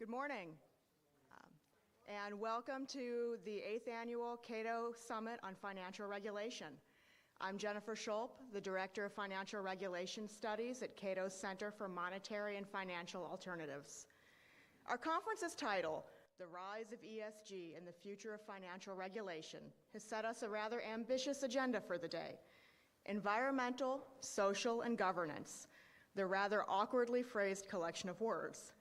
Good morning, and welcome to the 8th Annual Cato Summit on Financial Regulation. I'm Jennifer Schulp, the Director of Financial Regulation Studies at Cato's Center for Monetary and Financial Alternatives. Our conference's title, The Rise of ESG and the Future of Financial Regulation, has set us a rather ambitious agenda for the day. Environmental, social, and governance, the rather awkwardly phrased collection of words,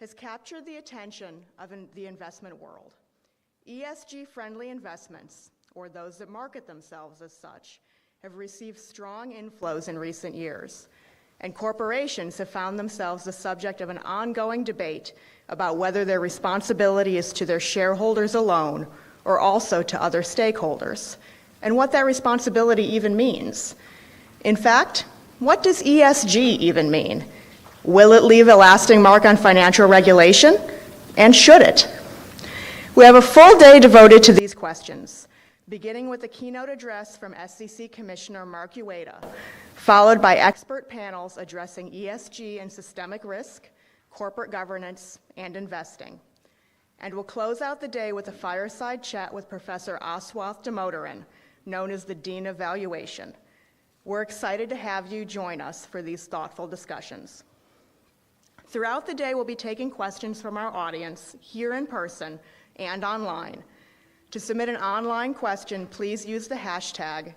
has captured the attention of the investment world. ESG-friendly investments, or those that market themselves as such, have received strong inflows in recent years, and corporations have found themselves the subject of an ongoing debate about whether their responsibility is to their shareholders alone or also to other stakeholders, and what that responsibility even means. In fact, what does ESG even mean? Will it leave a lasting mark on financial regulation? And should it? We have a full day devoted to these questions, beginning with a keynote address from SEC Commissioner Mark Uyeda, followed by expert panels addressing ESG and systemic risk, corporate governance, and investing. And we'll close out the day with a fireside chat with Professor Aswath Damodaran, known as the Dean of Valuation. We're excited to have you join us for these thoughtful discussions. Throughout the day, we'll be taking questions from our audience here in person and online. To submit an online question, please use the hashtag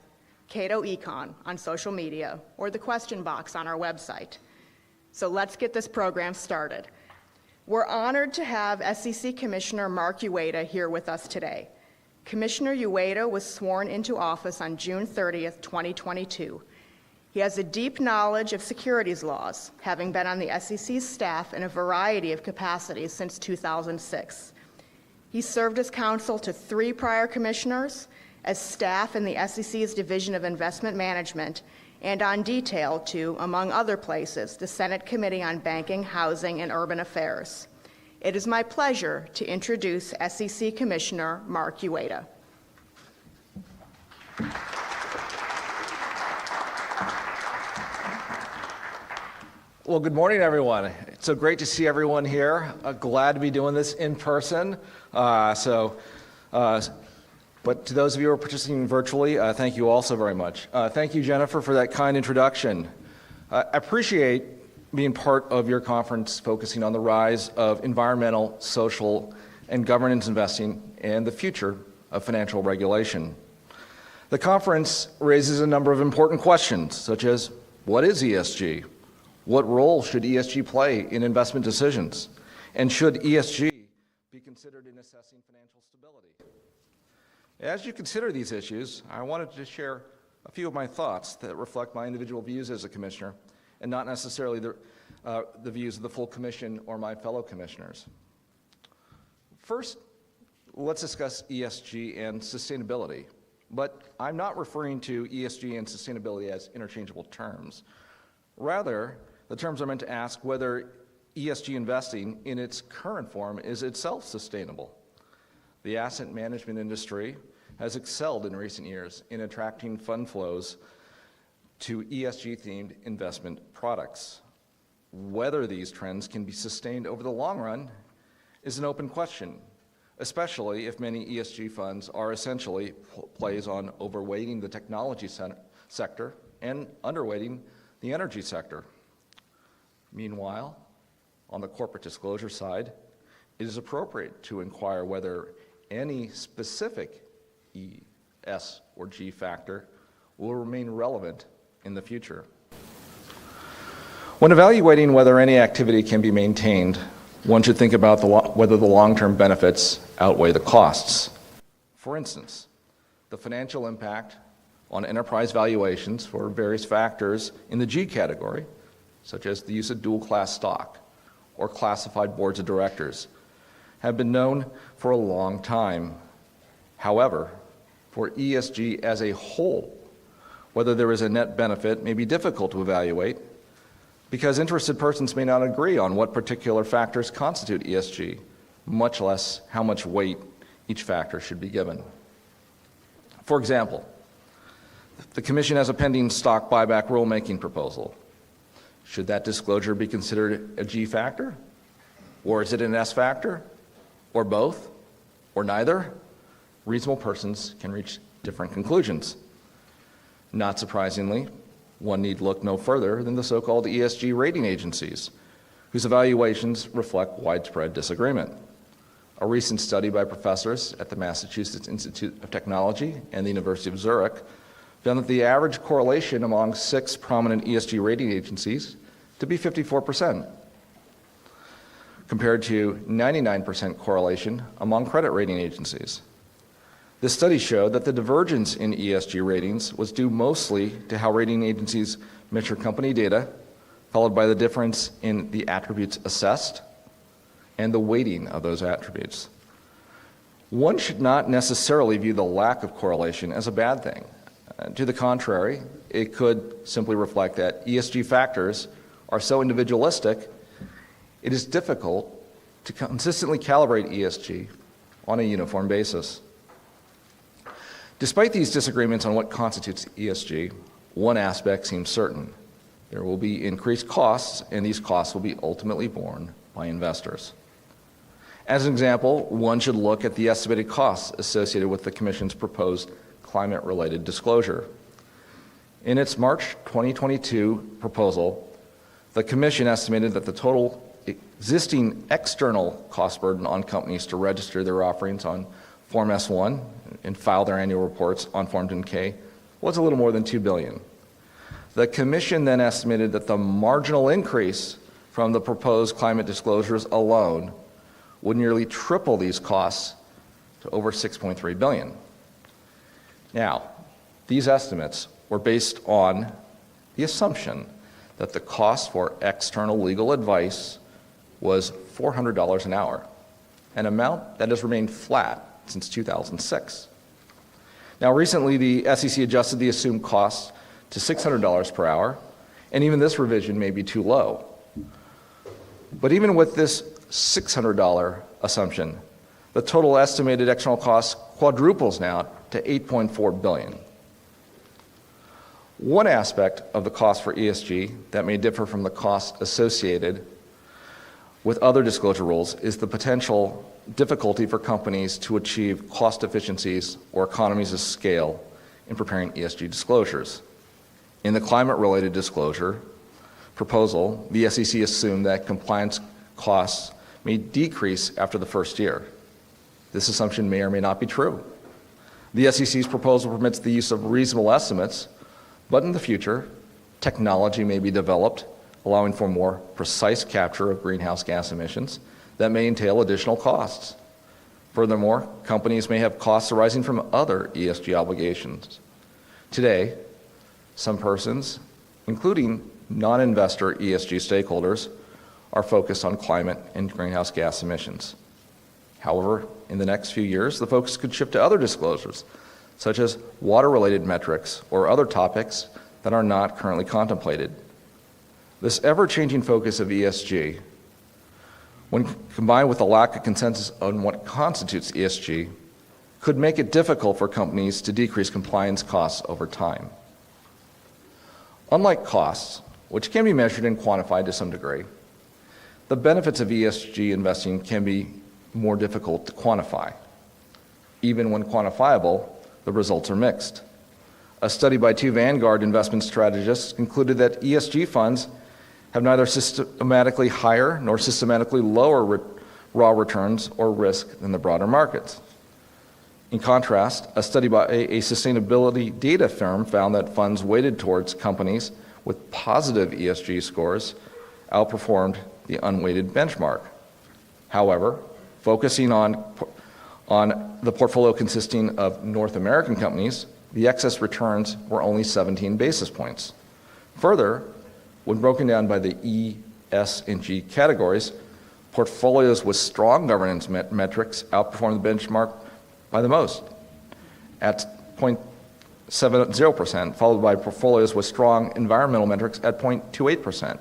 CatoEcon on social media or the question box on our website. So let's get this program started. We're honored to have SEC Commissioner Mark Uyeda here with us today. Commissioner Uyeda was sworn into office on June 30th, 2022. He has a deep knowledge of securities laws, having been on the SEC's staff in a variety of capacities since 2006. He served as counsel to 3 prior commissioners, as staff in the SEC's Division of Investment Management, and on detail to, among other places, the Senate Committee on Banking, Housing, and Urban Affairs. It is my pleasure to introduce SEC Commissioner Mark Uyeda. Well, good morning, everyone. It's so great to see everyone here. Glad to be doing this in person. But to those of you who are participating virtually, thank you also very much. Thank you, Jennifer, for that kind introduction. I appreciate being part of your conference focusing on the rise of environmental, social, and governance investing and the future of financial regulation. The conference raises a number of important questions, such as, what is ESG? What role should ESG play in investment decisions? And should ESG be considered in assessing financial stability? As you consider these issues, I wanted to share a few of my thoughts that reflect my individual views as a commissioner and not necessarily the views of the full commission or my fellow commissioners. First, let's discuss ESG and sustainability. But I'm not referring to ESG and sustainability as interchangeable terms. Rather, the terms are meant to ask whether ESG investing in its current form is itself sustainable. The asset management industry has excelled in recent years in attracting fund flows to ESG-themed investment products. Whether these trends can be sustained over the long run is an open question, especially if many ESG funds are essentially plays on overweighting the technology sector and underweighting the energy sector. Meanwhile, on the corporate disclosure side, it is appropriate to inquire whether any specific E, S, or G factor will remain relevant in the future. When evaluating whether any activity can be maintained, one should think about whether the long-term benefits outweigh the costs. For instance, the financial impact on enterprise valuations for various factors in the G category, such as the use of dual-class stock or classified boards of directors, have been known for a long time. However, for ESG as a whole, whether there is a net benefit may be difficult to evaluate because interested persons may not agree on what particular factors constitute ESG, much less how much weight each factor should be given. For example, the Commission has a pending stock buyback rulemaking proposal. Should that disclosure be considered a G factor? Or is it an S factor? Or both? Or neither? Reasonable persons can reach different conclusions. Not surprisingly, one need look no further than the so-called ESG rating agencies, whose evaluations reflect widespread disagreement. A recent study by professors at the Massachusetts Institute of Technology and the University of Zurich found that the average correlation among 6 prominent ESG rating agencies to be 54%, compared to 99% correlation among credit rating agencies. This study showed that the divergence in ESG ratings was due mostly to how rating agencies measure company data, followed by the difference in the attributes assessed and the weighting of those attributes. One should not necessarily view the lack of correlation as a bad thing. To the contrary, it could simply reflect that ESG factors are so individualistic, it is difficult to consistently calibrate ESG on a uniform basis. Despite these disagreements on what constitutes ESG, one aspect seems certain. There will be increased costs, and these costs will be ultimately borne by investors. As an example, one should look at the estimated costs associated with the Commission's proposed climate-related disclosure. In its March 2022 proposal, the Commission estimated that the total existing external cost burden on companies to register their offerings on Form S-1 and file their annual reports on Form 10-K was a little more than $2 billion. The Commission then estimated that the marginal increase from the proposed climate disclosures alone would nearly triple these costs to over $6.3 billion. Now, these estimates were based on the assumption that the cost for external legal advice was $400 an hour, an amount that has remained flat since 2006. Now, recently, the SEC adjusted the assumed costs to $600 per hour, and even this revision may be too low. But even with this $600 assumption, the total estimated external cost quadruples now to $8.4 billion. One aspect of the cost for ESG that may differ from the costs associated with other disclosure rules is the potential difficulty for companies to achieve cost efficiencies or economies of scale in preparing ESG disclosures. In the climate-related disclosure proposal, the SEC assumed that compliance costs may decrease after the first year. This assumption may or may not be true. The SEC's proposal permits the use of reasonable estimates, but in the future, technology may be developed, allowing for more precise capture of greenhouse gas emissions that may entail additional costs. Furthermore, companies may have costs arising from other ESG obligations. Today, some persons, including non-investor ESG stakeholders, are focused on climate and greenhouse gas emissions. However, in the next few years, the focus could shift to other disclosures, such as water-related metrics or other topics that are not currently contemplated. This ever-changing focus of ESG, when combined with the lack of consensus on what constitutes ESG, could make it difficult for companies to decrease compliance costs over time. Unlike costs, which can be measured and quantified to some degree, the benefits of ESG investing can be more difficult to quantify. Even when quantifiable, the results are mixed. A study by 2 Vanguard investment strategists concluded that ESG funds have neither systematically higher nor systematically lower raw returns or risk than the broader markets. In contrast, a study by a sustainability data firm found that funds weighted towards companies with positive ESG scores outperformed the unweighted benchmark. However, focusing on the portfolio consisting of North American companies, the excess returns were only 17 basis points. Further, when broken down by the E, S, and G categories, portfolios with strong governance metrics outperformed the benchmark by the most, at 0.70%, followed by portfolios with strong environmental metrics at 0.28%.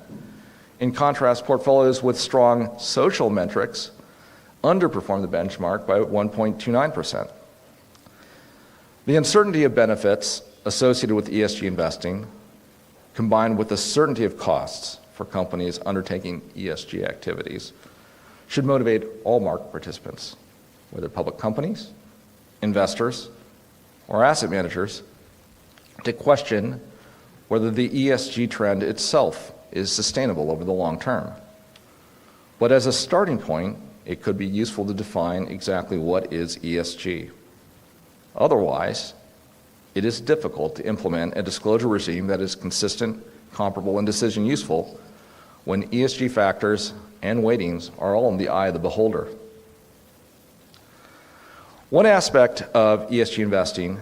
In contrast, portfolios with strong social metrics underperformed the benchmark by 1.29%. The uncertainty of benefits associated with ESG investing, combined with the certainty of costs for companies undertaking ESG activities, should motivate all market participants, whether public companies, investors, or asset managers, to question whether the ESG trend itself is sustainable over the long term. But as a starting point, it could be useful to define exactly what is ESG. Otherwise, it is difficult to implement a disclosure regime that is consistent, comparable, and decision useful when ESG factors and weightings are all in the eye of the beholder. One aspect of ESG investing,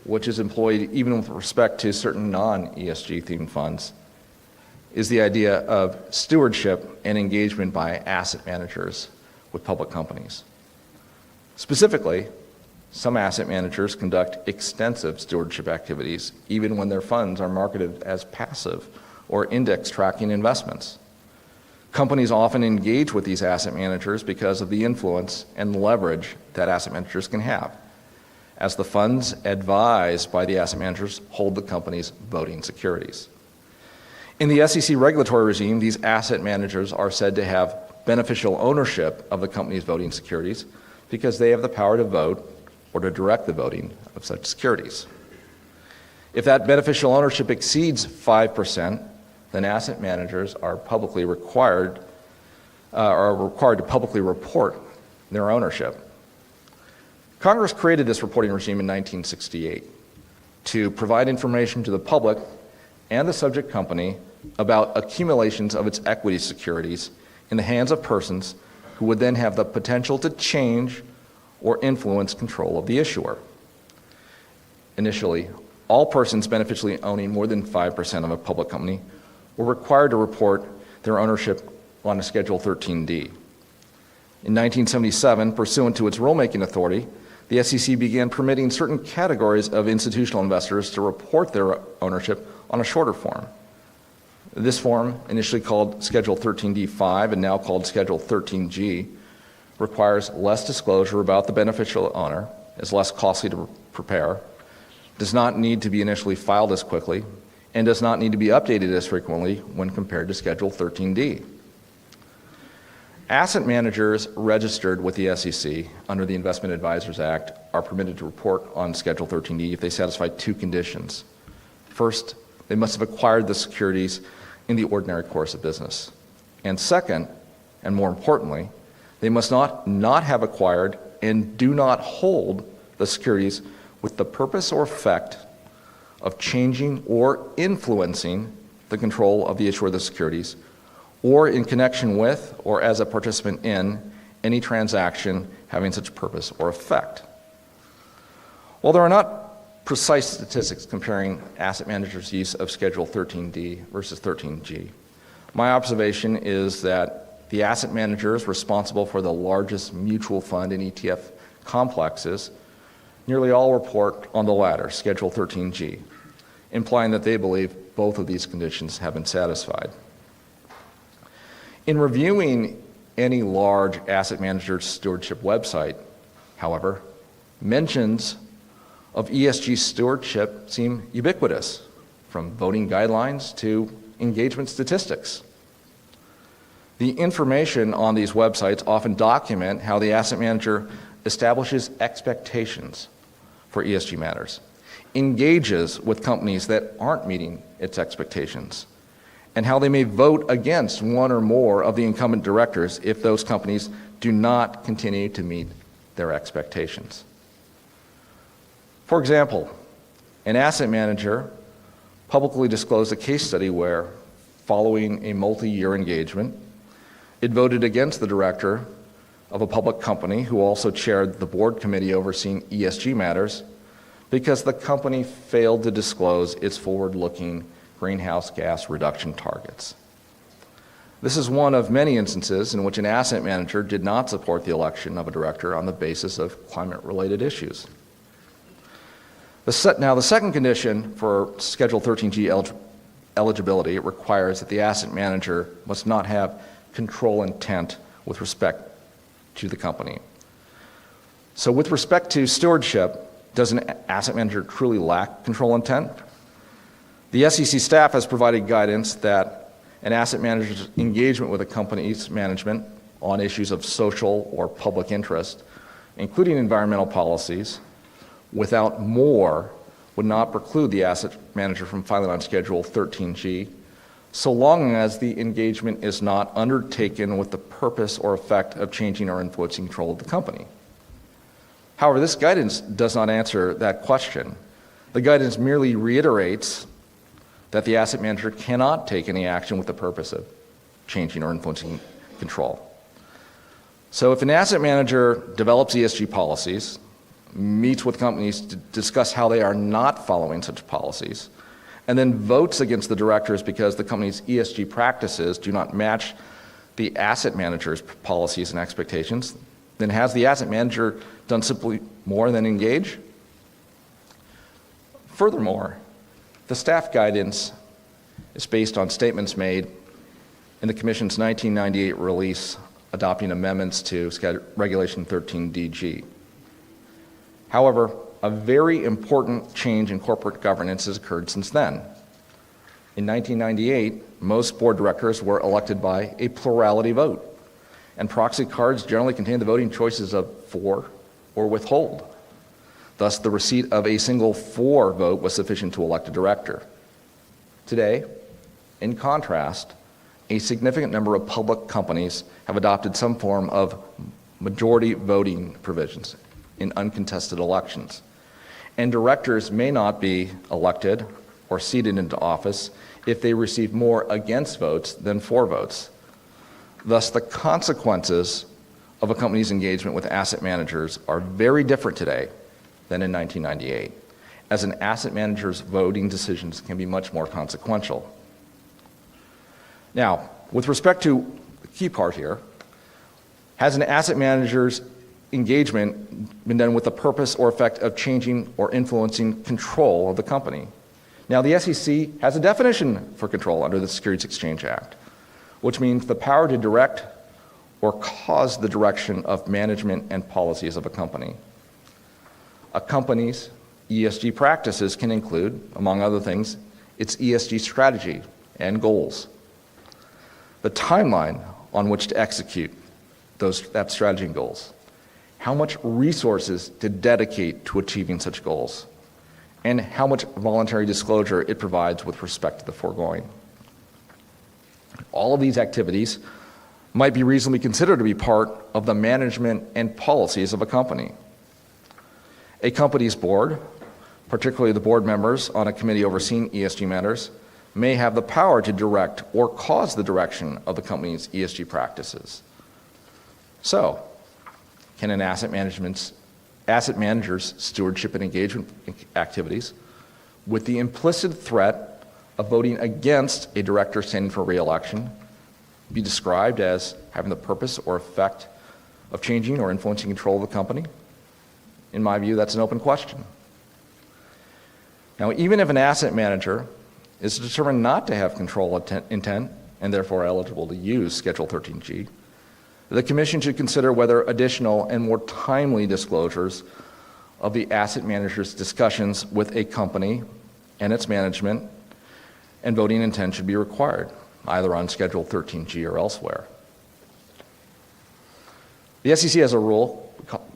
which is employed even with respect to certain non-ESG themed funds, is the idea of stewardship and engagement by asset managers with public companies. Specifically, some asset managers conduct extensive stewardship activities even when their funds are marketed as passive or index tracking investments. Companies often engage with these asset managers because of the influence and leverage that asset managers can have, as the funds advised by the asset managers hold the company's voting securities. In the SEC regulatory regime, these asset managers are said to have beneficial ownership of the company's voting securities because they have the power to vote or to direct the voting of such securities. If that beneficial ownership exceeds 5%, then asset managers are required to publicly report their ownership. Congress created this reporting regime in 1968 to provide information to the public and the subject company about accumulations of its equity securities in the hands of persons who would then have the potential to change or influence control of the issuer. Initially, all persons beneficially owning more than 5% of a public company were required to report their ownership on a Schedule 13D. In 1977, pursuant to its rulemaking authority, the SEC began permitting certain categories of institutional investors to report their ownership on a shorter form. This form, initially called Schedule 13D-5 and now called Schedule 13G, requires less disclosure about the beneficial owner, is less costly to prepare, does not need to be initially filed as quickly, and does not need to be updated as frequently when compared to Schedule 13D. Asset managers registered with the SEC under the Investment Advisors Act are permitted to report on Schedule 13D if they satisfy two conditions. First, they must have acquired the securities in the ordinary course of business. And second, and more importantly, they must not have acquired and do not hold the securities with the purpose or effect of changing or influencing the control of the issuer of the securities, or in connection with or as a participant in any transaction having such purpose or effect. While there are not precise statistics comparing asset managers' use of Schedule 13D versus 13G, my observation is that the asset managers responsible for the largest mutual fund and ETF complexes nearly all report on the latter, Schedule 13G, implying that they believe both of these conditions have been satisfied. In reviewing any large asset manager stewardship website, however, mentions of ESG stewardship seem ubiquitous, from voting guidelines to engagement statistics. The information on these websites often document how the asset manager establishes expectations for ESG matters, engages with companies that aren't meeting its expectations, and how they may vote against one or more of the incumbent directors if those companies do not continue to meet their expectations. For example, an asset manager publicly disclosed a case study where, following a multi-year engagement, it voted against the director of a public company who also chaired the board committee overseeing ESG matters because the company failed to disclose its forward-looking greenhouse gas reduction targets. This is one of many instances in which an asset manager did not support the election of a director on the basis of climate-related issues. Now, the second condition for Schedule 13G eligibility requires that the asset manager must not have control intent with respect to the company. So with respect to stewardship, does an asset manager truly lack control intent? The SEC staff has provided guidance that an asset manager's engagement with a company's management on issues of social or public interest, including environmental policies, without more would not preclude the asset manager from filing on Schedule 13G, so long as the engagement is not undertaken with the purpose or effect of changing or influencing control of the company. However, this guidance does not answer that question. The guidance merely reiterates that the asset manager cannot take any action with the purpose of changing or influencing control. So if an asset manager develops ESG policies, meets with companies to discuss how they are not following such policies, and then votes against the directors because the company's ESG practices do not match the asset manager's policies and expectations, then has the asset manager done simply more than engage? Furthermore, the staff guidance is based on statements made in the Commission's 1998 release adopting amendments to Regulation 13DG. However, a very important change in corporate governance has occurred since then. In 1998, most board directors were elected by a plurality vote, and proxy cards generally contained the voting choices of for or withhold. Thus, the receipt of a single for vote was sufficient to elect a director. Today, in contrast, a significant number of public companies have adopted some form of majority voting provisions in uncontested elections. And directors may not be elected or seated into office if they receive more against votes than for votes. Thus, the consequences of a company's engagement with asset managers are very different today than in 1998, as an asset manager's voting decisions can be much more consequential. Now, with respect to the key part here, has an asset manager's engagement been done with the purpose or effect of changing or influencing control of the company? Now, the SEC has a definition for control under the Securities Exchange Act, which means the power to direct or cause the direction of management and policies of a company. A company's ESG practices can include, among other things, its ESG strategy and goals, the timeline on which to execute that strategy and goals, how much resources to dedicate to achieving such goals, and how much voluntary disclosure it provides with respect to the foregoing. All of these activities might be reasonably considered to be part of the management and policies of a company. A company's board, particularly the board members on a committee overseeing ESG matters, may have the power to direct or cause the direction of the company's ESG practices. So, can an asset manager's stewardship and engagement activities, with the implicit threat of voting against a director standing for re-election, be described as having the purpose or effect of changing or influencing control of the company? In my view, that's an open question. Now, even if an asset manager is determined not to have control intent and therefore eligible to use Schedule 13G, the Commission should consider whether additional and more timely disclosures of the asset manager's discussions with a company and its management and voting intent should be required, either on Schedule 13G or elsewhere. The SEC has a rule,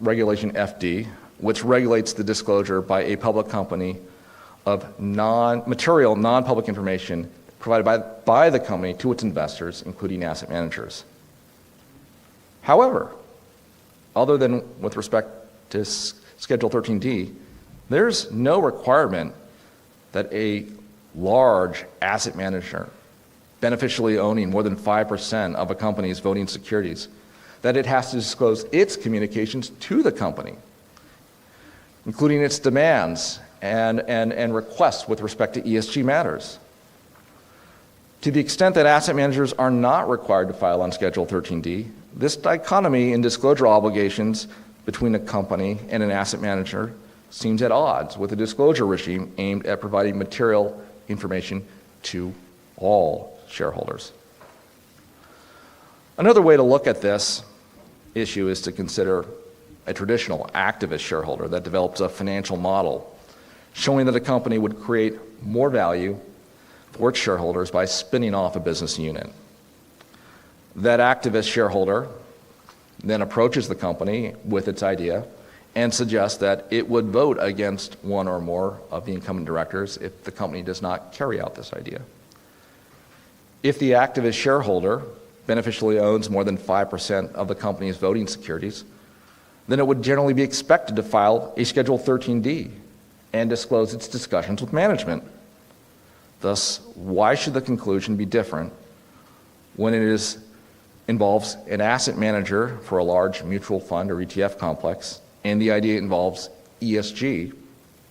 Regulation FD, which regulates the disclosure by a public company of material non-public information provided by the company to its investors, including asset managers. However, other than with respect to Schedule 13D, there's no requirement that a large asset manager beneficially owning more than 5% of a company's voting securities, that it has to disclose its communications to the company, including its demands and requests with respect to ESG matters. To the extent that asset managers are not required to file on Schedule 13D, this dichotomy in disclosure obligations between a company and an asset manager seems at odds with a disclosure regime aimed at providing material information to all shareholders. Another way to look at this issue is to consider a traditional activist shareholder that develops a financial model showing that a company would create more value for its shareholders by spinning off a business unit. That activist shareholder then approaches the company with its idea and suggests that it would vote against one or more of the incumbent directors if the company does not carry out this idea. If the activist shareholder beneficially owns more than 5% of the company's voting securities, then it would generally be expected to file a Schedule 13D and disclose its discussions with management. Thus, why should the conclusion be different when it involves an asset manager for a large mutual fund or ETF complex, and the idea involves ESG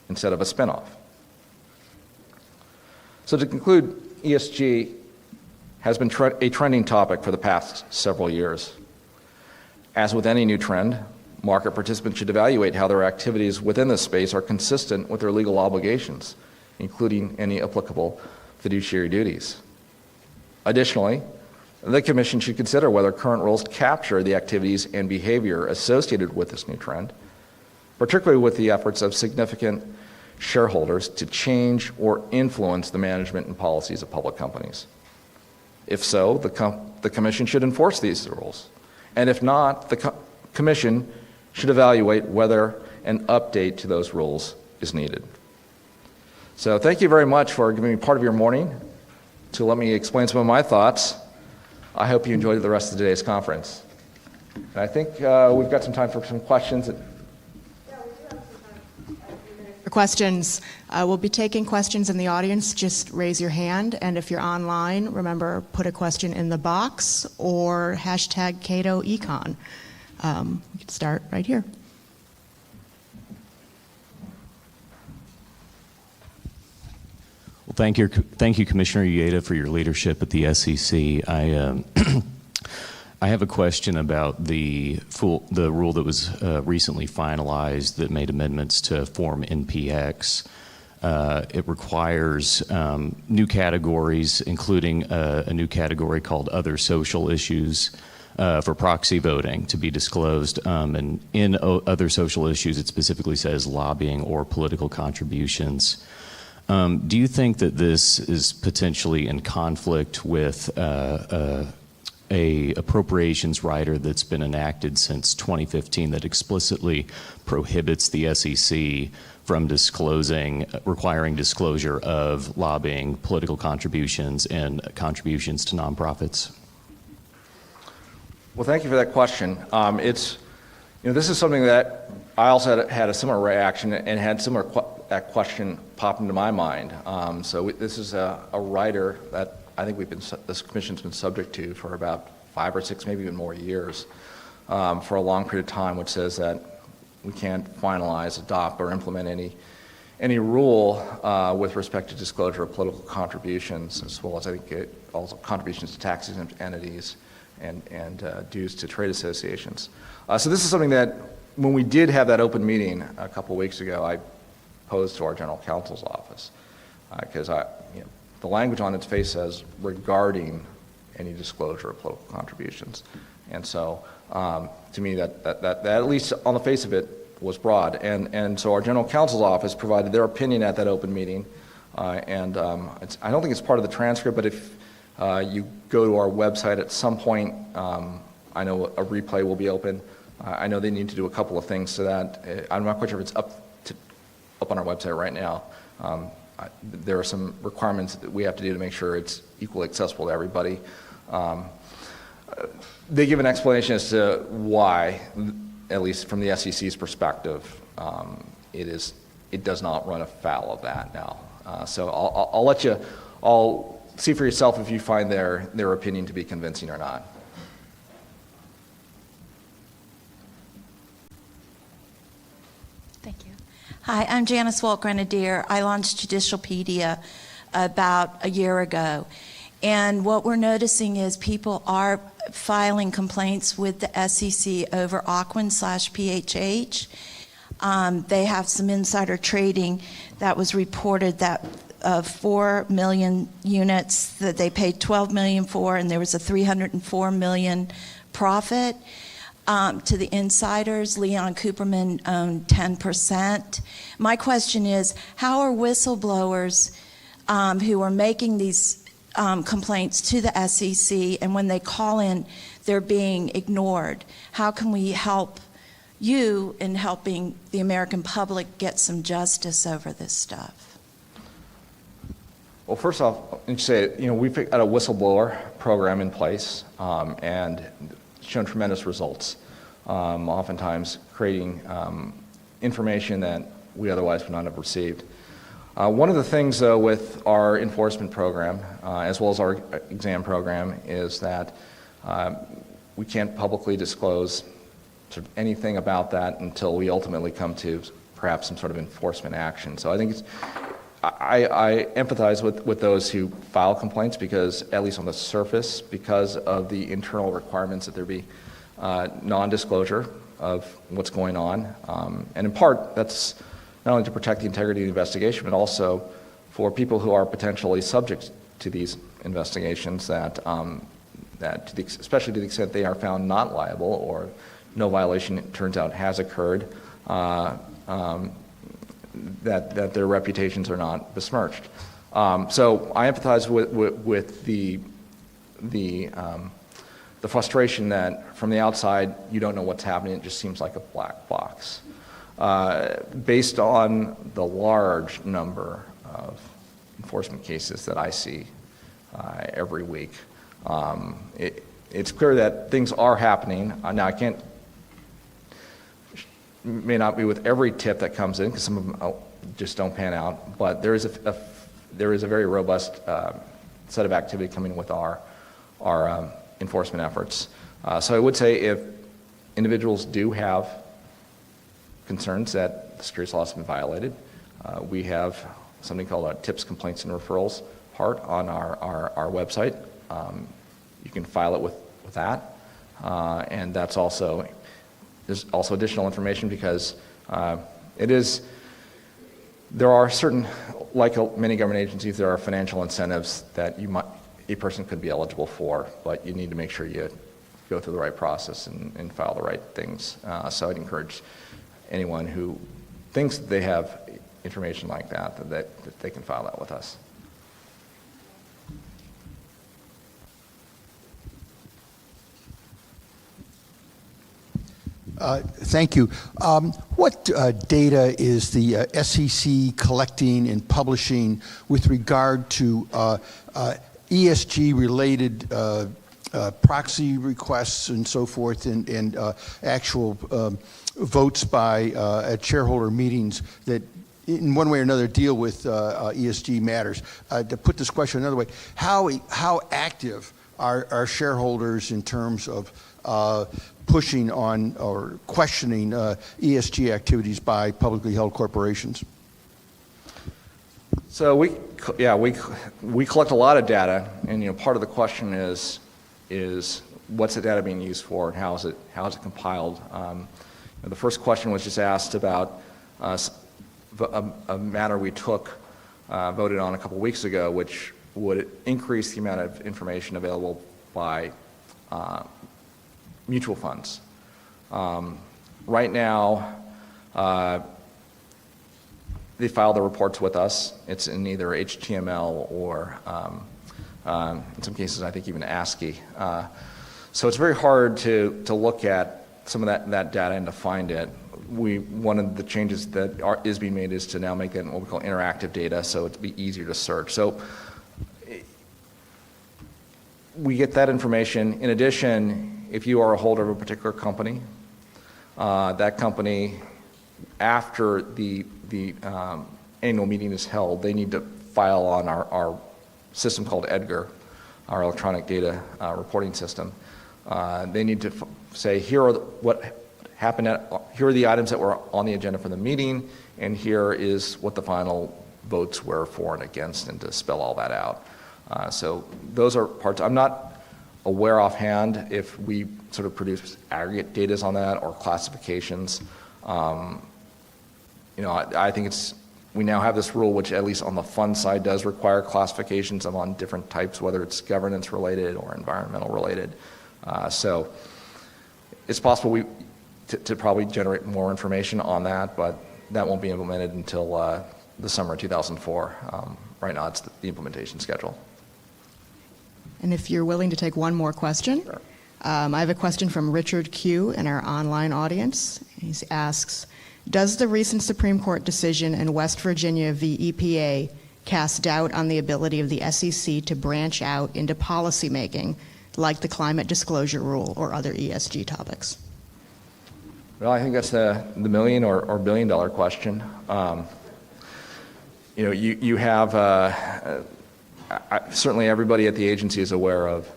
instead of a spinoff? So to conclude, ESG has been a trending topic for the past several years. As with any new trend, market participants should evaluate how their activities within this space are consistent with their legal obligations, including any applicable fiduciary duties. Additionally, the Commission should consider whether current rules capture the activities and behavior associated with this new trend, particularly with the efforts of significant shareholders to change or influence the management and policies of public companies. If so, the Commission should enforce these rules. And if not, the Commission should evaluate whether an update to those rules is needed. So thank you very much for giving me part of your morning to let me explain some of my thoughts. I hope you enjoyed the rest of today's conference. And I think we've got some time for some questions. Yeah, we do have some time. For questions. We'll be taking questions in the audience. Just raise your hand. And if you're online, remember, put a question in the box or hashtag CatoEcon. We can start right here. Well, thank you, Commissioner Uyeda, for your leadership at the SEC. I have a question about the rule that was recently finalized that made amendments to Form NPX. It requires new categories, including a new category called Other Social Issues for proxy voting to be disclosed. And in Other Social Issues, it specifically says lobbying or political contributions. Do you think that this is potentially in conflict with a appropriations rider that's been enacted since 2015 that explicitly prohibits the SEC from requiring disclosure of lobbying, political contributions, and contributions to nonprofits? Well, thank you for that question. This is something that I also had a similar reaction and had that question pop into my mind. This is a rider that I think this Commission's been subject to for about 5 or 6, maybe even more years, for a long period of time, which says that we can't finalize, adopt, or implement any rule with respect to disclosure of political contributions, as well as I think also contributions to tax-exempt entities and dues to trade associations. So this is something that when we did have that open meeting a couple weeks ago, I posed to our general counsel's office because the language on its face says regarding any disclosure of political contributions, and so to me that at least on the face of it was broad, and so our general counsel's office provided their opinion at that open meeting, and I don't think it's part of the transcript, but if you go to our website at some point, I know a replay will be open. I know they need to do a couple of things so that I'm not quite sure if it's up on our website right now. There are some requirements that we have to do to make sure it's equally accessible to everybody. They give an explanation as to why, at least from the SEC's perspective, it does not run afoul of that now. So I'll see for yourself if you find their opinion to be convincing or not. Thank you. Hi, I'm Janice Walk-Grenadier. I launched Judicialpedia about a year ago. And what we're noticing is people are filing complaints with the SEC over Ocwen/PHH. They have some insider trading that was reported that of 4 million units that they paid $12 million for, and there was a $304 million profit. To the insiders, Leon Cooperman owned 10%. My question is, how are whistleblowers who are making these complaints to the SEC, and when they call in, they're being ignored. How can we help you in helping the American public get some justice over this stuff? Well, first off, let me say, we've got a whistleblower program in place, and shown tremendous results, oftentimes creating information that we otherwise would not have received. One of the things, though, with our enforcement program, as well as our exam program, is that we can't publicly disclose sort of anything about that until we ultimately come to perhaps some sort of enforcement action. So I think I empathize with those who file complaints because, at least on the surface, because of the internal requirements that there be non-disclosure of what's going on. And in part, that's not only to protect the integrity of the investigation, but also for people who are potentially subject to these investigations that especially to the extent they are found not liable or no violation, it turns out, has occurred, that their reputations are not besmirched. So I empathize with the frustration that from the outside you don't know what's happening. It just seems like a black box. Based on the large number of enforcement cases that I see every week, it's clear that things are happening. Now, I may not be with every tip that comes in because some of them just don't pan out, but there is a very robust set of activity coming with our enforcement efforts. So I would say if individuals do have concerns that the securities laws have been violated, we have something called a tips, complaints, and referrals part on our website. You can file it with that, and there's also additional information because there are certain, like many government agencies, there are financial incentives that a person could be eligible for, but you need to make sure you go through the right process and file the right things. So I'd encourage anyone who thinks that they have information like that they can file that with us. Thank you. What data is the SEC collecting and publishing with regard to ESG-related proxy requests and so forth, and actual votes at shareholder meetings that, in one way or another, deal with ESG matters? To put this question another way, how active are shareholders in terms of pushing on or questioning ESG activities by publicly held corporations? So we collect a lot of data, and part of the question is what's the data being used for, and how is it compiled? The first question was just asked about a matter we voted on a couple weeks ago, which would increase the amount of information available by mutual funds. Right now, they file the reports with us. It's in either HTML or, in some cases, I think even ASCII. So it's very hard to look at some of that data and to find it. One of the changes that is being made is to now make that what we call interactive data, so it'd be easier to search. So we get that information. In addition, if you are a holder of a particular company, that company, after the annual meeting is held, they need to file on our system called EDGAR, our electronic data reporting system. They need to say, here are the items that were on the agenda for the meeting, and here is what the final votes were for and against, and to spell all that out. So those are parts. I'm not aware offhand if we sort of produce aggregate data on that or classifications. I think we now have this rule, which at least on the fund side does require classifications on different types, whether it's governance related or environmental related. So it's possible to probably generate more information on that, but that won't be implemented until the summer of 2004. Right now, it's the implementation schedule. And if you're willing to take one more question. Sure. I have a question from Richard Q. in our online audience. He asks, does the recent Supreme Court decision in West Virginia v. EPA cast doubt on the ability of the SEC to branch out into policymaking, like the climate disclosure rule or other ESG topics? Well, I think that's the million or billion-dollar question. You have certainly everybody at the agency is aware of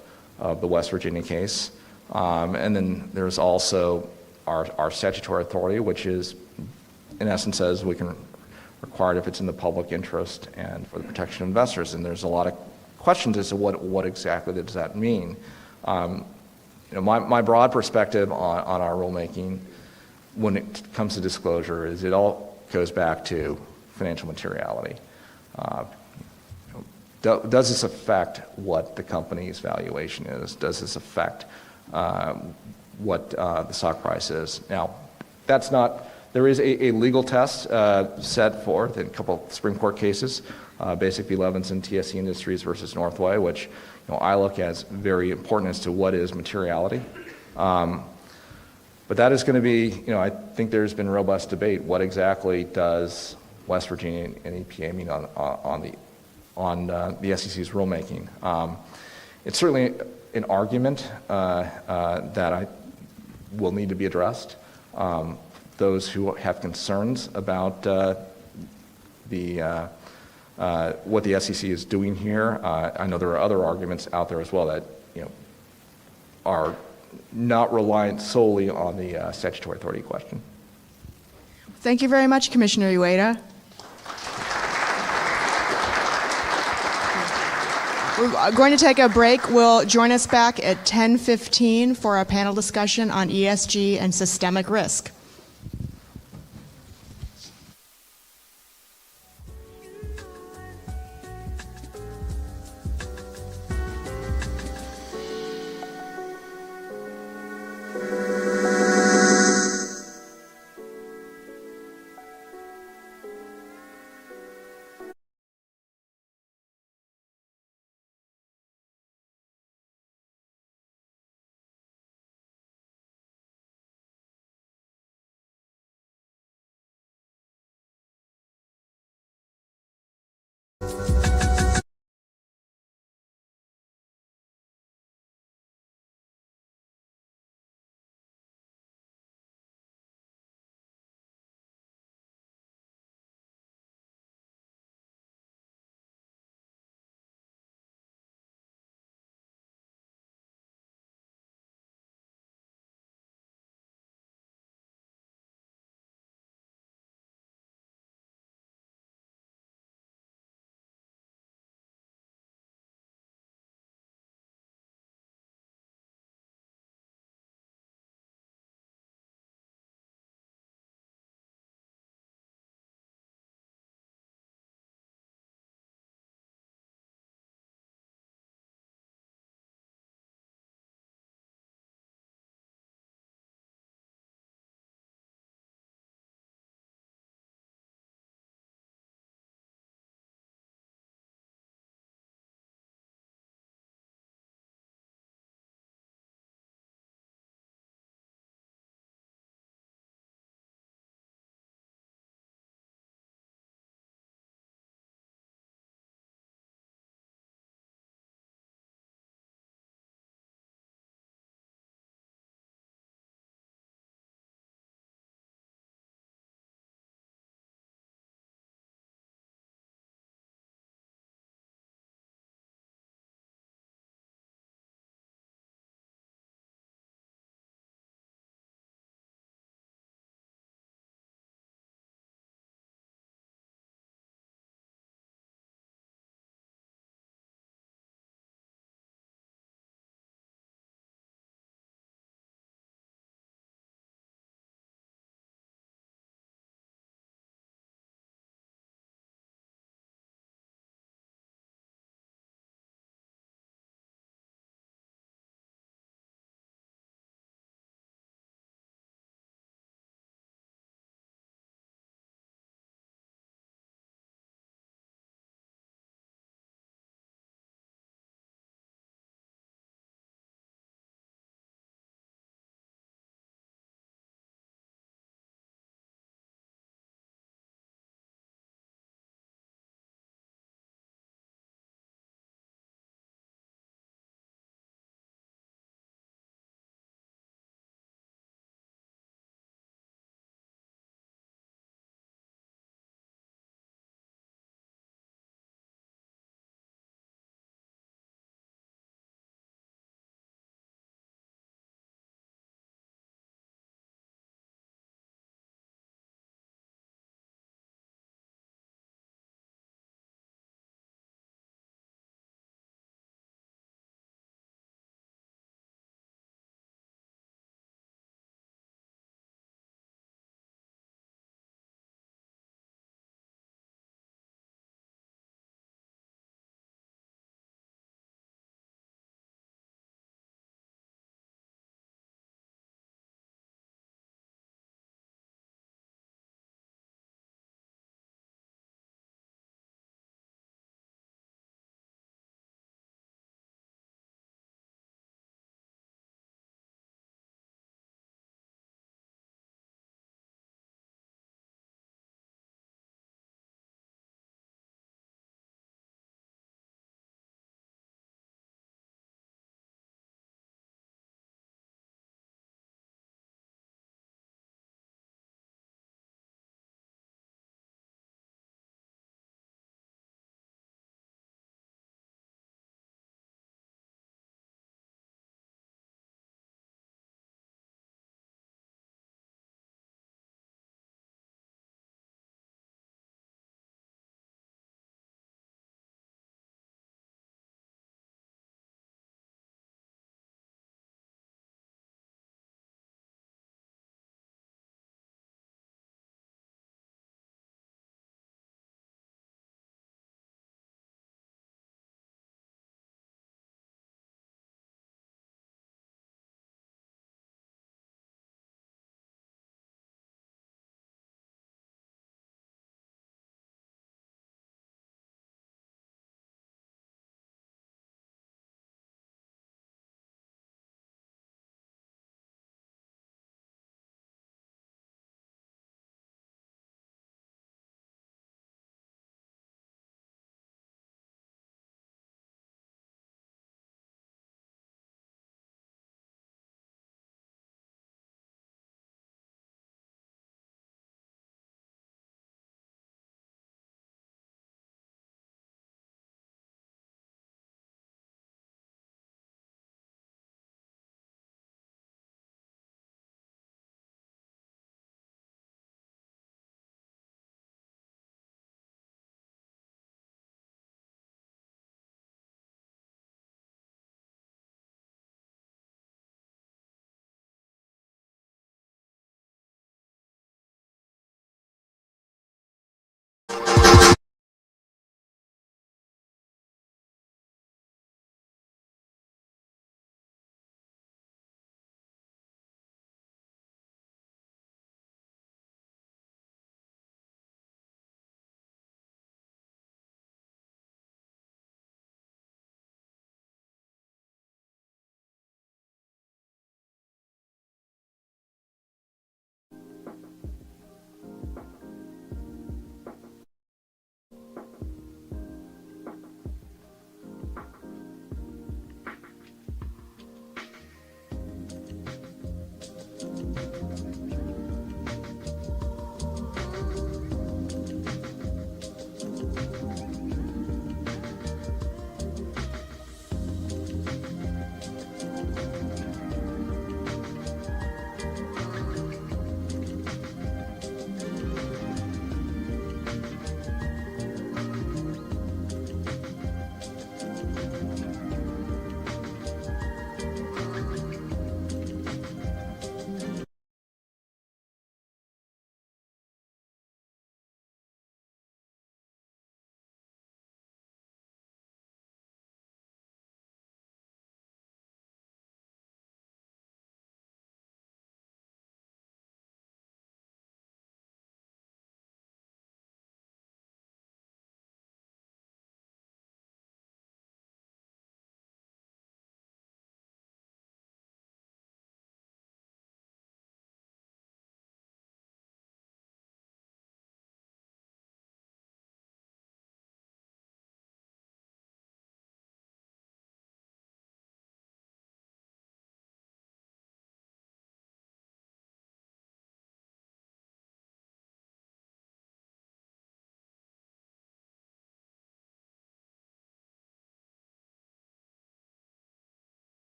the West Virginia case, and then there's also our statutory authority, which is, in essence, says we can require it if it's in the public interest and for the protection of investors. And there's a lot of questions as to what exactly does that mean. My broad perspective on our rulemaking when it comes to disclosure is it all goes back to financial materiality. Does this affect what the company's valuation is? Does this affect what the stock price is? Now, that's not, there is a legal test set forth in a couple of Supreme Court cases, Basic v. Levinson, TSC Industries versus Northway, which I look as very important as to what is materiality. But that is going to be, I think there's been robust debate. What exactly does West Virginia and EPA mean on the SEC's rulemaking? It's certainly an argument that will need to be addressed. Those who have concerns about what the SEC is doing here, I know there are other arguments out there as well that are not reliant solely on the statutory authority question. Thank you very much, Commissioner Uyeda. We're going to take a break. We'll join us back at 10:15 for our panel discussion on ESG and systemic risk.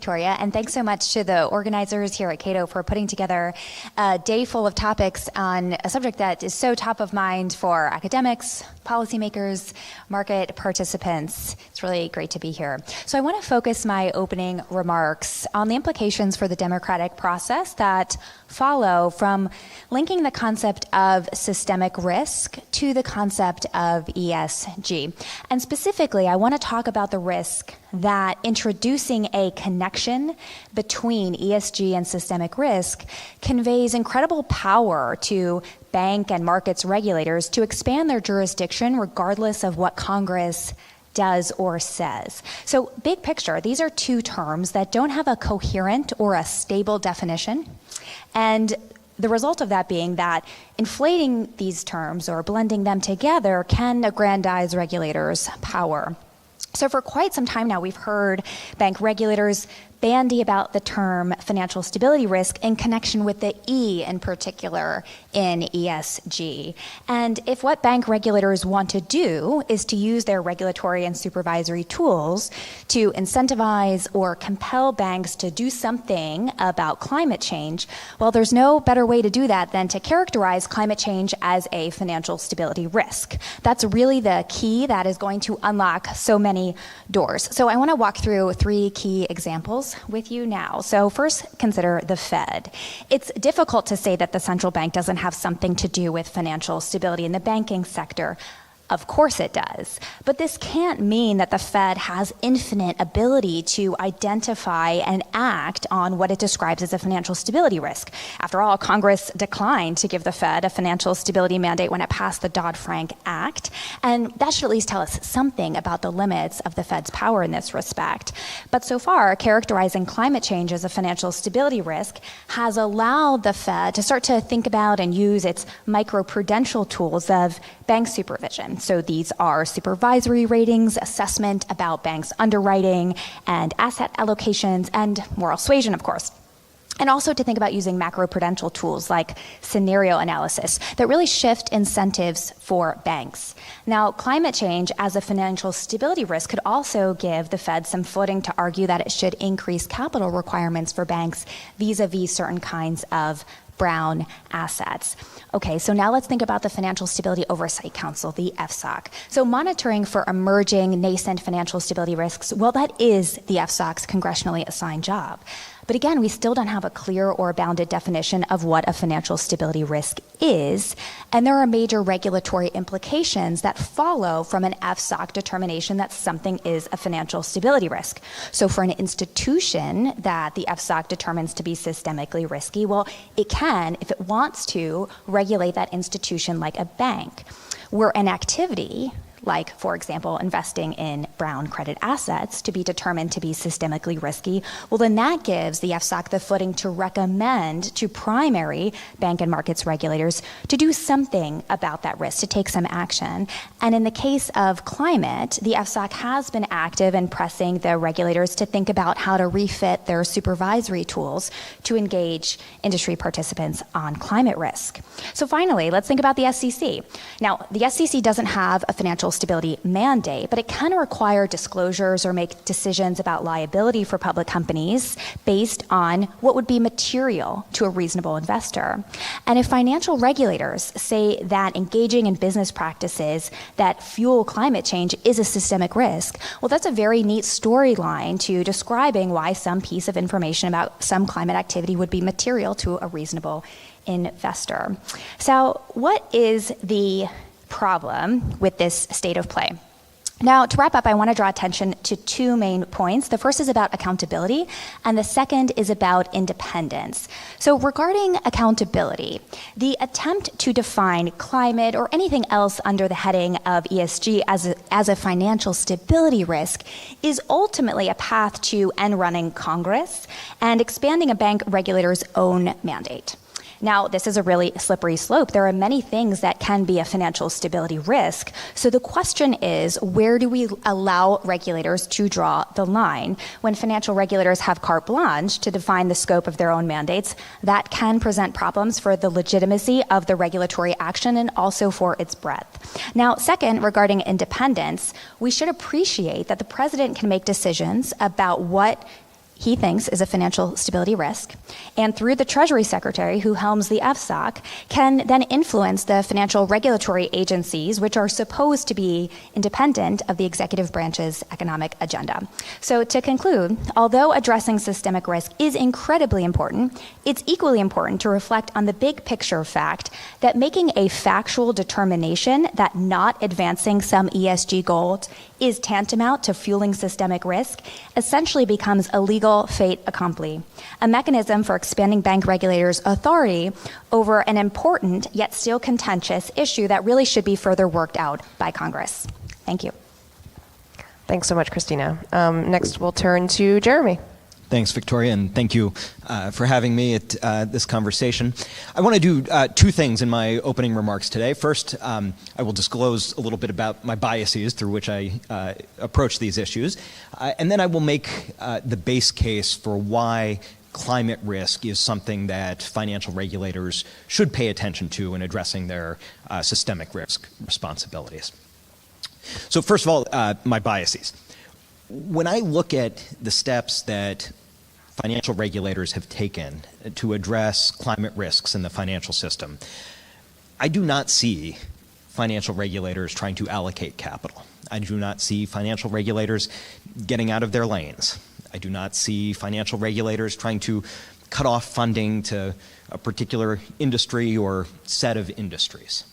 Victoria, and thanks so much to the organizers here at Cato for putting together a day full of topics on a subject that is so top of mind for academics, policymakers, market participants. It's really great to be here. So I want to focus my opening remarks on the implications for the democratic process that follow from linking the concept of systemic risk to the concept of ESG. And specifically, I want to talk about the risk that introducing a connection between ESG and systemic risk conveys incredible power to bank and markets regulators to expand their jurisdiction regardless of what Congress does or says. So big picture, these are two terms that don't have a coherent or a stable definition. And the result of that being that inflating these terms or blending them together can aggrandize regulators' power. So for quite some time now, we've heard bank regulators bandy about the term financial stability risk in connection with the E in particular in ESG. And if what bank regulators want to do is to use their regulatory and supervisory tools to incentivize or compel banks to do something about climate change, well, there's no better way to do that than to characterize climate change as a financial stability risk. That's really the key that is going to unlock so many doors. So I want to walk through three key examples with you now. So first, consider the Fed. It's difficult to say that the central bank doesn't have something to do with financial stability in the banking sector. Of course it does. But this can't mean that the Fed has infinite ability to identify and act on what it describes as a financial stability risk. After all, Congress declined to give the Fed a financial stability mandate when it passed the Dodd-Frank Act, and that should at least tell us something about the limits of the Fed's power in this respect. But so far, characterizing climate change as a financial stability risk has allowed the Fed to start to think about and use its microprudential tools of bank supervision. So these are supervisory ratings, assessment about banks' underwriting and asset allocations, and moral suasion, of course. And also to think about using macroprudential tools like scenario analysis that really shift incentives for banks. Now, climate change as a financial stability risk could also give the Fed some footing to argue that it should increase capital requirements for banks vis-a-vis certain kinds of brown assets. Okay, so now let's think about the Financial Stability Oversight Council, the FSOC. So monitoring for emerging nascent financial stability risks, well, that is the FSOC's congressionally assigned job. But again, we still don't have a clear or bounded definition of what a financial stability risk is, and there are major regulatory implications that follow from an FSOC determination that something is a financial stability risk. So for an institution that the FSOC determines to be systemically risky, well, it can, if it wants to, regulate that institution like a bank. Were an activity, like, for example, investing in brown credit assets, to be determined to be systemically risky, well, then that gives the FSOC the footing to recommend to primary bank and markets regulators to do something about that risk, to take some action. And in the case of climate, the FSOC has been active in pressing the regulators to think about how to refit their supervisory tools to engage industry participants on climate risk. So finally, let's think about the SEC. Now, the SEC doesn't have a financial stability mandate, but it can require disclosures or make decisions about liability for public companies based on what would be material to a reasonable investor. And if financial regulators say that engaging in business practices that fuel climate change is a systemic risk, well, that's a very neat storyline to describing why some piece of information about some climate activity would be material to a reasonable investor. So what is the problem with this state of play? Now, to wrap up, I want to draw attention to two main points. The first is about accountability, and the second is about independence. So regarding accountability, the attempt to define climate or anything else under the heading of ESG as a financial stability risk is ultimately a path to end-running Congress and expanding a bank regulator's own mandate. Now, this is a really slippery slope. There are many things that can be a financial stability risk. So the question is, where do we allow regulators to draw the line? When financial regulators have carte blanche to define the scope of their own mandates, that can present problems for the legitimacy of the regulatory action and also for its breadth. Now, second, regarding independence, we should appreciate that the president can make decisions about what he thinks is a financial stability risk, and through the Treasury Secretary, who helms the FSOC, can then influence the financial regulatory agencies, which are supposed to be independent of the executive branch's economic agenda. So to conclude, although addressing systemic risk is incredibly important, it's equally important to reflect on the big picture fact that making a factual determination that not advancing some ESG goals is tantamount to fueling systemic risk essentially becomes a legal fait accompli, a mechanism for expanding bank regulators' authority over an important yet still contentious issue that really should be further worked out by Congress. Thank you. Thanks so much, Christina. Next, we'll turn to Jeremy. Thanks, Victoria, and thank you for having me at this conversation. I want to do two things in my opening remarks today. First, I will disclose a little bit about my biases through which I approach these issues, and then I will make the base case for why climate risk is something that financial regulators should pay attention to in addressing their systemic risk responsibilities. So first of all, my biases. When I look at the steps that financial regulators have taken to address climate risks in the financial system, I do not see financial regulators trying to allocate capital. I do not see financial regulators getting out of their lanes. I do not see financial regulators trying to cut off funding to a particular industry or set of industries.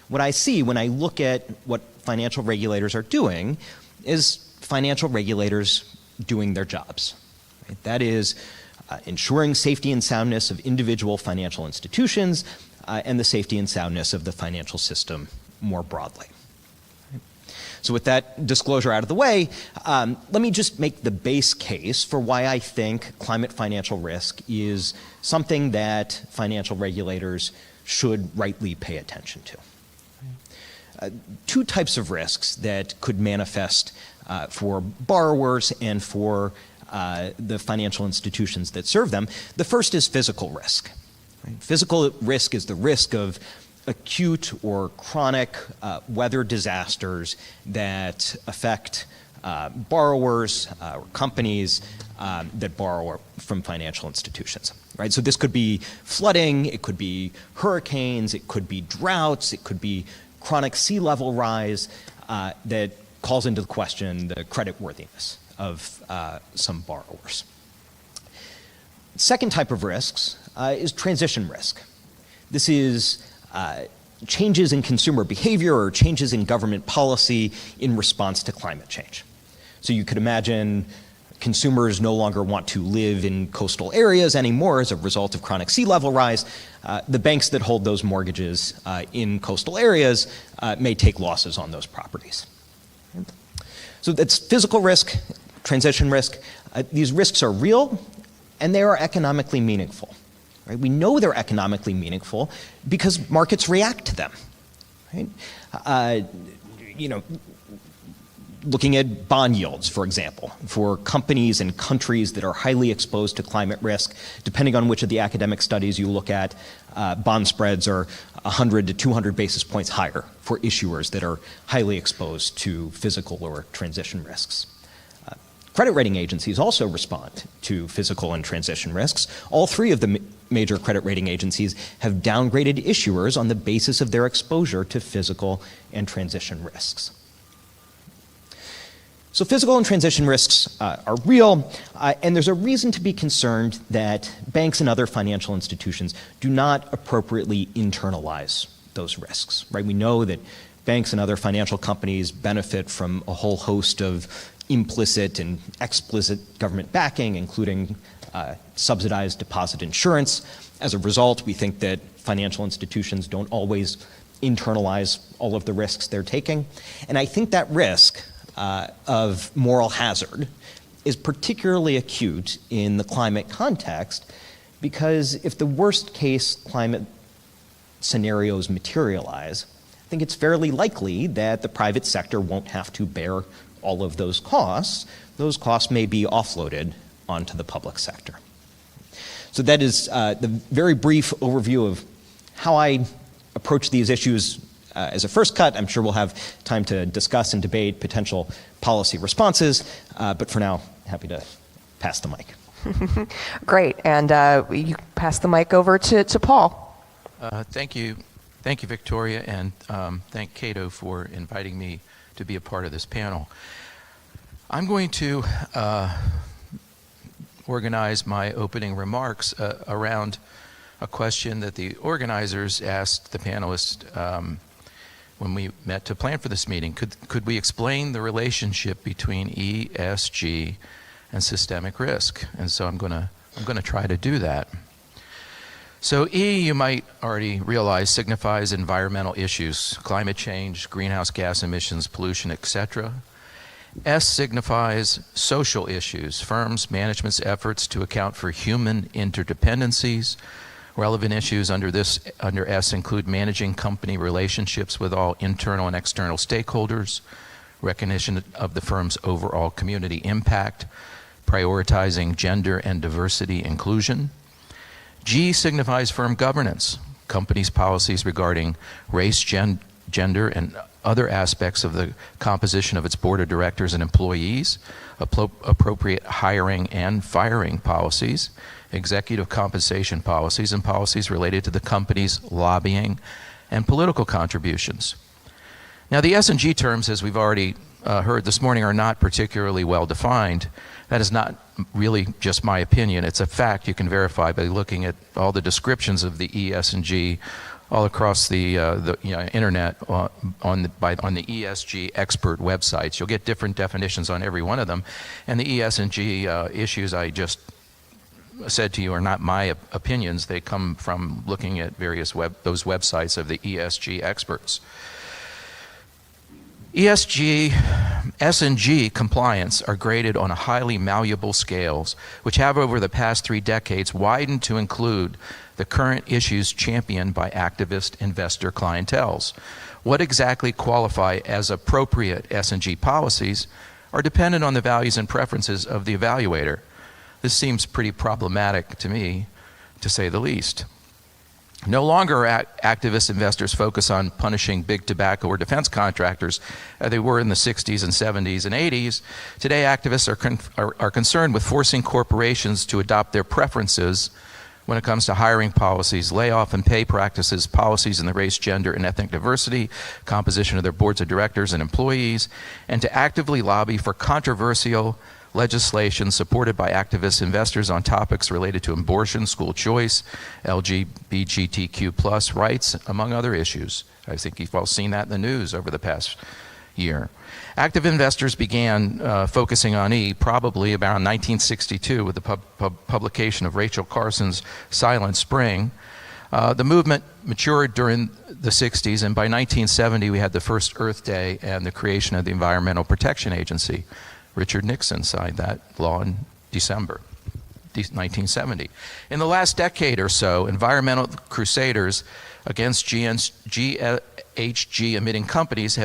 What I see when I look at what financial regulators are doing is financial regulators doing their jobs. Right? That is ensuring safety and soundness of individual financial institutions and the safety and soundness of the financial system more broadly. Right? So with that disclosure out of the way, let me just make the base case for why I think climate financial risk is something that financial regulators should rightly pay attention to. Two types of risks that could manifest for borrowers and for the financial institutions that serve them. The first is physical risk. Right? Physical risk is the risk of acute or chronic weather disasters that affect borrowers or companies that borrow from financial institutions. Right? So this could be flooding, it could be hurricanes, it could be droughts, it could be chronic sea level rise that calls into question the creditworthiness of some borrowers. Second type of risks is transition risk. This is changes in consumer behavior or changes in government policy in response to climate change. So you could imagine consumers no longer want to live in coastal areas anymore as a result of chronic sea level rise. The banks that hold those mortgages in coastal areas may take losses on those properties. So that's physical risk, transition risk. These risks are real and they are economically meaningful. Right? We know they're economically meaningful because markets react to them. Right? Looking at bond yields, for example, for companies and countries that are highly exposed to climate risk, depending on which of the academic studies you look at, bond spreads are 100 to 200 basis points higher for issuers that are highly exposed to physical or transition risks. Credit rating agencies also respond to physical and transition risks. All three of the major credit rating agencies have downgraded issuers on the basis of their exposure to physical and transition risks. So physical and transition risks are real, and there's a reason to be concerned that banks and other financial institutions do not appropriately internalize those risks. Right? We know that banks and other financial companies benefit from a whole host of implicit and explicit government backing, including subsidized deposit insurance. As a result, we think that financial institutions don't always internalize all of the risks they're taking. And I think that risk of moral hazard is particularly acute in the climate context because if the worst case climate scenarios materialize, I think it's fairly likely that the private sector won't have to bear all of those costs. Those costs may be offloaded onto the public sector. So that is the very brief overview of how I approach these issues as a first cut. I'm sure we'll have time to discuss and debate potential policy responses, but for now, happy to pass the mic. Great. And you pass the mic over to Paul. Thank you. Thank you, Victoria, and thank Cato for inviting me to be a part of this panel. I'm going to organize my opening remarks around a question that the organizers asked the panelists when we met to plan for this meeting. Could we explain the relationship between ESG and systemic risk? And so I'm going to try to do that. So E, you might already realize, signifies environmental issues, climate change, greenhouse gas emissions, pollution, etc. S signifies social issues, firms' management's efforts to account for human interdependencies. Relevant issues under S include managing company relationships with all internal and external stakeholders, recognition of the firm's overall community impact, prioritizing gender and diversity inclusion. G signifies firm governance, companies' policies regarding race, gender, and other aspects of the composition of its board of directors and employees, appropriate hiring and firing policies, executive compensation policies, and policies related to the company's lobbying and political contributions. Now, the S and G terms, as we've already heard this morning, are not particularly well defined. That is not really just my opinion. It's a fact you can verify by looking at all the descriptions of the E, S, and G all across the internet on the ESG expert websites. You'll get different definitions on every one of them. And the E, S, and G issues I just said to you are not my opinions. They come from looking at various those websites of the ESG experts. ESG, S and G compliance are graded on a highly malleable scales, which have over the past 3 decades widened to include the current issues championed by activist investor clienteles. What exactly qualify as appropriate S and G policies are dependent on the values and preferences of the evaluator. This seems pretty problematic to me, to say the least. No longer activist investors focus on punishing big tobacco or defense contractors as they were in the 60s and 70s and 80s. Today, activists are concerned with forcing corporations to adopt their preferences when it comes to hiring policies, layoff and pay practices, policies in the race, gender, and ethnic diversity, composition of their boards of directors and employees, and to actively lobby for controversial legislation supported by activist investors on topics related to abortion, school choice, LGBTQ+ rights, among other issues. I think you've all seen that in the news over the past year. Active investors began focusing on E probably about 1962 with the publication of Rachel Carson's Silent Spring. The movement matured during the 60s, and by 1970 we had the first Earth Day and the creation of the Environmental Protection Agency. Richard Nixon signed that law in December 1970. In the last decade or so, environmental crusaders against GHG emitting companies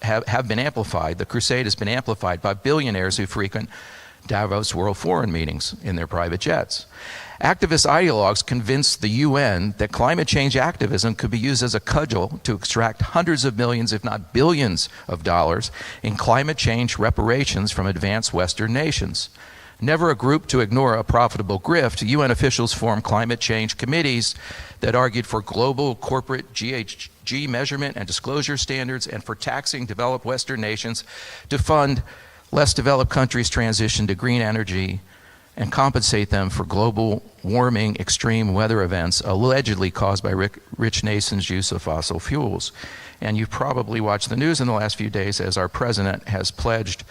have been amplified. The crusade has been amplified by billionaires who frequent Davos World Forum meetings in their private jets. Activist ideologues convinced the UN that climate change activism could be used as a cudgel to extract hundreds of millions, if not billions, of dollars in climate change reparations from advanced Western nations. Never a group to ignore a profitable grift, UN officials formed climate change committees that argued for global corporate GHG measurement and disclosure standards and for taxing developed Western nations to fund less developed countries' transition to green energy and compensate them for global warming extreme weather events allegedly caused by rich nations' use of fossil fuels. And you've probably watched the news in the last few days as our president has pledged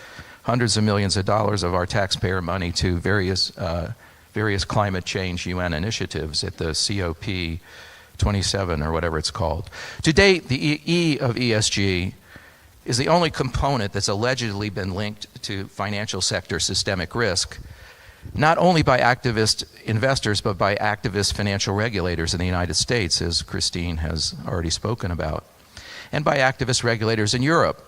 hundreds of millions of dollars of our taxpayer money to various climate change UN initiatives at the COP 27 or whatever it's called. To date, the E of ESG is the only component that's allegedly been linked to financial sector systemic risk, not only by activist investors, but by activist financial regulators in the United States, as Christine has already spoken about, and by activist regulators in Europe.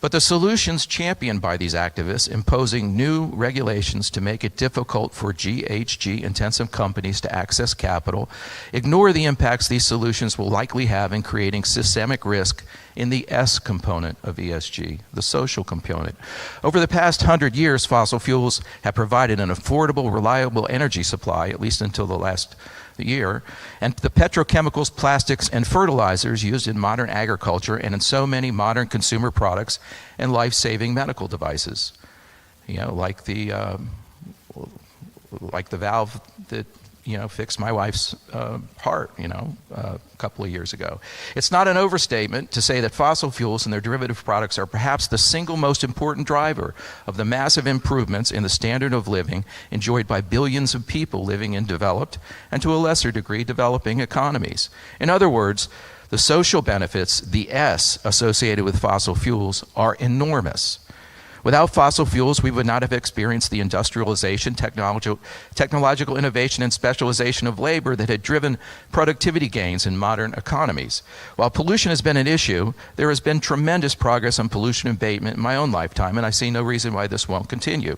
But the solutions championed by these activists, imposing new regulations to make it difficult for GHG-intensive companies to access capital, ignore the impacts these solutions will likely have in creating systemic risk in the S component of ESG, the social component. Over the past 100 years, fossil fuels have provided an affordable, reliable energy supply, at least until the last year, and the petrochemicals, plastics, and fertilizers used in modern agriculture and in so many modern consumer products and life-saving medical devices. You know, like the valve that fixed my wife's heart, a couple of years ago. It's not an overstatement to say that fossil fuels and their derivative products are perhaps the single most important driver of the massive improvements in the standard of living enjoyed by billions of people living in developed and to a lesser degree developing economies. In other words, the social benefits, the S associated with fossil fuels, are enormous. Without fossil fuels, we would not have experienced the industrialization, technological innovation, and specialization of labor that had driven productivity gains in modern economies. While pollution has been an issue, there has been tremendous progress on pollution abatement in my own lifetime, and I see no reason why this won't continue.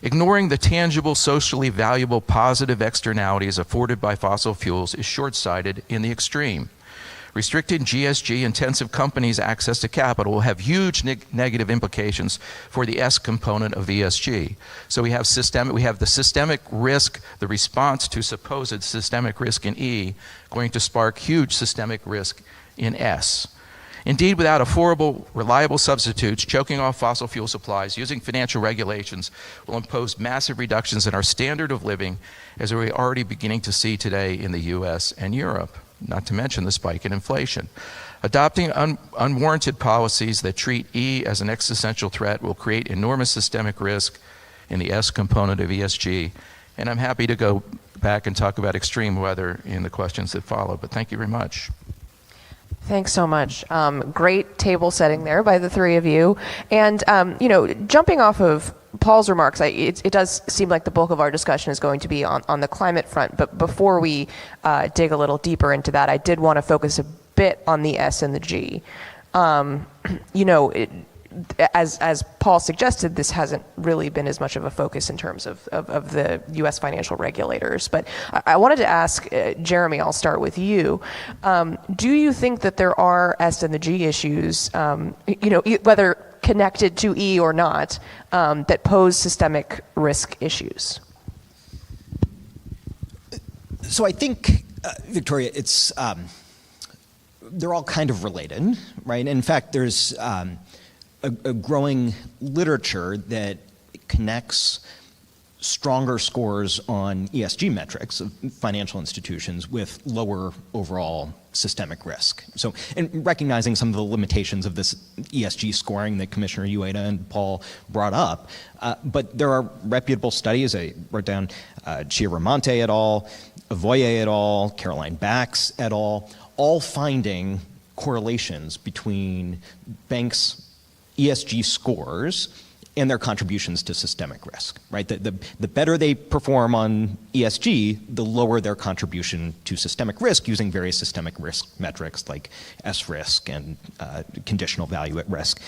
Ignoring the tangible, socially valuable, positive externalities afforded by fossil fuels is short-sighted in the extreme. Restricting GSG-intensive companies' access to capital will have huge negative implications for the S component of ESG. So we have the systemic risk, the response to supposed systemic risk in E, going to spark huge systemic risk in S. Indeed, without affordable, reliable substitutes, choking off fossil fuel supplies, using financial regulations will impose massive reductions in our standard of living, as we're already beginning to see today in the US and Europe, not to mention the spike in inflation. Adopting unwarranted policies that treat E as an existential threat will create enormous systemic risk in the S component of ESG. And I'm happy to go back and talk about extreme weather in the questions that follow, but thank you very much. Thanks so much. Great table setting there by the three of you. And, jumping off of Paul's remarks, it does seem like the bulk of our discussion is going to be on the climate front. But before we dig a little deeper into that, I did want to focus a bit on the S and the G. As Paul suggested, this hasn't really been as much of a focus in terms of the U.S. financial regulators. But I wanted to ask, Jeremy, I'll start with you. Do you think that there are S and the G issues, whether connected to E or not, that pose systemic risk issues? So I think, Victoria, it's they're all kind of related, right? In fact, there's a growing literature that connects stronger scores on ESG metrics of financial institutions with lower overall systemic risk. So, and recognizing some of the limitations of this ESG scoring that Commissioner Uyeda and Paul brought up, but there are reputable studies. I wrote down Chiaramonte et al., Avoye et al., Caroline Bax et al., all finding correlations between banks' ESG scores and their contributions to systemic risk, right? The better they perform on ESG, the lower their contribution to systemic risk using various systemic risk metrics like S-risk and conditional value at risk.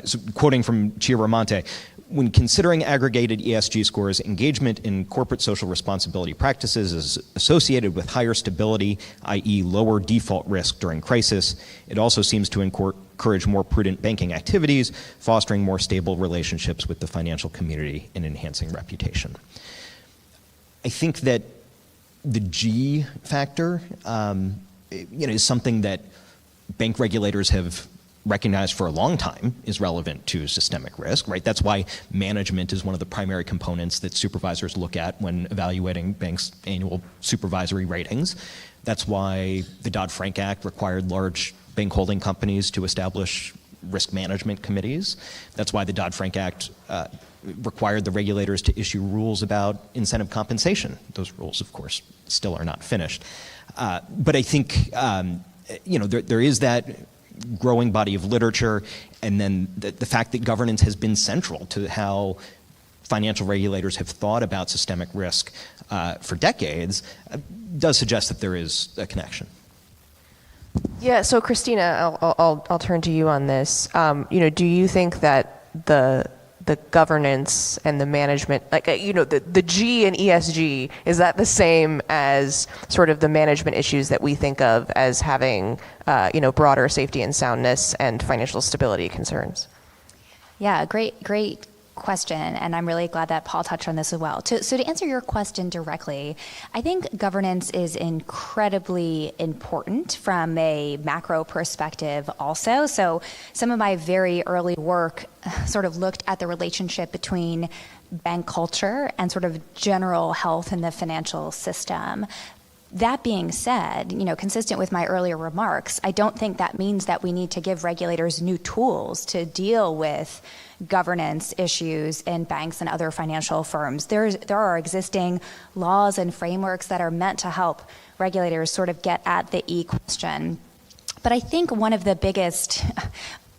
So quoting from Chiaramonte, when considering aggregated ESG scores, engagement in corporate social responsibility practices is associated with higher stability, i.e. lower default risk during crisis. It also seems to encourage more prudent banking activities, fostering more stable relationships with the financial community and enhancing reputation. I think that the G factor is something that bank regulators have recognized for a long time is relevant to systemic risk, right? That's why management is one of the primary components that supervisors look at when evaluating banks' annual supervisory ratings. That's why the Dodd-Frank Act required large bank holding companies to establish risk management committees. That's why the Dodd-Frank Act required the regulators to issue rules about incentive compensation. Those rules, of course, still are not finished. But I think, there is that growing body of literature, and then the fact that governance has been central to how financial regulators have thought about systemic risk for decades does suggest that there is a connection. Yeah, so Christina, I'll turn to you on this. Do you think that the governance and the management, the G in ESG, is that the same as sort of the management issues that we think of as having, broader safety and soundness and financial stability concerns? Yeah, great question, and I'm really glad that Paul touched on this as well. So to answer your question directly, I think governance is incredibly important from a macro perspective also. So some of my very early work sort of looked at the relationship between bank culture and sort of general health in the financial system. That being said, consistent with my earlier remarks, I don't think that means that we need to give regulators new tools to deal with governance issues in banks and other financial firms. There are existing laws and frameworks that are meant to help regulators sort of get at the E question. But I think one of the biggest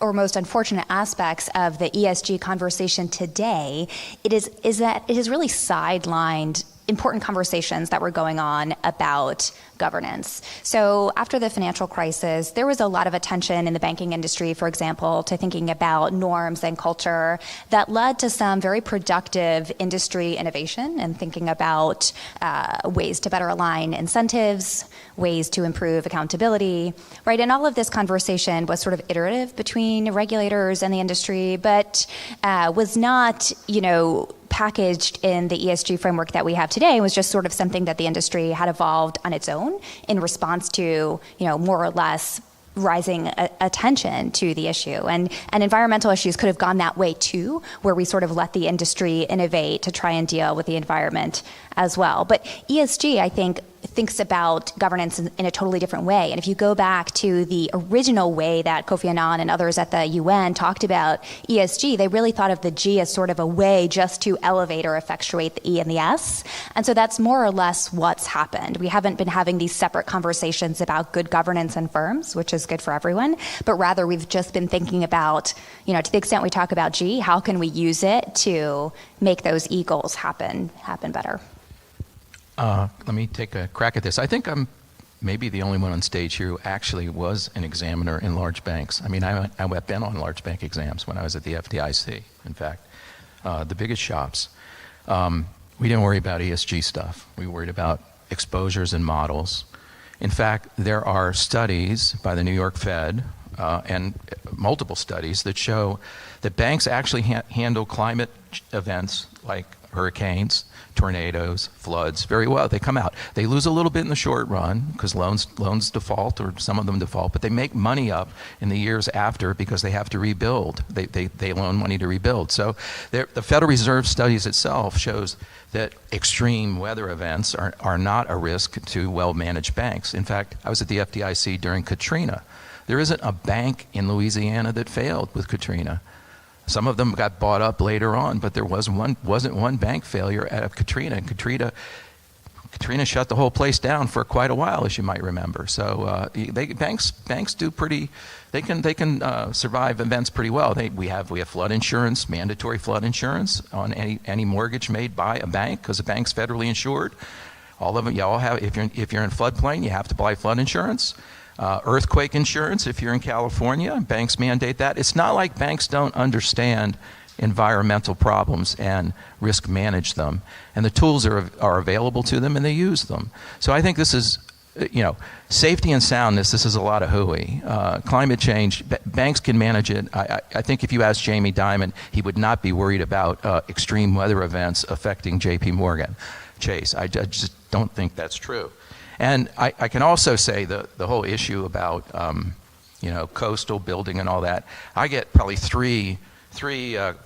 or most unfortunate aspects of the ESG conversation today is that it has really sidelined important conversations that were going on about governance. So after the financial crisis, there was a lot of attention in the banking industry, for example, to thinking about norms and culture that led to some very productive industry innovation and thinking about ways to better align incentives, ways to improve accountability, right? And all of this conversation was sort of iterative between regulators and the industry, but was not, packaged in the ESG framework that we have today. It was just sort of something that the industry had evolved on its own in response to, more or less rising attention to the issue. And environmental issues could have gone that way too, where we sort of let the industry innovate to try and deal with the environment as well. But ESG, I think, thinks about governance in a totally different way. And if you go back to the original way that Kofi Annan and others at the UN talked about ESG, they really thought of the G as sort of a way just to elevate or effectuate the E and the S. And so that's more or less what's happened. We haven't been having these separate conversations about good governance in firms, which is good for everyone, but rather we've just been thinking about, to the extent we talk about G, how can we use it to make those E goals happen better? Let me take a crack at this. I think I'm maybe the only one on stage here who actually was an examiner in large banks. I mean, I've been on large bank exams when I was at the FDIC, in fact, the biggest shops. We didn't worry about ESG stuff. We worried about exposures and models. In fact, there are studies by the New York Fed and multiple studies that show that banks actually handle climate events like hurricanes, tornadoes, floods very well. They come out. They lose a little bit in the short run because loans default, or some of them default, but they make money up in the years after because they have to rebuild. They loan money to rebuild. So the Federal Reserve studies itself shows that extreme weather events are not a risk to well-managed banks. In fact, I was at the FDIC during Katrina. There isn't a bank in Louisiana that failed with Katrina. Some of them got bought up later on, but there wasn't one bank failure out of Katrina. And Katrina shut the whole place down for quite a while, as you might remember. So banks do pretty. They can survive events pretty well. We have flood insurance, mandatory flood insurance on any mortgage made by a bank because a bank's federally insured. All of them, you all have. If you're in floodplain, you have to buy flood insurance. Earthquake insurance, if you're in California, banks mandate that. It's not like banks don't understand environmental problems and risk manage them. And the tools are available to them and they use them. So I think this is, safety and soundness, this is a lot of hooey. Climate change, banks can manage it. I think if you ask Jamie Dimon, he would not be worried about extreme weather events affecting JP Morgan Chase. I just don't think that's true. And I can also say the whole issue about coastal building and all that. I get probably three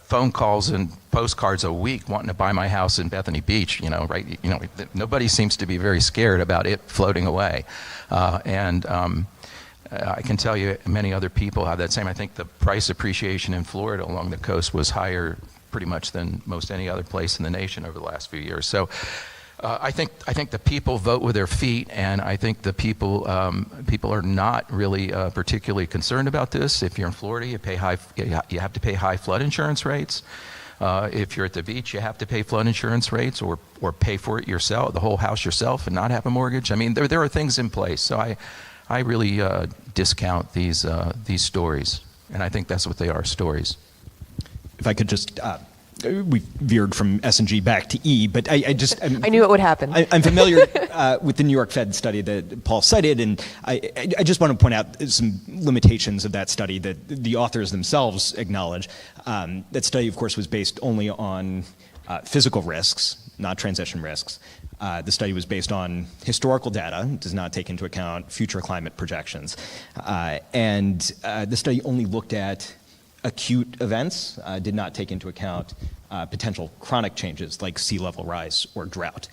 phone calls and postcards a week wanting to buy my house in Bethany Beach. Right? Nobody seems to be very scared about it floating away. And I can tell you many other people have that same. I think the price appreciation in Florida along the coast was higher pretty much than most any other place in the nation over the last few years. So. I think the people vote with their feet, and I think the people are not really particularly concerned about this. If you're in Florida, you have to pay high flood insurance rates. If you're at the beach, you have to pay flood insurance rates, or pay for it yourself, the whole house yourself, and not have a mortgage. I mean, there are things in place. So I really discount these stories, and I think that's what they are, stories. If I could just, we veered from S&G back to E, but I knew it would happen. I'm familiar with the New York Fed study that Paul cited, and I just want to point out some limitations of that study that the authors themselves acknowledge. That study, of course, was based only on physical risks, not transition risks. The study was based on historical data, does not take into account future climate projections. And the study only looked at acute events, did not take into account potential chronic changes like sea level rise or drought.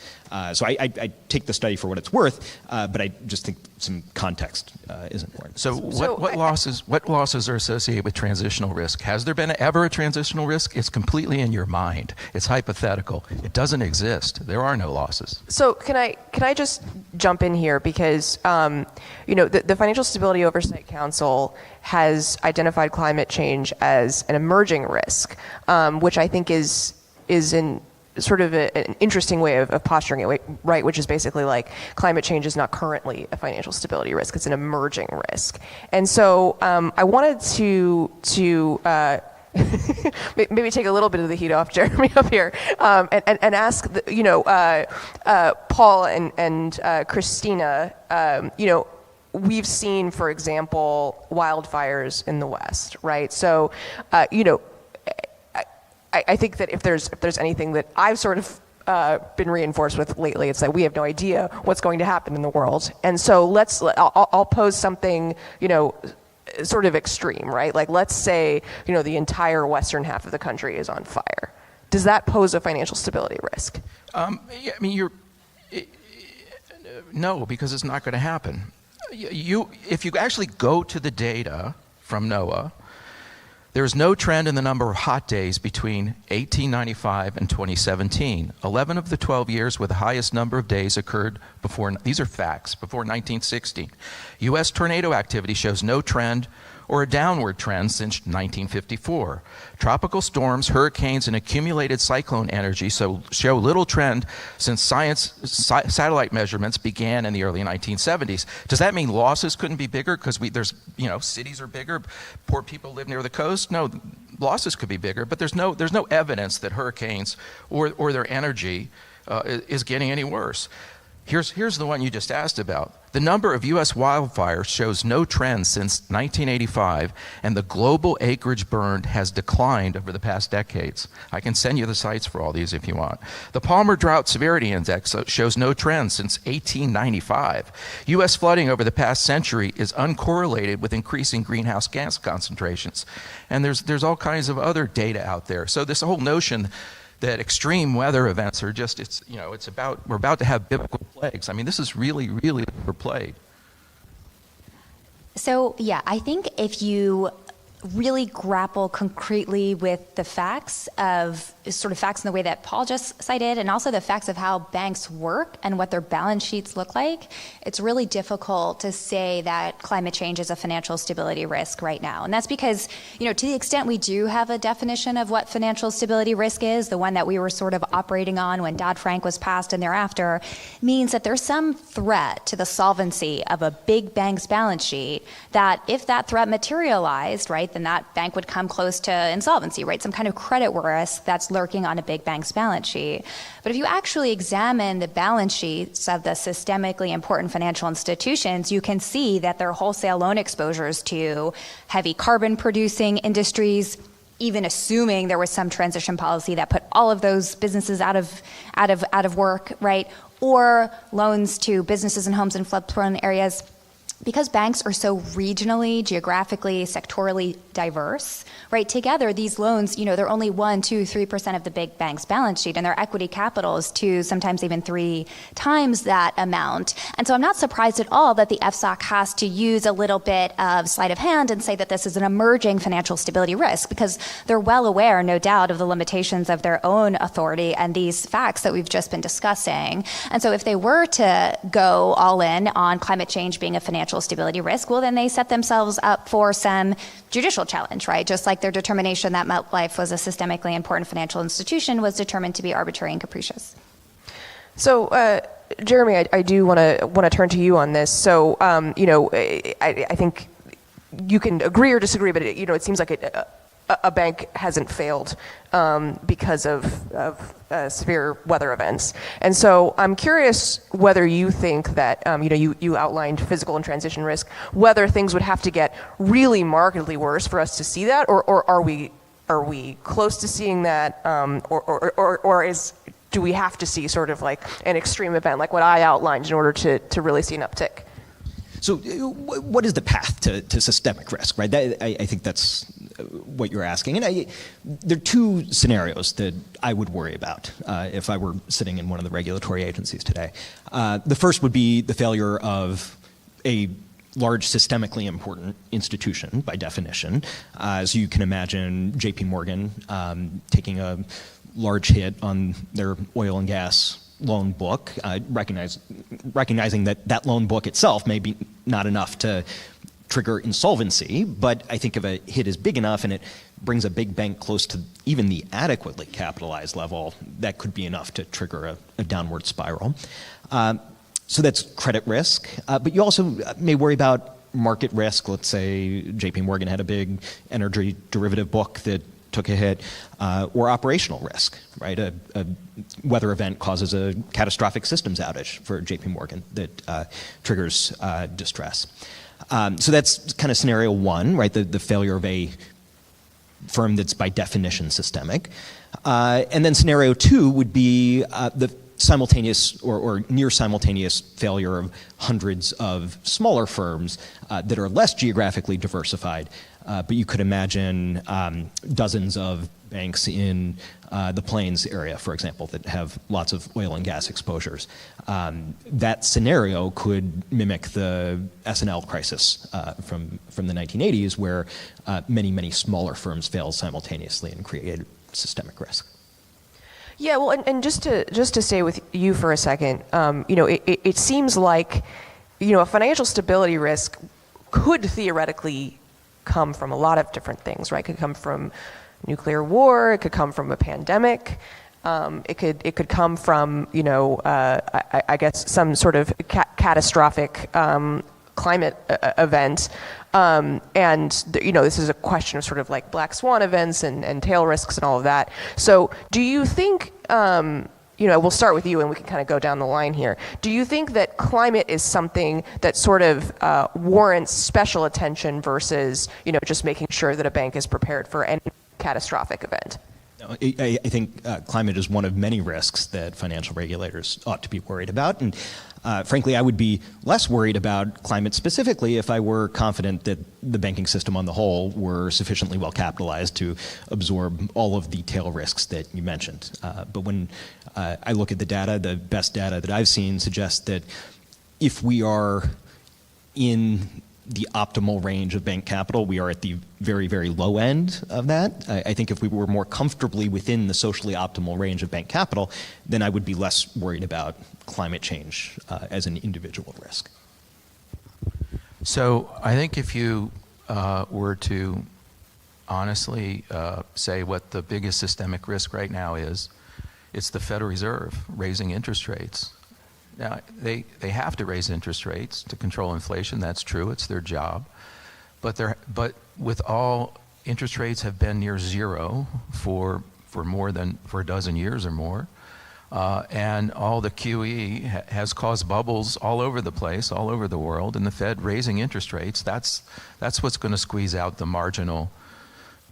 So I take the study for what it's worth, but I just think some context is important. So what losses are associated with transitional risk? Has there been ever a transitional risk? It's completely in your mind. It's hypothetical. It doesn't exist. There are no losses. So can I just jump in here because the Financial Stability Oversight Council has identified climate change as an emerging risk, which I think is in sort of an interesting way of posturing it, right? Which is basically like climate change is not currently a financial stability risk; it's an emerging risk. And so I wanted to maybe take a little bit of the heat off Jeremy up here, and ask Paul and Christina, we've seen, for example, wildfires in the West, right? So, I think that if there's anything that I've sort of been reinforced with lately, it's that we have no idea what's going to happen in the world. And so I'll pose something, sort of extreme, right? Like let's say, the entire western half of the country is on fire. Does that pose a financial stability risk? No, because it's not going to happen. If you actually go to the data from NOAA, there's no trend in the number of hot days between 1895 and 2017. 11 of the 12 years with the highest number of days occurred before, these are facts, before 1916. U.S. tornado activity shows no trend or a downward trend since 1954. Tropical storms, hurricanes, and accumulated cyclone energy show little trend since satellite measurements began in the early 1970s. Does that mean losses couldn't be bigger because cities are bigger, poor people live near the coast? No, losses could be bigger, but there's no evidence that hurricanes or their energy is getting any worse. Here's the one you just asked about. The number of U.S. wildfires shows no trend since 1985, and the global acreage burned has declined over the past decades. I can send you the sites for all these if you want. The Palmer Drought Severity Index shows no trend since 1895. U.S. flooding over the past century is uncorrelated with increasing greenhouse gas concentrations. And there's all kinds of other data out there. So this whole notion that extreme weather events are just, we're about to have biblical plagues. I mean, this is really, really overplayed. So, yeah, I think if you really grapple concretely with the facts of sort of facts in the way that Paul just cited, and also the facts of how banks work and what their balance sheets look like, it's really difficult to say that climate change is a financial stability risk right now. And that's because, to the extent we do have a definition of what financial stability risk is, the one that we were sort of operating on when Dodd-Frank was passed and thereafter, means that there's some threat to the solvency of a big bank's balance sheet that if that threat materialized, right, then that bank would come close to insolvency, right? Some kind of credit risk that's lurking on a big bank's balance sheet. But if you actually examine the balance sheets of the systemically important financial institutions, you can see that their wholesale loan exposures to heavy carbon producing industries, even assuming there was some transition policy that put all of those businesses out of work, right? Or loans to businesses and homes in flood-prone areas. Because banks are so regionally, geographically, sectorally diverse, right? Together, these loans, they're only 1%, 2%, 3% of the big bank's balance sheet, and their equity capital is 2, sometimes even 3 times that amount. And so I'm not surprised at all that the FSOC has to use a little bit of sleight of hand and say that this is an emerging financial stability risk, because they're well aware, no doubt, of the limitations of their own authority and these facts that we've just been discussing. And so if they were to go all in on climate change being a financial stability risk, well, then they set themselves up for some judicial challenge, right? Just like their determination that MetLife was a systemically important financial institution was determined to be arbitrary and capricious. So, Jeremy, I do want to turn to you on this. So, I think you can agree or disagree, but it seems like a bank hasn't failed because of severe weather events. And so I'm curious whether you think that, you outlined physical and transition risk, whether things would have to get really markedly worse for us to see that, or are we close to seeing that, or do we have to see sort of like an extreme event like what I outlined in order to really see an uptick? So what is the path to systemic risk, right? I think that's what you're asking. And there are two scenarios that I would worry about if I were sitting in one of the regulatory agencies today. The first would be the failure of a large systemically important institution by definition. As you can imagine, JP Morgan taking a large hit on their oil and gas loan book, recognizing that loan book itself may be not enough to trigger insolvency, but I think if a hit is big enough and it brings a big bank close to even the adequately capitalized level, that could be enough to trigger a downward spiral. So that's credit risk, but you also may worry about market risk. Let's say JP Morgan had a big energy derivative book that took a hit, or operational risk, right? A weather event causes a catastrophic systems outage for JP Morgan that triggers distress. So that's kind of scenario one, right? The failure of a firm that's by definition systemic. And then scenario two would be the simultaneous or near simultaneous failure of hundreds of smaller firms that are less geographically diversified. But you could imagine dozens of banks in the Plains area, for example, that have lots of oil and gas exposures. That scenario could mimic the S&L crisis from the 1980s, where many smaller firms failed simultaneously and created systemic risk. Yeah, well, and just to stay with you for a second, it seems like, a financial stability risk could theoretically come from a lot of different things, right? It could come from nuclear war, it could come from a pandemic, it could come from, I guess some sort of catastrophic climate event. And this is a question of sort of like black swan events and tail risks and all of that. So do you think, we'll start with you and we can kind of go down the line here. Do you think that climate is something that sort of warrants special attention versus, just making sure that a bank is prepared for any catastrophic event? I think climate is one of many risks that financial regulators ought to be worried about. And frankly, I would be less worried about climate specifically if I were confident that the banking system on the whole were sufficiently well capitalized to absorb all of the tail risks that you mentioned. But when I look at the data, the best data that I've seen suggests that if we are in the optimal range of bank capital, we are at the very low end of that. I think if we were more comfortably within the socially optimal range of bank capital, then I would be less worried about climate change as an individual risk. So I think if you were to honestly say what the biggest systemic risk right now is, it's the Federal Reserve raising interest rates. Now, they have to raise interest rates to control inflation. That's true. It's their job. But with all, interest rates have been near zero for a dozen years or more. And all the QE has caused bubbles all over the place, all over the world. And the Fed raising interest rates, that's what's going to squeeze out the marginal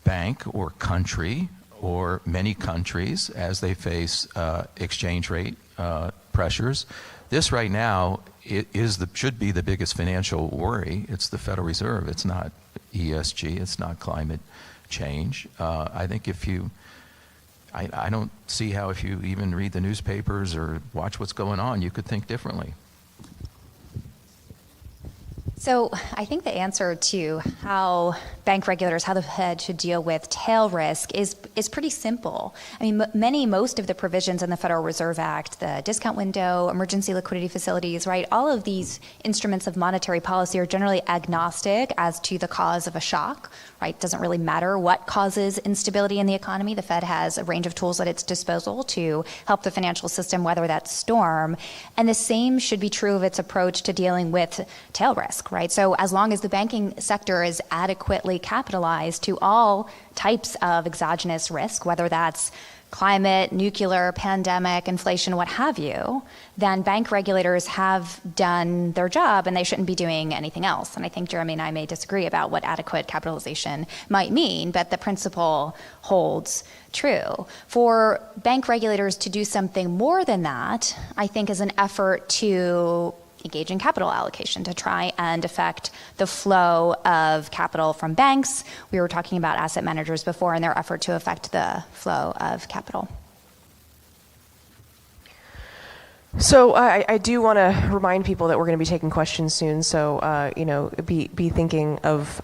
bank or country or many countries as they face exchange rate pressures. This right now should be the biggest financial worry. It's the Federal Reserve. It's not ESG. It's not climate change. I think I don't see how if you even read the newspapers or watch what's going on, you could think differently. So I think the answer to how bank regulators, how the Fed should deal with tail risk is pretty simple. I mean, most of the provisions in the Federal Reserve Act, the discount window, emergency liquidity facilities, right, all of these instruments of monetary policy are generally agnostic as to the cause of a shock, right? It doesn't really matter what causes instability in the economy. The Fed has a range of tools at its disposal to help the financial system weather that storm. And the same should be true of its approach to dealing with tail risk, right? So as long as the banking sector is adequately capitalized to all types of exogenous risk, whether that's climate, nuclear, pandemic, inflation, what have you, then bank regulators have done their job and they shouldn't be doing anything else. And I think Jeremy and I may disagree about what adequate capitalization might mean, but the principle holds true. For bank regulators to do something more than that, I think is an effort to engage in capital allocation to try and affect the flow of capital from banks. We were talking about asset managers before and their effort to affect the flow of capital. So I do want to remind people that we're going to be taking questions soon. So be thinking of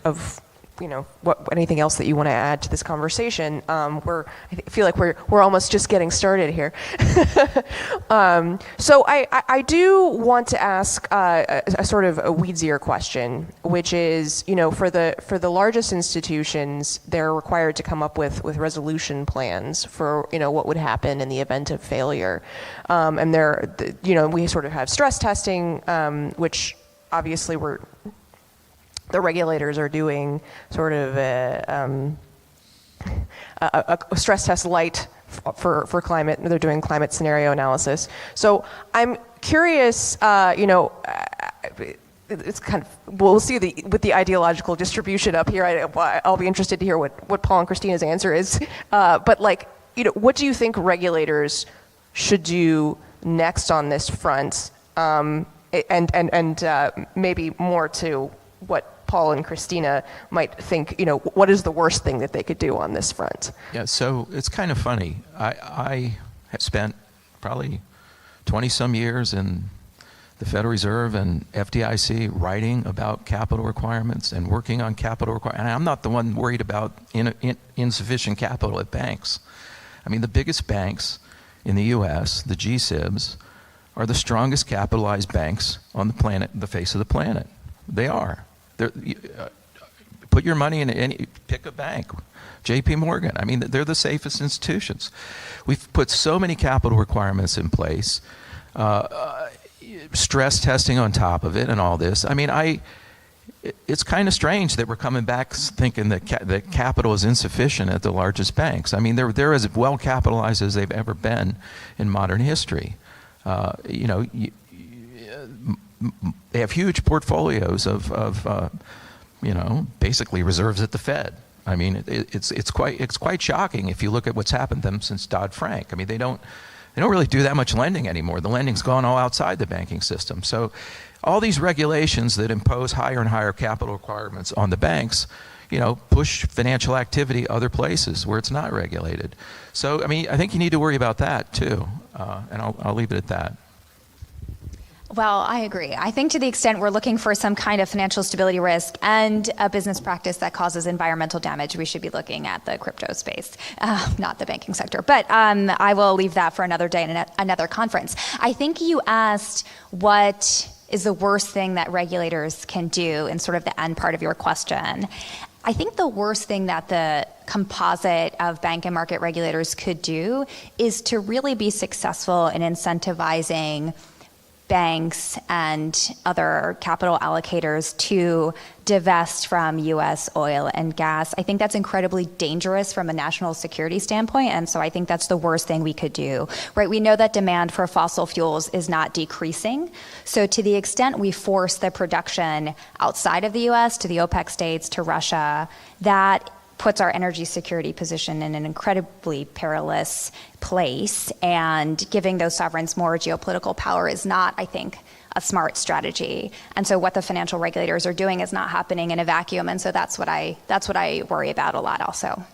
anything else that you want to add to this conversation. I feel like we're almost just getting started here. So I do want to ask a sort of a weedsier question, which is, for the largest institutions, they're required to come up with resolution plans for what would happen in the event of failure, and we sort of have stress testing, which obviously the regulators are doing sort of a stress test light for climate. They're doing climate scenario analysis. So I'm curious, it's kind of, we'll see with the ideological distribution up here. I'll be interested to hear what Paul and Christina's answer is. But what do you think regulators should do next on this front? And maybe more to what Paul and Christina might think, what is the worst thing that they could do on this front? Yeah, so it's kind of funny. I have spent probably 20-some years in the Federal Reserve and FDIC writing about capital requirements and working on capital requirements. And I'm not the one worried about insufficient capital at banks. I mean, the biggest banks in the U.S., the G-SIBs, are the strongest capitalized banks on the planet, the face of the planet. They are. Put your money in pick a bank, J.P. Morgan. I mean, they're the safest institutions. We've put so many capital requirements in place, stress testing on top of it, and all this. I mean, it's kind of strange that we're coming back thinking that capital is insufficient at the largest banks. I mean, they're as well capitalized as they've ever been in modern history. They have huge portfolios of basically reserves at the Fed. I mean, it's quite shocking if you look at what's happened to them since Dodd-Frank. I mean, they don't really do that much lending anymore. The lending's gone all outside the banking system. So all these regulations that impose higher and higher capital requirements on the banks, push financial activity other places where it's not regulated. So, I mean, I think you need to worry about that too. And I'll leave it at that. Well, I agree. I think to the extent we're looking for some kind of financial stability risk and a business practice that causes environmental damage, we should be looking at the crypto space, not the banking sector. But I will leave that for another day and another conference. I think you asked what is the worst thing that regulators can do in sort of the end part of your question. I think the worst thing that the composite of bank and market regulators could do is to really be successful in incentivizing banks and other capital allocators to divest from U.S. oil and gas. I think that's incredibly dangerous from a national security standpoint, and so I think that's the worst thing we could do. Right? We know that demand for fossil fuels is not decreasing, so to the extent we force the production outside of the U.S. to the OPEC states, to Russia, that puts our energy security position in an incredibly perilous place, and giving those sovereigns more geopolitical power is not, I think, a smart strategy. And so what the financial regulators are doing is not happening in a vacuum, and so that's what I worry about a lot also.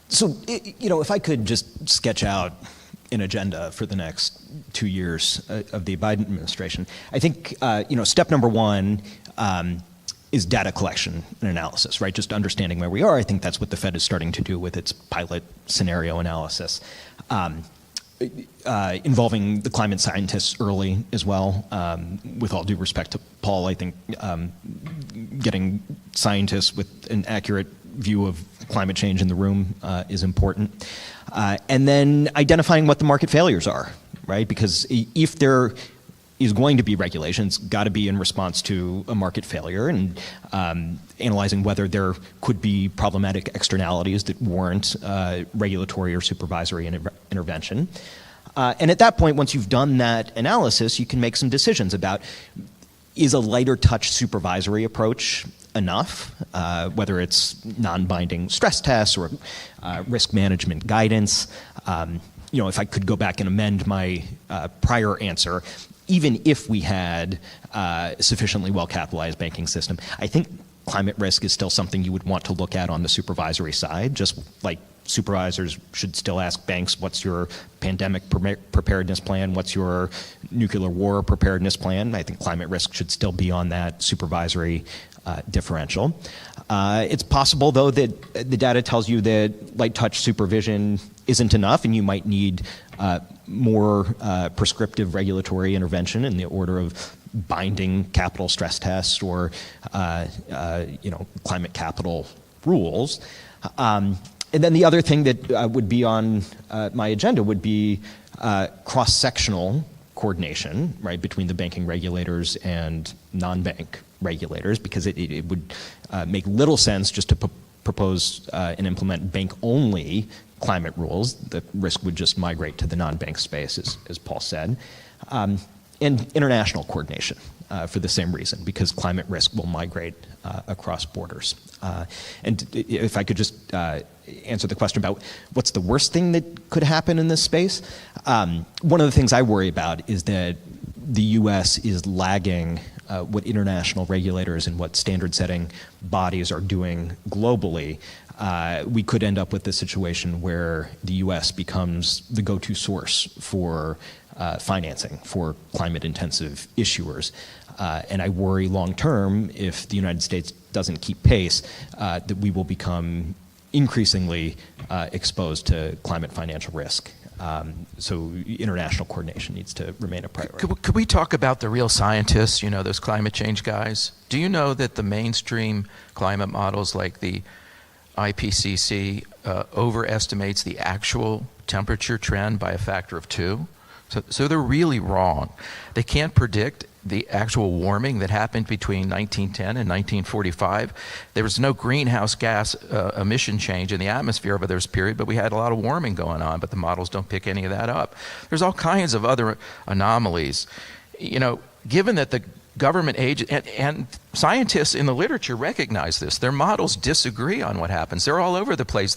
So, if I could just sketch out an agenda for the next 2 years of the Biden administration. I think, step number one is data collection and analysis, right? Just understanding where we are. I think that's what the Fed is starting to do with its pilot scenario analysis. Involving the climate scientists early as well. With all due respect to Paul, I think getting scientists with an accurate view of climate change in the room is important. And then identifying what the market failures are, right? Because if there is going to be regulation, it's got to be in response to a market failure, and analyzing whether there could be problematic externalities that warrant regulatory or supervisory intervention. And at that point, once you've done that analysis, you can make some decisions about, is a lighter touch supervisory approach enough, whether it's non-binding stress tests or risk management guidance. If I could go back and amend my prior answer, even if we had a sufficiently well-capitalized banking system, I think climate risk is still something you would want to look at on the supervisory side, just like supervisors should still ask banks, what's your pandemic preparedness plan? What's your nuclear war preparedness plan? I think climate risk should still be on that supervisory differential. It's possible, though, that the data tells you that light touch supervision isn't enough, and you might need more prescriptive regulatory intervention in the order of binding capital stress tests or climate capital rules. And then the other thing that would be on my agenda would be cross-sectional coordination, right, between the banking regulators and non-bank regulators, because it would make little sense just to propose and implement bank-only climate rules. The risk would just migrate to the non-bank space, as Paul said. And international coordination for the same reason, because climate risk will migrate across borders. And if I could just answer the question about what's the worst thing that could happen in this space, one of the things I worry about is that the U.S. is lagging what international regulators and what standard-setting bodies are doing globally. We could end up with a situation where the U.S. becomes the go-to source for financing for climate-intensive issuers. And I worry long-term, if the United States doesn't keep pace, that we will become increasingly exposed to climate financial risk. So international coordination needs to remain a priority. Could we talk about the real scientists, those climate change guys? Do you know that the mainstream climate models like the IPCC overestimates the actual temperature trend by a factor of 2? So they're really wrong. They can't predict the actual warming that happened between 1910 and 1945. There was no greenhouse gas emission change in the atmosphere over this period, but we had a lot of warming going on, but the models don't pick any of that up. There's all kinds of other anomalies. Given that the government and scientists in the literature recognize this, their models disagree on what happens. They're all over the place.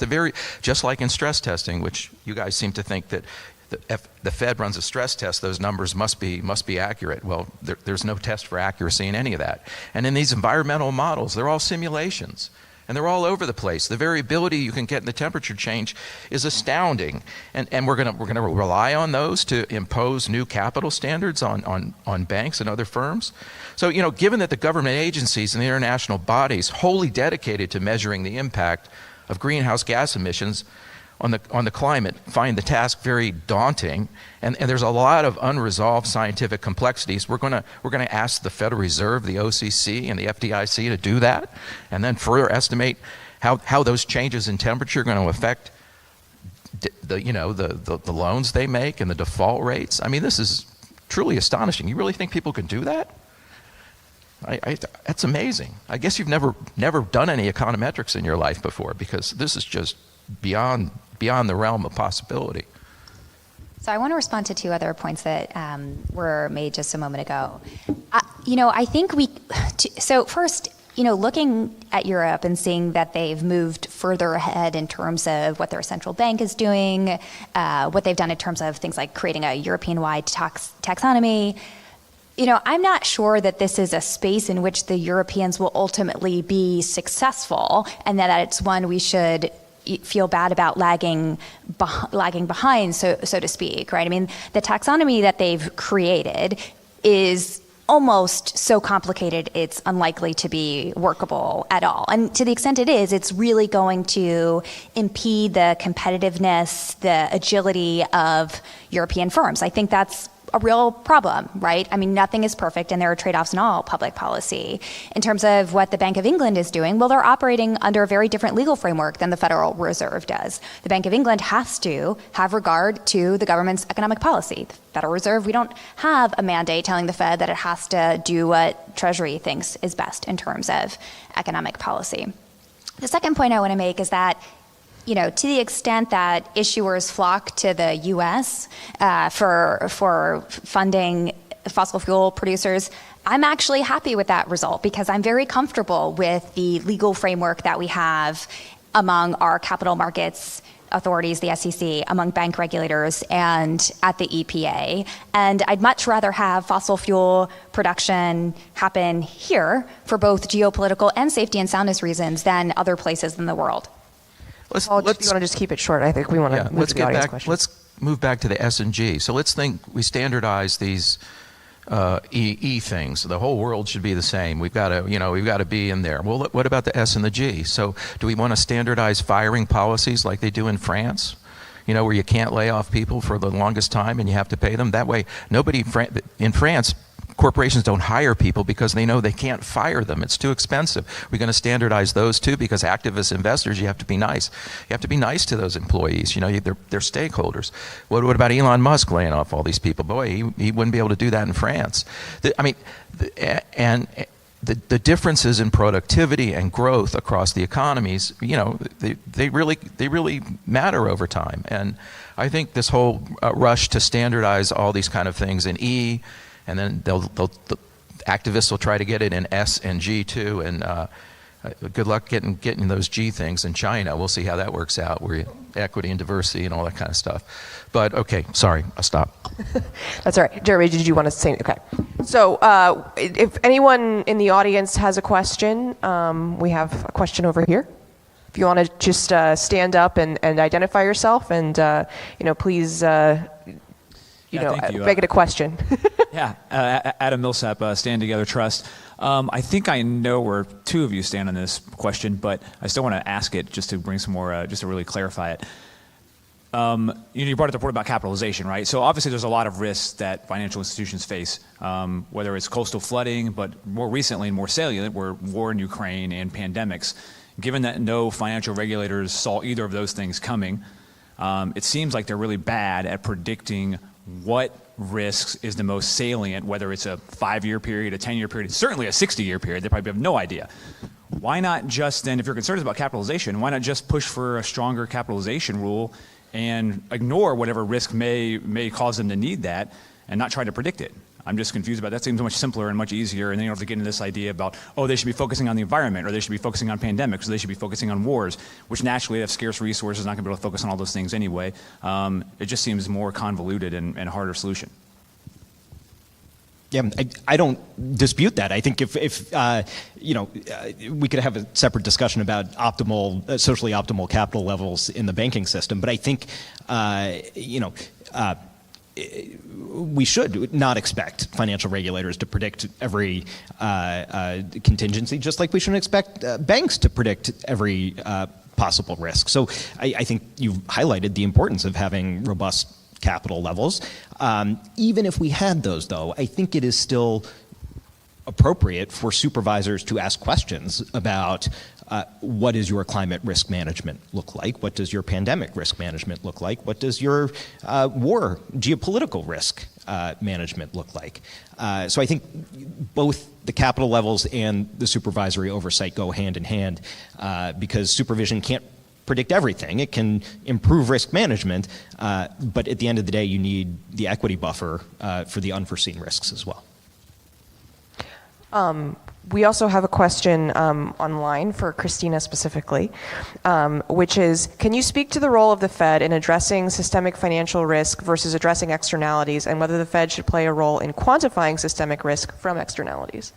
Just like in stress testing, which you guys seem to think that the Fed runs a stress test, those numbers must be accurate. Well, there's no test for accuracy in any of that. And in these environmental models, they're all simulations, and they're all over the place. The variability you can get in the temperature change is astounding, and we're going to rely on those to impose new capital standards on banks and other firms. So, given that the government agencies and the international bodies wholly dedicated to measuring the impact of greenhouse gas emissions on the climate find the task very daunting, and there's a lot of unresolved scientific complexities. We're going to ask the Federal Reserve, the OCC, and the FDIC to do that, and then further estimate how those changes in temperature are going to affect the loans they make and the default rates. I mean, this is truly astonishing. You really think people can do that? That's amazing. I guess you've never done any econometrics in your life before, because this is just beyond the realm of possibility. So I want to respond to two other points that were made just a moment ago. I think first, looking at Europe and seeing that they've moved further ahead in terms of what their central bank is doing, what they've done in terms of things like creating a European-wide taxonomy. I'm not sure that this is a space in which the Europeans will ultimately be successful, and that it's one we should feel bad about lagging behind, so to speak, right? I mean, the taxonomy that they've created is almost so complicated it's unlikely to be workable at all. And to the extent it is, it's really going to impede the competitiveness, the agility of European firms. I think that's a real problem, right? I mean, nothing is perfect, and there are trade-offs in all public policy. In terms of what the Bank of England is doing, well, they're operating under a very different legal framework than the Federal Reserve does. The Bank of England has to have regard to the government's economic policy. The Federal Reserve, we don't have a mandate telling the Fed that it has to do what Treasury thinks is best in terms of economic policy. The second point I want to make is that, you know, to the extent that issuers flock to the U.S. For funding fossil fuel producers, I'm actually happy with that result because I'm very comfortable with the legal framework that we have among our capital markets authorities, the SEC, among bank regulators, and at the EPA. And I'd much rather have fossil fuel production happen here for both geopolitical and safety and soundness reasons than other places in the world. Paul, do you want to just keep it short? I think we want to move to the audience questions. Let's move back to the S&G. So let's think we standardize these E things. The whole world should be the same. We've got to be in there. Well, what about the S and the G? So do we want to standardize firing policies like they do in France? You know, where you can't lay off people for the longest time and you have to pay them. That way, nobody in France, corporations don't hire people because they know they can't fire them. It's too expensive. We're going to standardize those too because activist investors, you have to be nice. You have to be nice to those employees. You know, they're stakeholders. What about Elon Musk laying off all these people? Boy, he wouldn't be able to do that in France. The differences in productivity and growth across the economies, you know, they really matter over time. And I think this whole rush to standardize all these kind of things in E, and then the activists will try to get it in S and G too. And good luck getting those G things in China. We'll see how that works out, where equity and diversity and all that kind of stuff. But okay, sorry, I'll stop. That's all right. Jeremy, did you want to say? Okay. So if anyone in the audience has a question, we have a question over here. If you want to just stand up and identify yourself, and please. Make it a question. Adam Millsap, Stand Together Trust. I think I know where two of you stand on this question, but I still want to ask it just to bring some more, just to really clarify it. You brought up the point about capitalization, right? So obviously there's a lot of risks that financial institutions face, whether it's coastal flooding, but more recently and more salient were war in Ukraine and pandemics. Given that no financial regulators saw either of those things coming, it seems like they're really bad at predicting what risks is the most salient, whether it's a 5-year period, a 10-year period, certainly a 60-year period. They probably have no idea. Why not just then, if you're concerned about capitalization, why not just push for a stronger capitalization rule and ignore whatever risk may cause them to need that and not try to predict it? I'm just confused about that. That seems much simpler and much easier, and then you don't have to get into this idea about, they should be focusing on the environment, or they should be focusing on pandemics, or they should be focusing on wars, which naturally have scarce resources, not going to be able to focus on all those things anyway. It just seems more convoluted and a harder solution. Yeah, I don't dispute that. I think if we could have a separate discussion about socially optimal capital levels in the banking system, but I think, we should not expect financial regulators to predict every contingency, just like we shouldn't expect banks to predict every possible risk. So I think you've highlighted the importance of having robust capital levels. Even if we had those, though, I think it is still appropriate for supervisors to ask questions about what does your climate risk management look like? What does your pandemic risk management look like? What does your war geopolitical risk management look like? So I think both the capital levels and the supervisory oversight go hand in hand because supervision can't predict everything. It can improve risk management, but at the end of the day, you need the equity buffer for the unforeseen risks as well. We also have a question online for Christina specifically, which is, can you speak to the role of the Fed in addressing systemic financial risk versus addressing externalities, and whether the Fed should play a role in quantifying systemic risk from externalities?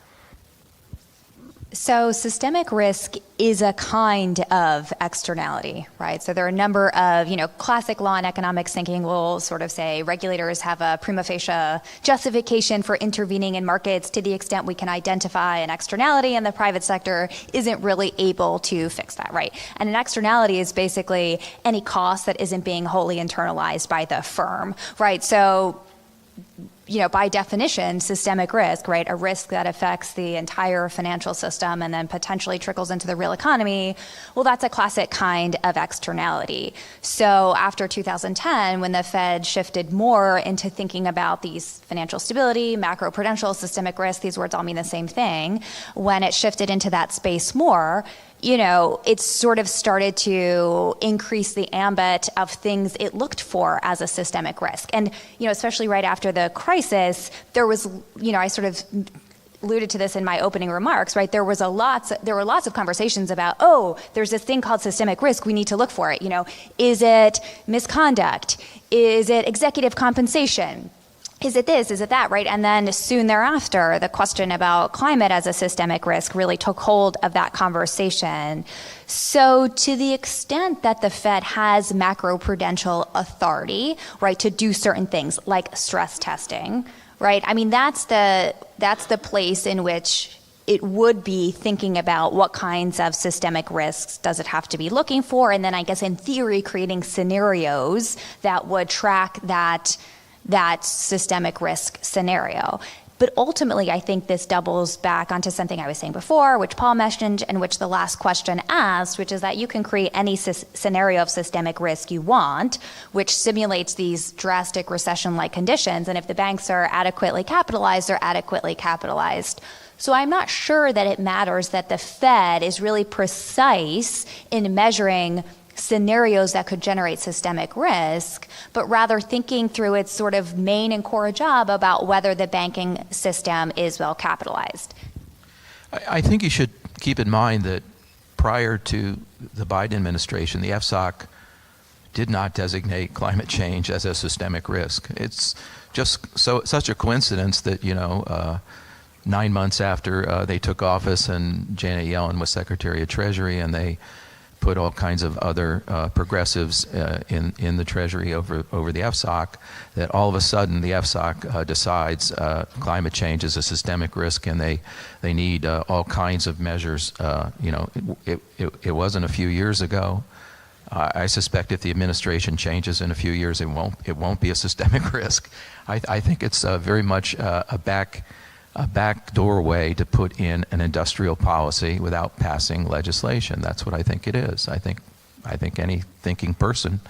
So systemic risk is a kind of externality, right? So there are a number of, classic law and economics thinking will sort of say regulators have a prima facie justification for intervening in markets to the extent we can identify an externality, and the private sector isn't really able to fix that, right? And an externality is basically any cost that isn't being wholly internalized by the firm, right? So by definition, systemic risk, right, a risk that affects the entire financial system and then potentially trickles into the real economy, well, that's a classic kind of externality. So after 2010, when the Fed shifted more into thinking about these financial stability, macroprudential, systemic risk, these words all mean the same thing, when it shifted into that space more, it sort of started to increase the ambit of things it looked for as a systemic risk. And, especially right after the crisis, there was, I sort of alluded to this in my opening remarks, right? There were lots of conversations about, there's this thing called systemic risk. We need to look for it. Is it misconduct? Is it executive compensation? Is it this? Is it that? Right? And then soon thereafter, the question about climate as a systemic risk really took hold of that conversation. So to the extent that the Fed has macroprudential authority, right, to do certain things like stress testing, right? I mean, that's the place in which it would be thinking about what kinds of systemic risks does it have to be looking for, and then I guess in theory creating scenarios that would track that systemic risk scenario. But ultimately, I think this doubles back onto something I was saying before, which Paul mentioned, and which the last question asked, which is that you can create any scenario of systemic risk you want, which simulates these drastic recession-like conditions. And if the banks are adequately capitalized, they're adequately capitalized. So I'm not sure that it matters that the Fed is really precise in measuring scenarios that could generate systemic risk, but rather thinking through its sort of main and core job about whether the banking system is well capitalized. I think you should keep in mind that prior to the Biden administration, the FSOC did not designate climate change as a systemic risk. It's just such a coincidence that, 9 months after they took office and Janet Yellen was Secretary of Treasury, and they put all kinds of other progressives in the Treasury over the FSOC, that all of a sudden the FSOC decides climate change is a systemic risk, and they need all kinds of measures. It wasn't a few years ago. I suspect if the administration changes in a few years, it won't be a systemic risk. I think it's very much a back doorway to put in an industrial policy without passing legislation. That's what I think it is. I think any thinking person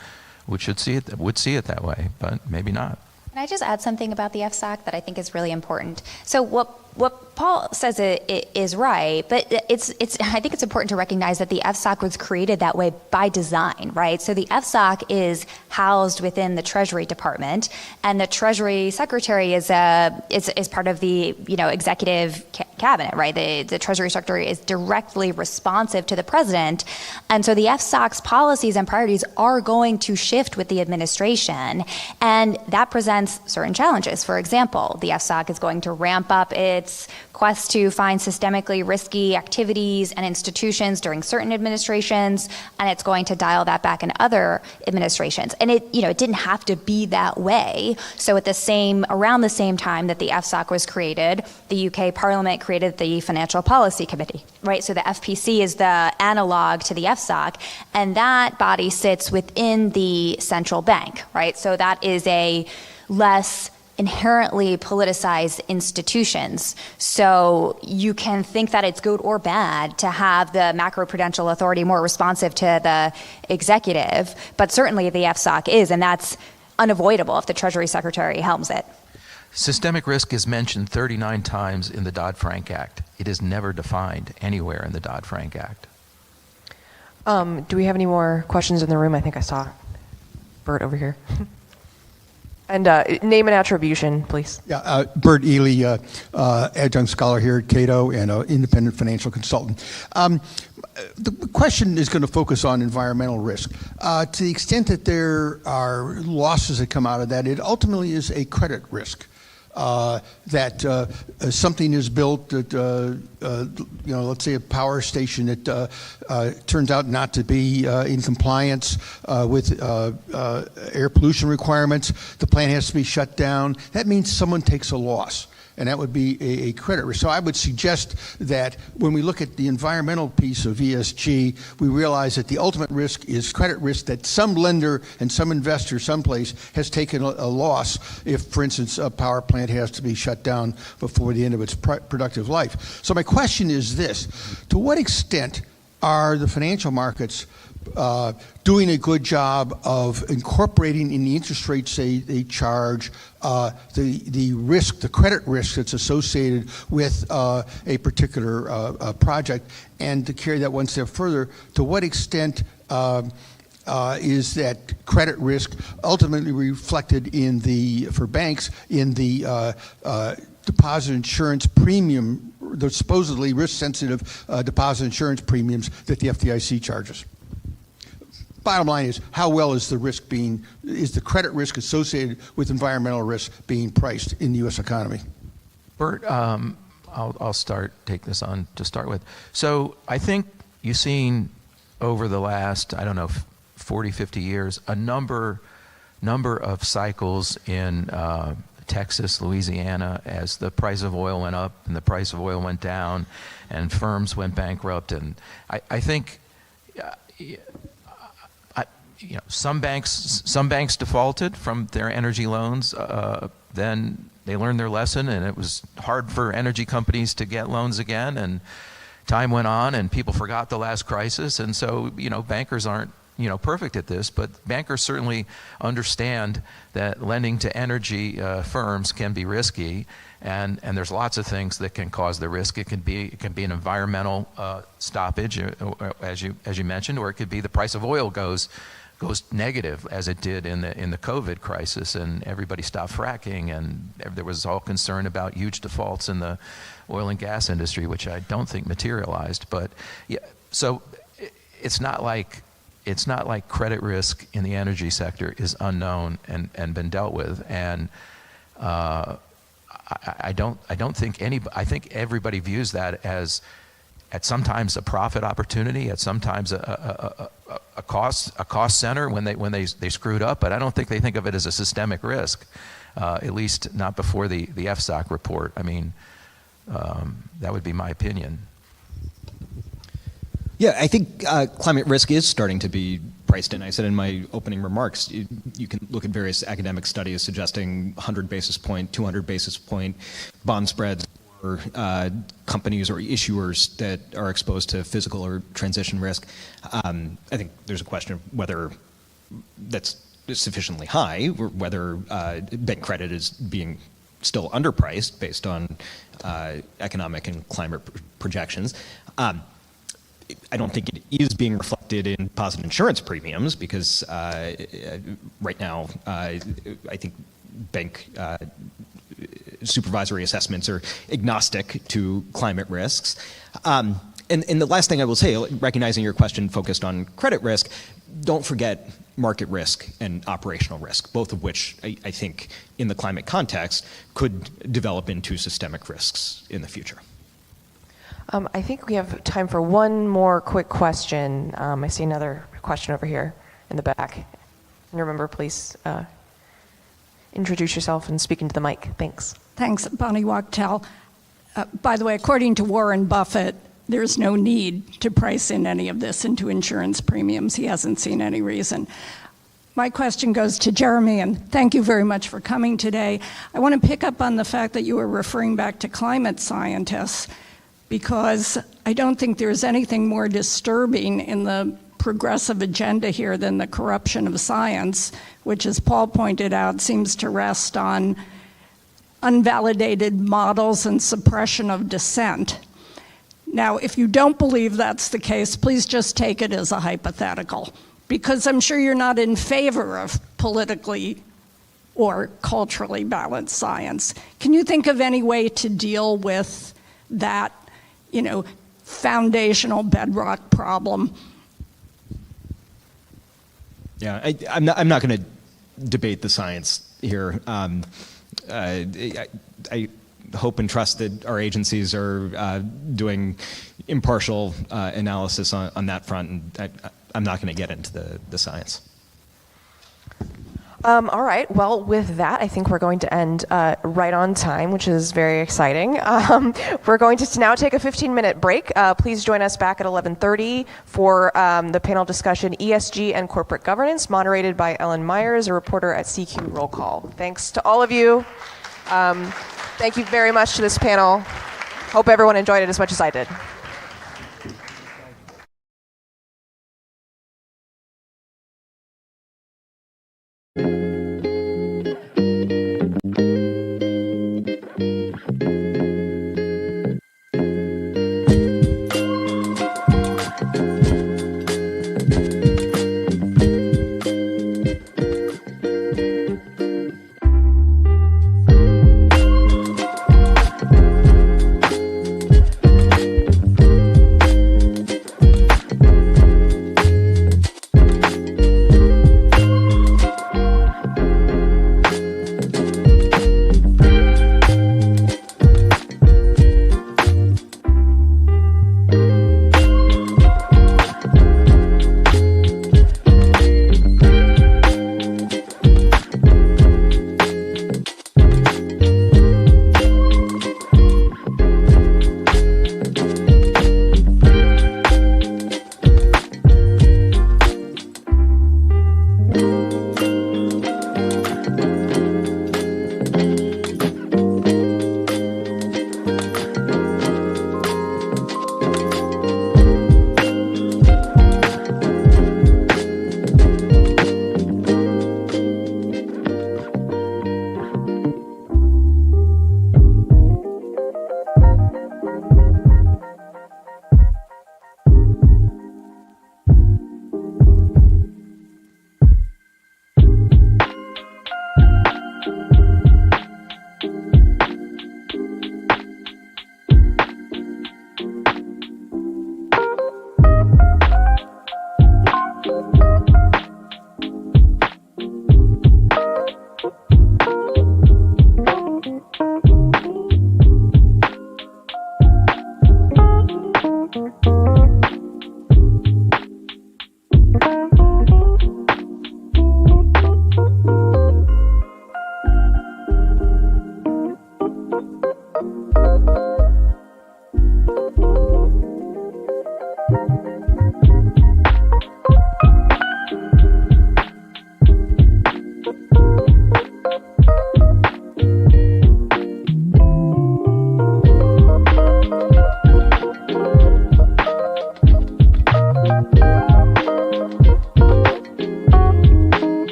would see it that way, but maybe not. Can I just add something about the FSOC that I think is really important? So what Paul says is right, but I think it's important to recognize that the FSOC was created that way by design, right? So the FSOC is housed within the Treasury Department, and the Treasury Secretary is part of the executive cabinet, right? The Treasury Secretary is directly responsive to the president, and so the FSOC's policies and priorities are going to shift with the administration, and that presents certain challenges. For example, the FSOC is going to ramp up its quest to find systemically risky activities and institutions during certain administrations, and it's going to dial that back in other administrations. And it didn't have to be that way. So around the same time that the FSOC was created, the UK Parliament created the Financial Policy Committee, right? So the FPC is the analog to the FSOC, and that body sits within the central bank, right? So that is a less inherently politicized institutions. So you can think that it's good or bad to have the macroprudential authority more responsive to the executive, but certainly the FSOC is, and that's unavoidable if the Treasury Secretary helms it. Systemic risk is mentioned 39 times in the Dodd-Frank Act. It is never defined anywhere in the Dodd-Frank Act. Do we have any more questions in the room? I think I saw Bert over here. And name and attribution, please. Yeah, Bert Ely, adjunct scholar here at Cato and an independent financial consultant. The question is going to focus on environmental risk. To the extent that there are losses that come out of that, it ultimately is a credit risk. that something is built that, let's say a power station that turns out not to be in compliance with air pollution requirements. The plant has to be shut down. That means someone takes a loss. And that would be a credit risk. So I would suggest that when we look at the environmental piece of ESG, we realize that the ultimate risk is credit risk, that some lender and some investor someplace has taken a loss if, for instance, a power plant has to be shut down before the end of its productive life. So my question is this: to what extent are the financial markets doing a good job of incorporating in the interest rates they charge the risk, the credit risk that's associated with a particular project? And to carry that one step further, to what extent is that credit risk ultimately reflected for banks in the deposit insurance premium, the supposedly risk-sensitive deposit insurance premiums that the FDIC charges? Bottom line is, how well is the credit risk associated with environmental risk being priced in the U.S. economy? Bert, I'll take this on to start with. So I think you've seen over the last, 40, 50 years, a number of cycles in Texas, Louisiana, as the price of oil went up and the price of oil went down and firms went bankrupt. And I think some banks defaulted from their energy loans. Then they learned their lesson, and it was hard for energy companies to get loans again. And time went on, and people forgot the last crisis. And so, bankers aren't perfect at this, but bankers certainly understand that lending to energy firms can be risky, and there's lots of things that can cause the risk. It can be an environmental stoppage, as you mentioned, or it could be the price of oil goes negative, as it did in the COVID crisis, and everybody stopped fracking, and there was all concern about huge defaults in the oil and gas industry, which I don't think materialized. But yeah, so it's not like credit risk in the energy sector is unknown and been dealt with. And I don't think I think everybody views that as at sometimes a profit opportunity, at sometimes a cost center when they screwed up, but I don't think they think of it as a systemic risk, at least not before the FSOC report. I mean, that would be my opinion. Yeah, I think climate risk is starting to be priced in. I said in my opening remarks, you can look at various academic studies suggesting 100 basis point, 200 basis point bond spreads for companies or issuers that are exposed to physical or transition risk. I think there's a question of whether that's sufficiently high, or whether bank credit is being still underpriced based on economic and climate projections. I don't think it is being reflected in deposit insurance premiums because right now I think bank supervisory assessments are agnostic to climate risks. And the last thing I will say, recognizing your question focused on credit risk, don't forget market risk and operational risk, both of which I think in the climate context could develop into systemic risks in the future. I think we have time for one more quick question. I see another question over here in the back. And remember, please introduce yourself and speak into the mic. Thanks. Thanks, Bonnie Wachtel. By the way, according to Warren Buffett, there's no need to price in any of this into insurance premiums. He hasn't seen any reason. My question goes to Jeremy, and thank you very much for coming today. I want to pick up on the fact that you were referring back to climate scientists, because I don't think there's anything more disturbing in the progressive agenda here than the corruption of science, which, as Paul pointed out, seems to rest on unvalidated models and suppression of dissent. Now, if you don't believe that's the case, please just take it as a hypothetical, because I'm sure you're not in favor of politically or culturally balanced science. Can you think of any way to deal with that, foundational bedrock problem? Yeah, I'm not going to debate the science here. I hope and trust that our agencies are doing impartial analysis on that front, and I'm not going to get into the science. All right. Well, with that, I think we're going to end right on time, which is very exciting. We're going to now take a 15-minute break. Please join us back at 11:30 for the panel discussion, ESG and Corporate Governance, moderated by Ellen Myers, a reporter at CQ Roll Call. Thanks to all of you. Thank you very much to this panel. Hope everyone enjoyed it as much as I did.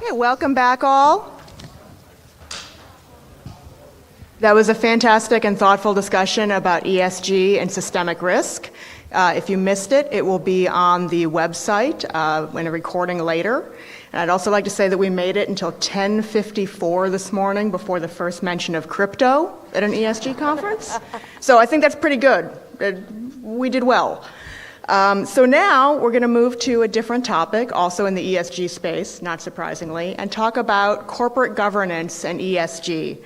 Okay, welcome back all. That was a fantastic and thoughtful discussion about ESG and systemic risk. If you missed it, it will be on the website in a recording later. And I'd also like to say that we made it until 10:54 this morning before the first mention of crypto at an ESG conference. So I think that's pretty good. We did well. So now we're going to move to a different topic, also in the ESG space, not surprisingly, and talk about corporate governance and ESG.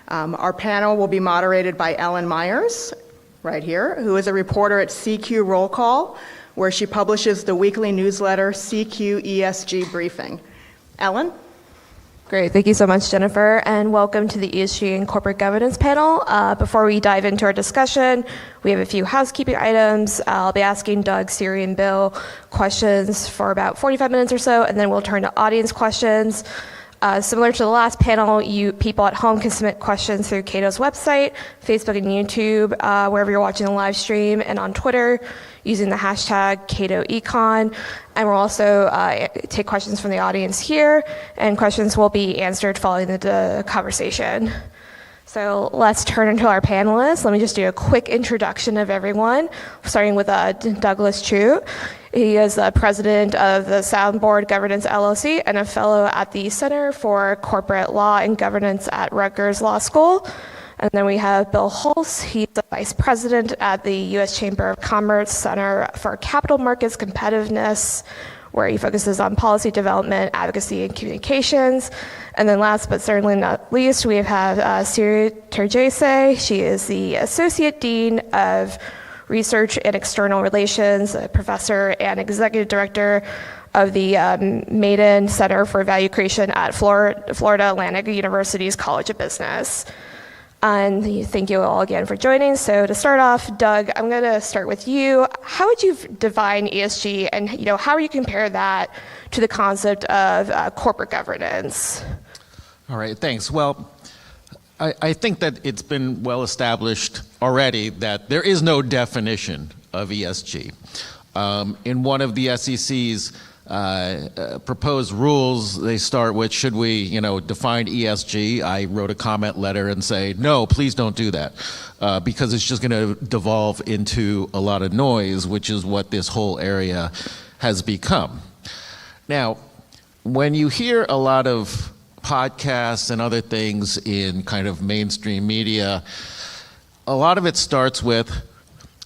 Our panel will be moderated by Ellen Myers, right here, who is a reporter at CQ Roll Call, where she publishes the weekly newsletter CQ ESG Briefing. Ellen? Great, thank you so much, Jennifer, and welcome to the ESG and Corporate Governance panel. Before we dive into our discussion, we have a few housekeeping items. I'll be asking Doug, Siri, and Bill questions for about 45 minutes or so, and then we'll turn to audience questions. Similar to the last panel, you people at home can submit questions through Cato's website, Facebook and YouTube, wherever you're watching the live stream, and on Twitter using the hashtag CatoEcon. And we'll also take questions from the audience here, and questions will be answered following the conversation. So let's turn into our panelists. Let me just do a quick introduction of everyone, starting with Douglas Chu. He is the president of the Soundboard Governance LLC and a fellow at the Center for Corporate Law and Governance at Rutgers Law School. And then we have Bill Hulse. He's the vice president at the U.S. Chamber of Commerce Center for Capital Markets Competitiveness, where he focuses on policy development, advocacy, and communications. And then last but certainly not least, we have Siri Terjese. She is the associate dean of Research and External Relations, a professor and executive director of the Maiden Center for Value Creation at Florida Atlantic University's College of Business. And thank you all again for joining. So to start off, Doug, I'm going to start with you. How would you define ESG, and how would you compare that to the concept of corporate governance? All right, thanks. Well, I think that it's been well established already that there is no definition of ESG. In one of the SEC's proposed rules, they start with, should we, define ESG? I wrote a comment letter and say, no, please don't do that, because it's just going to devolve into a lot of noise, which is what this whole area has become. Now, when you hear a lot of podcasts and other things in kind of mainstream media, a lot of it starts with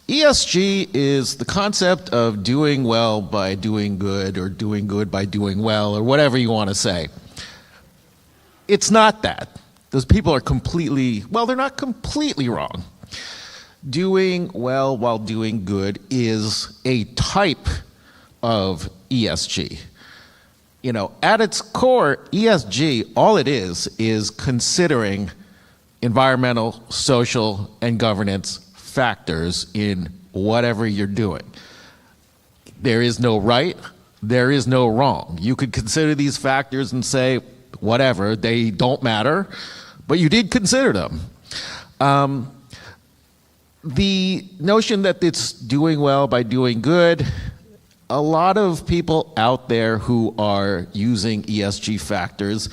ESG is the concept of doing well by doing good, or doing good by doing well, or whatever you want to say. It's not that. Those people are they're not completely wrong. Doing well while doing good is a type of ESG. At its core, ESG, all it is considering environmental, social, and governance factors in whatever you're doing. There is no right, there is no wrong. You could consider these factors and say, whatever, they don't matter, but you did consider them. The notion that it's doing well by doing good, a lot of people out there who are using ESG factors,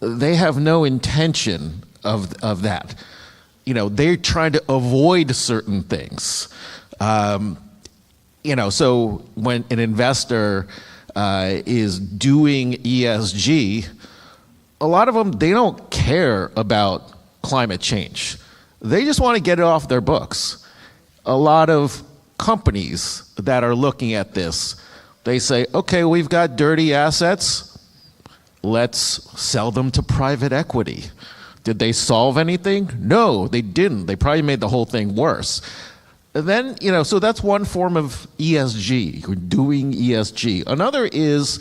they have no intention of that. They're trying to avoid certain things. So when an investor is doing ESG, a lot of them, they don't care about climate change. They just want to get it off their books. A lot of companies that are looking at this, they say, okay, we've got dirty assets, let's sell them to private equity. Did they solve anything? No, they didn't. They probably made the whole thing worse. And then, so that's one form of ESG, or doing ESG. Another is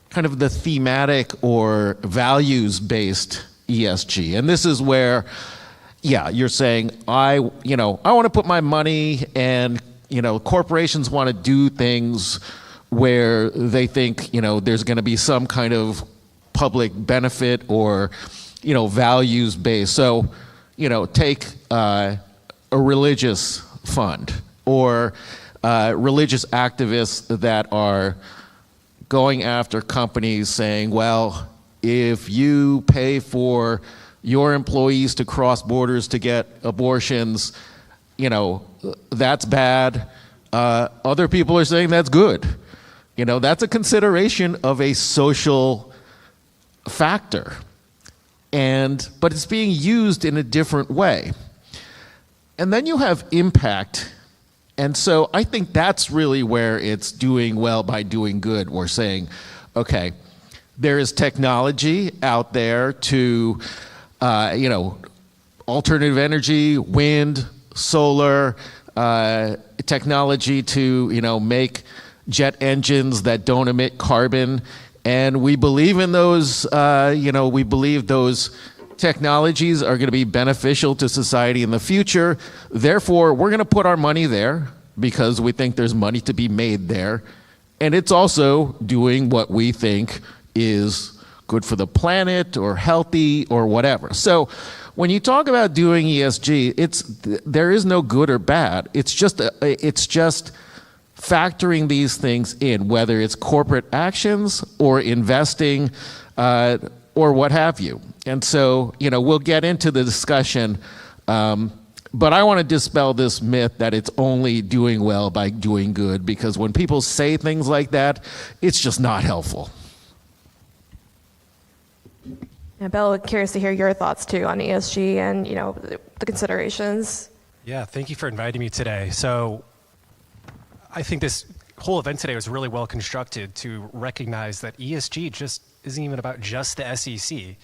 kind of the thematic or values-based ESG. And this is where, you're saying, I want to put my money, and, corporations want to do things where they think, there's going to be some kind of public benefit or, values-based. So, take a religious fund, or religious activists that are going after companies saying, well, if you pay for your employees to cross borders to get abortions, that's bad. Other people are saying that's good. That's a consideration of a social factor. But it's being used in a different way. And then you have impact. And so I think that's really where it's doing well by doing good. We're saying, okay, there is technology out there to, alternative energy, wind, solar, technology to, make jet engines that don't emit carbon. And we believe in those, we believe those technologies are going to be beneficial to society in the future. Therefore, we're going to put our money there because we think there's money to be made there. And it's also doing what we think is good for the planet or healthy or whatever. So when you talk about doing ESG, there is no good or bad. It's just factoring these things in, whether it's corporate actions or investing or what have you. And so, we'll get into the discussion, but I want to dispel this myth that it's only doing well by doing good, because when people say things like that, it's just not helpful. Yeah, Bill, curious to hear your thoughts too on ESG and, the considerations. Yeah, thank you for inviting me today. So I think this whole event today was really well constructed to recognize that ESG just isn't even about just the SEC.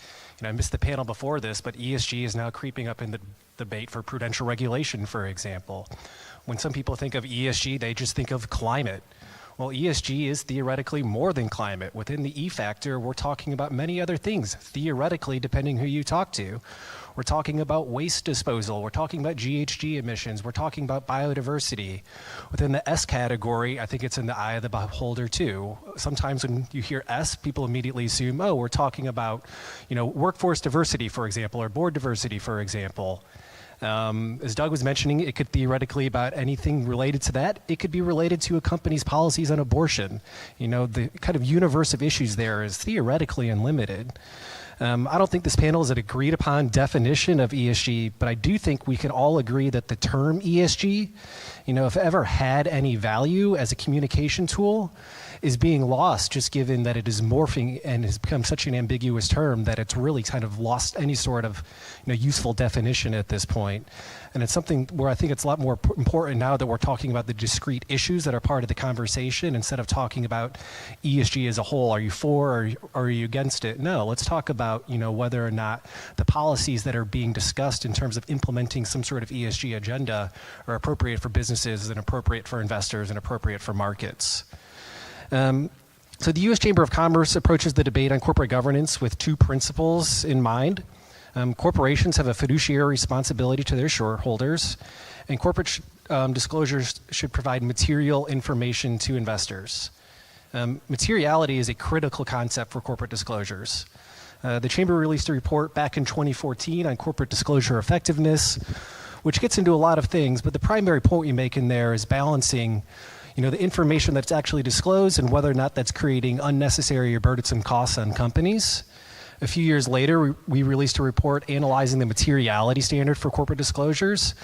I missed the panel before this, but ESG is now creeping up in the debate for prudential regulation, for example. When some people think of ESG, they just think of climate. Well, ESG is theoretically more than climate. Within the E factor, we're talking about many other things, theoretically, depending who you talk to. We're talking about waste disposal. We're talking about GHG emissions. We're talking about biodiversity. Within the S category, I think it's in the eye of the beholder too. Sometimes when you hear S, people immediately assume, oh, we're talking about, workforce diversity, for example, or board diversity, for example. As Doug was mentioning, it could theoretically about anything related to that. It could be related to a company's policies on abortion. The kind of universe of issues there is theoretically unlimited. I don't think this panel is an agreed upon definition of ESG, but I do think we can all agree that the term ESG, if it ever had any value as a communication tool, is being lost, just given that it is morphing and has become such an ambiguous term that it's really kind of lost any sort of useful definition at this point. And it's something where I think it's a lot more important now that we're talking about the discrete issues that are part of the conversation instead of talking about ESG as a whole. Are you for or are you against it? No, let's talk about whether or not the policies that are being discussed in terms of implementing some sort of ESG agenda are appropriate for businesses and appropriate for investors and appropriate for markets. So the U.S. Chamber of Commerce approaches the debate on corporate governance with two principles in mind. Corporations have a fiduciary responsibility to their shareholders, and corporate disclosures should provide material information to investors. Materiality is a critical concept for corporate disclosures. The Chamber released a report back in 2014 on corporate disclosure effectiveness, which gets into a lot of things, but the primary point we make in there is balancing the information that's actually disclosed and whether or not that's creating unnecessary or burdensome costs on companies. A few years later, we released a report analyzing the materiality standard for corporate disclosures,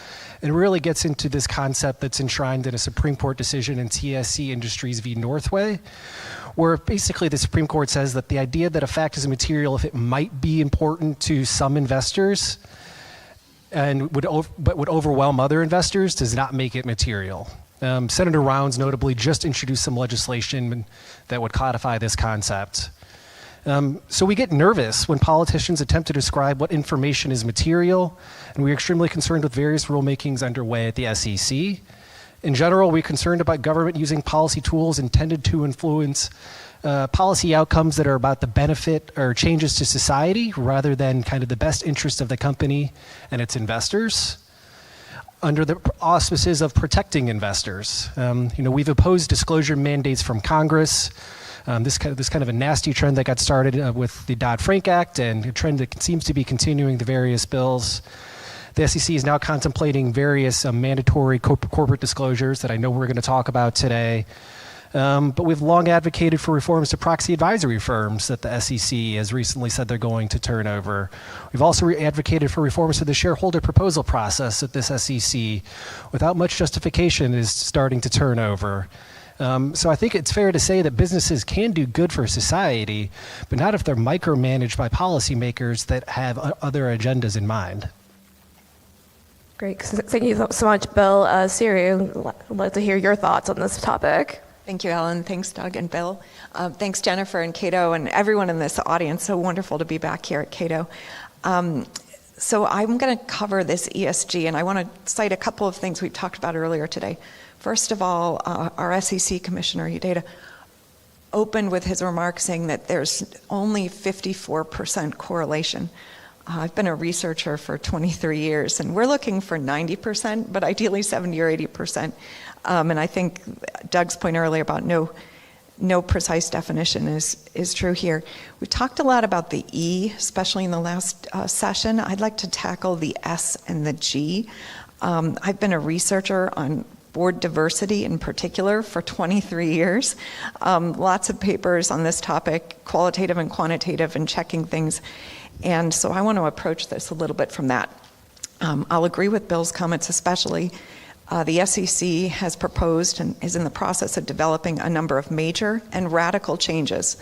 and really gets into this concept that's enshrined in a Supreme Court decision in TSC Industries v. Northway, where basically the Supreme Court says that the idea that a fact is material if it might be important to some investors and would overwhelm other investors does not make it material. Senator Rounds notably just introduced some legislation that would codify this concept. So we get nervous when politicians attempt to describe what information is material, and we're extremely concerned with various rulemakings underway at the SEC. In general, we're concerned about government using policy tools intended to influence policy outcomes that are about the benefit or changes to society rather than kind of the best interest of the company and its investors, under the auspices of protecting investors. We've opposed disclosure mandates from Congress. This kind of a nasty trend that got started with the Dodd-Frank Act, and a trend that seems to be continuing the various bills. The SEC is now contemplating various mandatory corporate disclosures that I know we're going to talk about today. But we've long advocated for reforms to proxy advisory firms that the SEC has recently said they're going to turn over. We've also advocated for reforms to the shareholder proposal process that this SEC, without much justification, is starting to turn over. So I think it's fair to say that businesses can do good for society, but not if they're micromanaged by policymakers that have other agendas in mind. Great. Thank you so much, Bill. Siri, I'd like to hear your thoughts on this topic. Thank you, Ellen. Thanks, Doug and Bill. Thanks, Jennifer and Cato and everyone in this audience. So wonderful to be back here at Cato. So I'm going to cover this ESG, and I want to cite a couple of things we've talked about earlier today. First of all, our SEC Commissioner Uyeda opened with his remarks saying that there's only 54% correlation. I've been a researcher for 23 years, and we're looking for 90%, but ideally 70 or 80%. And I think Doug's point earlier about no precise definition is true here. We talked a lot about the E, especially in the last session. I'd like to tackle the S and the G. I've been a researcher on board diversity in particular for 23 years. Lots of papers on this topic, qualitative and quantitative, and checking things. And so I want to approach this a little bit from that. I'll agree with Bill's comments, especially. The SEC has proposed and is in the process of developing a number of major and radical changes,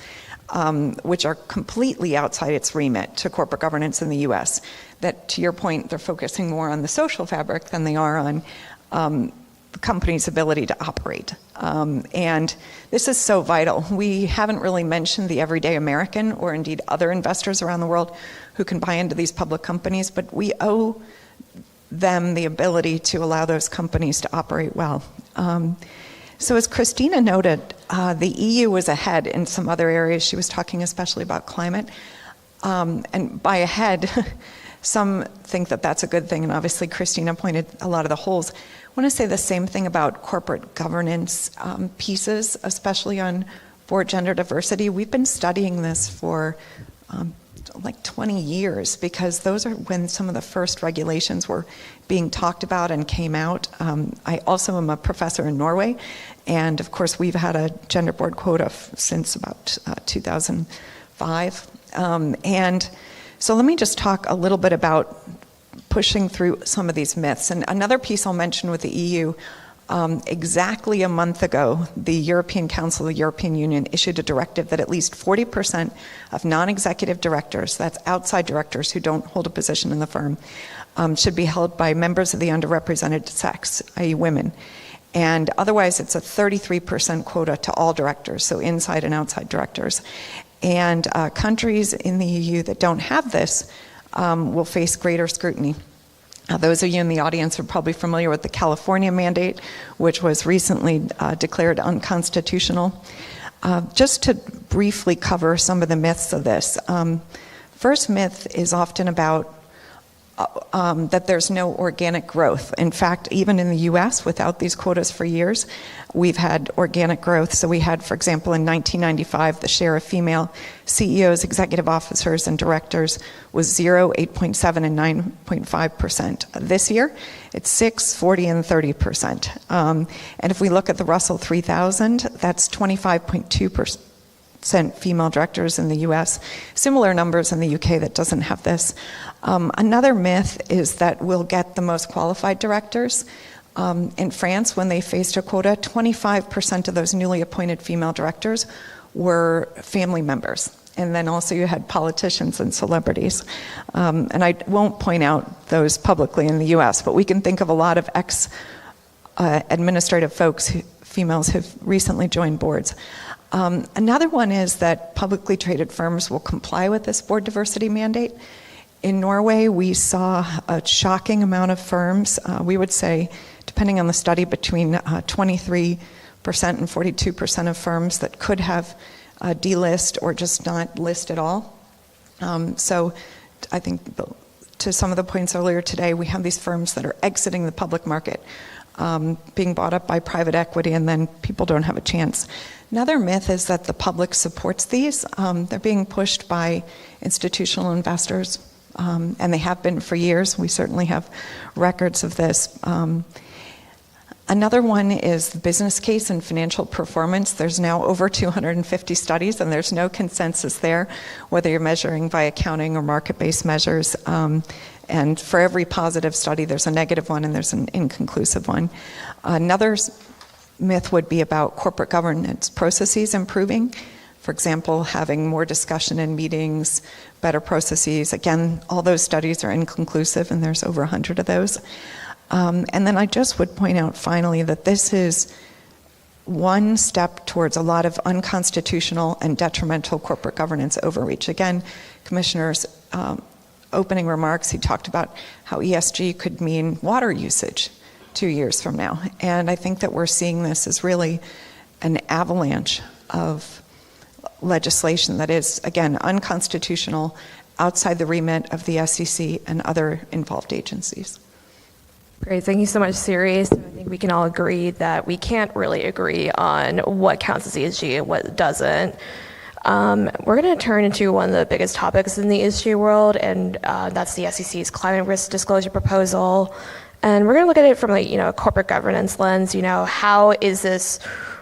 which are completely outside its remit to corporate governance in the U.S. That, to your point, they're focusing more on the social fabric than they are on the company's ability to operate. And this is so vital. We haven't really mentioned the everyday American or indeed other investors around the world who can buy into these public companies, but we owe them the ability to allow those companies to operate well. So as Christina noted, the EU was ahead in some other areas. She was talking especially about climate. And by ahead, some think that that's a good thing, and obviously Christina pointed a lot of the holes. I want to say the same thing about corporate governance pieces, especially on board gender diversity. We've been studying this for like 20 years because those are when some of the first regulations were being talked about and came out. I also am a professor in Norway, and of course we've had a gender board quota since about 2005. And so let me just talk a little bit about pushing through some of these myths. And another piece I'll mention with the EU, exactly a month ago, the European Council, the European Union, issued a directive that at least 40% of non-executive directors, that's outside directors who don't hold a position in the firm, should be held by members of the underrepresented sex, i.e. women. And otherwise, it's a 33% quota to all directors, so inside and outside directors. And countries in the EU that don't have this will face greater scrutiny. Those of you in the audience are probably familiar with the California mandate, which was recently declared unconstitutional. Just to briefly cover some of the myths of this. First myth is often about that there's no organic growth. In fact, even in the US, without these quotas for years, we've had organic growth. So we had, for example, in 1995, the share of female CEOs, executive officers, and directors was 0, 8.7, and 9.5%. This year, it's 6, 40, and 30%. And if we look at the Russell 3000, that's 25.2% female directors in the US. Similar numbers in the UK that doesn't have this. Another myth is that we'll get the most qualified directors. In France, when they faced a quota, 25% of those newly appointed female directors were family members. And then also you had politicians and celebrities. And I won't point out those publicly in the US, but we can think of a lot of ex-administrative folks, females who've recently joined boards. Another one is that publicly traded firms will comply with this board diversity mandate. In Norway, we saw a shocking amount of firms, we would say, depending on the study, between 23% and 42% of firms that could have delist or just not list at all. So I think to some of the points earlier today, we have these firms that are exiting the public market, being bought up by private equity, and then people don't have a chance. Another myth is that the public supports these. They're being pushed by institutional investors, and they have been for years. We certainly have records of this. Another one is the business case and financial performance. There's now over 250 studies, and there's no consensus there, whether you're measuring by accounting or market-based measures. And for every positive study, there's a negative one and there's an inconclusive one. Another myth would be about corporate governance processes improving. For example, having more discussion in meetings, better processes. Again, all those studies are inconclusive, and there's over 100 of those. And then I just would point out finally that this is one step towards a lot of unconstitutional and detrimental corporate governance overreach. Again, Commissioner's opening remarks, he talked about how ESG could mean water usage 2 years from now. And I think that we're seeing this as really an avalanche of legislation that is, again, unconstitutional, outside the remit of the SEC and other involved agencies. Great, thank you so much, Siri. So I think we can all agree that we can't really agree on what counts as ESG and what doesn't. We're going to turn into one of the biggest topics in the ESG world, and that's the SEC's climate risk disclosure proposal. And we're going to look at it from a corporate governance lens. How is this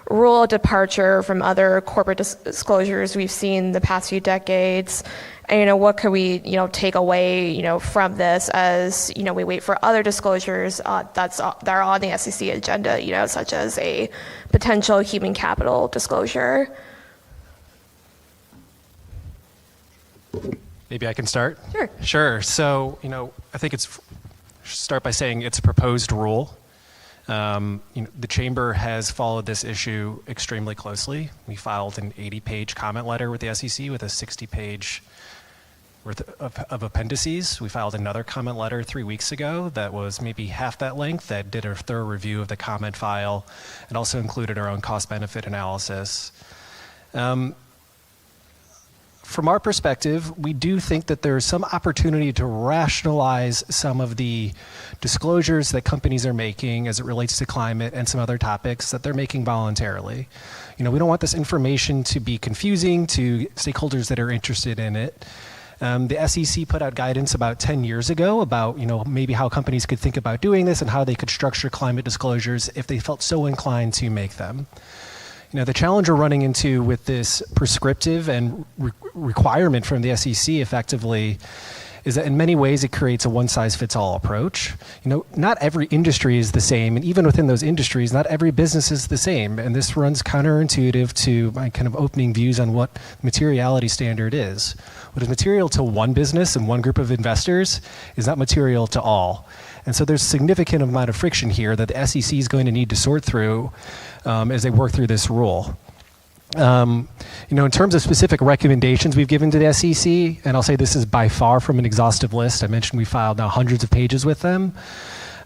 rule departure from other corporate disclosures we've seen the past few decades? And what could we take away from this as we wait for other disclosures that are on the SEC agenda, such as a potential human capital disclosure? Maybe I can start? Sure. Sure. So, I think start by saying it's a proposed rule. The Chamber has followed this issue extremely closely. We filed an 80-page comment letter with the SEC with a 60-page worth of appendices. We filed another comment letter 3 weeks ago that was maybe half that length, that did a thorough review of the comment file and also included our own cost-benefit analysis. From our perspective, we do think that there's some opportunity to rationalize some of the disclosures that companies are making as it relates to climate and some other topics that they're making voluntarily. We don't want this information to be confusing to stakeholders that are interested in it. The SEC put out guidance about 10 years ago about, maybe how companies could think about doing this and how they could structure climate disclosures if they felt so inclined to make them. The challenge we're running into with this prescriptive and requirement from the SEC effectively is that in many ways it creates a one-size-fits-all approach. Not every industry is the same, and even within those industries, not every business is the same. And this runs counterintuitive to my kind of opening views on what materiality standard is. What is material to one business and one group of investors is not material to all. And so there's a significant amount of friction here that the SEC is going to need to sort through as they work through this rule. In terms of specific recommendations we've given to the SEC, and I'll say this is by far from an exhaustive list. I mentioned we filed now hundreds of pages with them.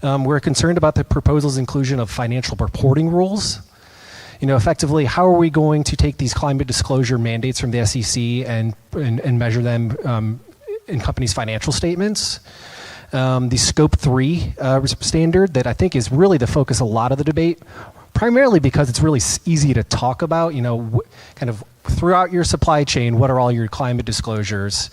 We're concerned about the proposal's inclusion of financial reporting rules. Effectively, how are we going to take these climate disclosure mandates from the SEC and measure them in companies' financial statements? The Scope 3 standard that I think is really the focus of a lot of the debate, primarily because it's really easy to talk about, kind of throughout your supply chain, what are all your climate disclosures?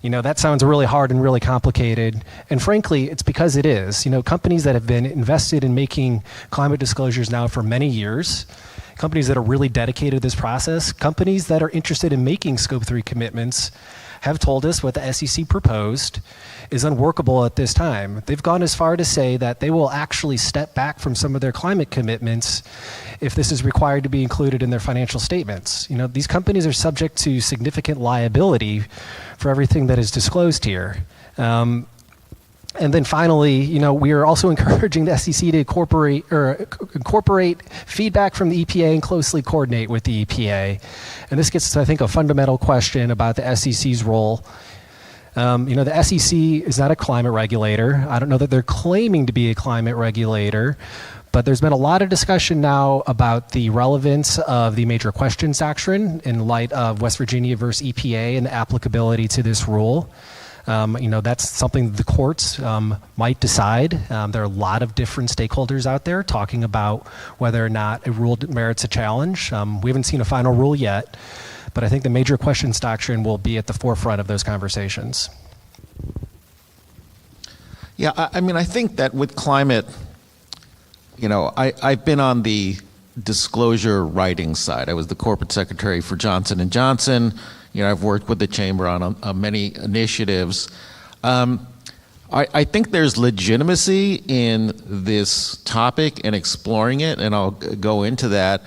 That sounds really hard and really complicated. And frankly, it's because it is. Companies that have been invested in making climate disclosures now for many years, companies that are really dedicated to this process, companies that are interested in making Scope 3 commitments have told us what the SEC proposed is unworkable at this time. They've gone as far to say that they will actually step back from some of their climate commitments if this is required to be included in their financial statements. These companies are subject to significant liability for everything that is disclosed here. And then finally, we are also encouraging the SEC to incorporate feedback from the EPA and closely coordinate with the EPA. And this gets to, I think, a fundamental question about the SEC's role. The SEC is not a climate regulator. I don't know that they're claiming to be a climate regulator, but there's been a lot of discussion now about the relevance of the major questions doctrine in light of West Virginia versus EPA and the applicability to this rule. That's something the courts might decide. There are a lot of different stakeholders out there talking about whether or not a rule merits a challenge. We haven't seen a final rule yet, but I think the major questions doctrine will be at the forefront of those conversations. Yeah, I think that with climate, I've been on the disclosure writing side. I was the corporate secretary for Johnson & Johnson. I've worked with the chamber on many initiatives. I think there's legitimacy in this topic and exploring it, and I'll go into that.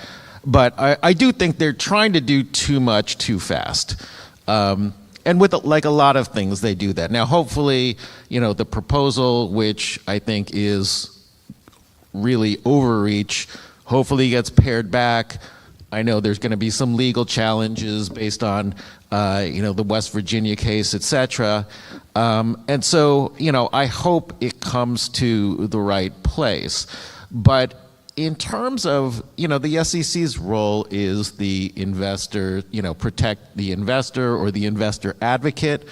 But I do think they're trying to do too much too fast. And with like a lot of things, they do that. Now, hopefully, the proposal, which I think is really overreach, hopefully gets pared back. I know there's going to be some legal challenges based on, the West Virginia case, et cetera. And so, I hope it comes to the right place. But in terms of, the SEC's role is the investor, protect the investor or the investor advocate.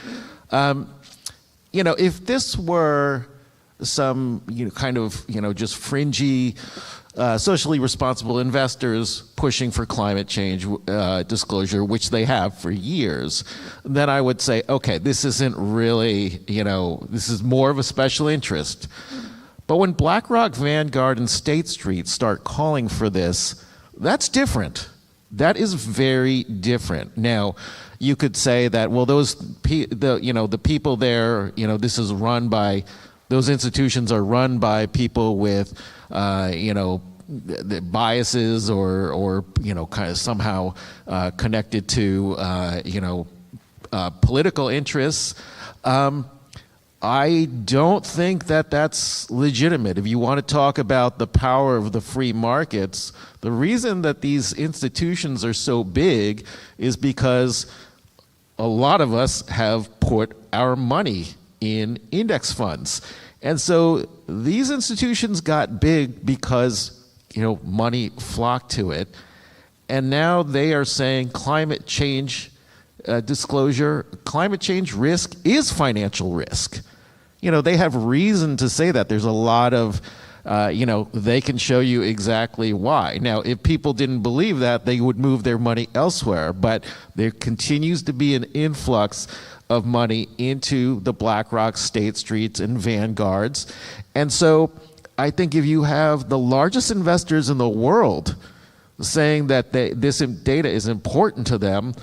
If this were some, just fringy, socially responsible investors pushing for climate change disclosure, which they have for years, then I would say, okay, this isn't really, this is more of a special interest. But when BlackRock, Vanguard, and State Street start calling for this, that's different. That is very different. Now, you could say that, well, the people there, this is run by, those institutions are run by people with, the biases or kind of somehow connected to, political interests. I don't think that that's legitimate. If you want to talk about the power of the free markets, the reason that these institutions are so big is because a lot of us have put our money in index funds. And so these institutions got big because, money flocked to it. And now they are saying climate change disclosure, climate change risk is financial risk. They have reason to say that. There's a lot of, they can show you exactly why. Now, if people didn't believe that, they would move their money elsewhere. But there continues to be an influx of money into the BlackRock, State Streets, and Vanguards. And so I think if you have the largest investors in the world saying that this data is important to them,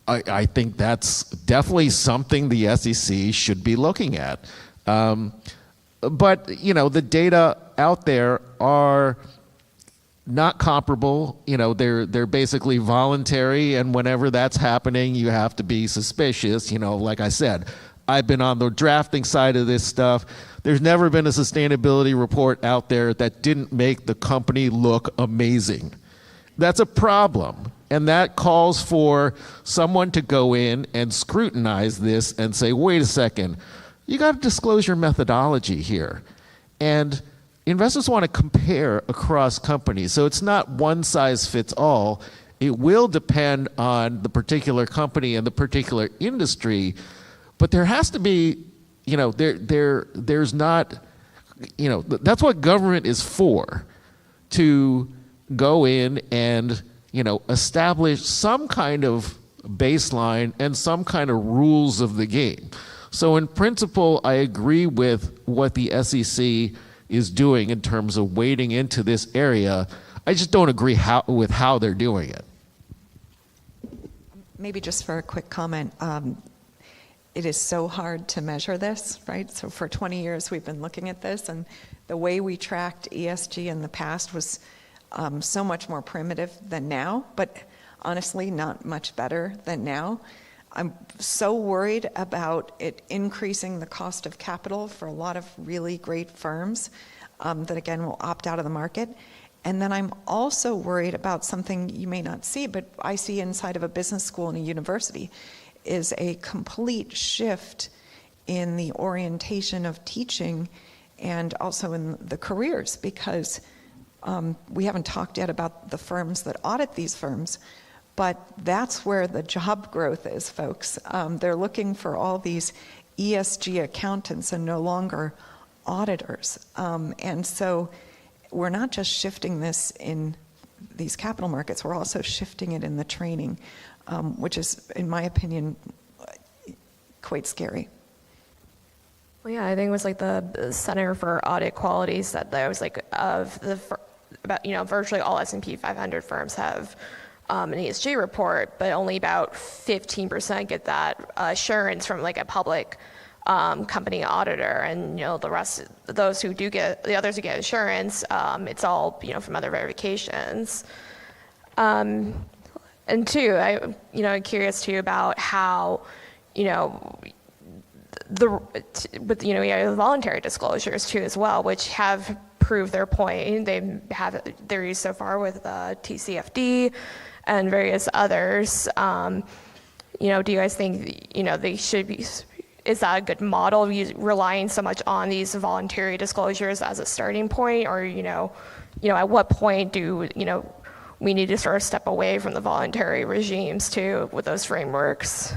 I think that's definitely something the SEC should be looking at. But, the data out there are not comparable. They're basically voluntary, and whenever that's happening, you have to be suspicious. Like I said, I've been on the drafting side of this stuff. There's never been a sustainability report out there that didn't make the company look amazing. That's a problem. And that calls for someone to go in and scrutinize this and say, wait a second, you got to disclose your methodology here. And investors want to compare across companies. So it's not one size fits all. It will depend on the particular company and the particular industry. But there has to be, there's not, that's what government is for, to go in and establish some kind of baseline and some kind of rules of the game. So in principle, I agree with what the SEC is doing in terms of wading into this area. I just don't agree with how they're doing it. Maybe just for a quick comment, it is so hard to measure this, right? So for 20 years, we've been looking at this, and the way we tracked ESG in the past was so much more primitive than now, but honestly, not much better than now. I'm so worried about it increasing the cost of capital for a lot of really great firms that, again, will opt out of the market. And then I'm also worried about something you may not see, but I see inside of a business school and a university, is a complete shift in the orientation of teaching and also in the careers, because we haven't talked yet about the firms that audit these firms, but that's where the job growth is, folks. They're looking for all these ESG accountants and no longer auditors. And so we're not just shifting this in these capital markets, we're also shifting it in the training, which is, in my opinion, quite scary. Well, yeah, I think it was like the Center for Audit Quality said that it was like about virtually all S&P 500 firms have an ESG report, but only about 15% get that assurance from like a public company auditor, and the rest, those who do get, the others who get assurance, it's all from other verifications. And two, I'm curious too about how we have voluntary disclosures too as well, which have proved their point. They have their use so far with TCFD and various others. Do you guys think they should be? Is that a good model, relying so much on these voluntary disclosures as a starting point, or at what point do we need to sort of step away from the voluntary regimes too with those frameworks?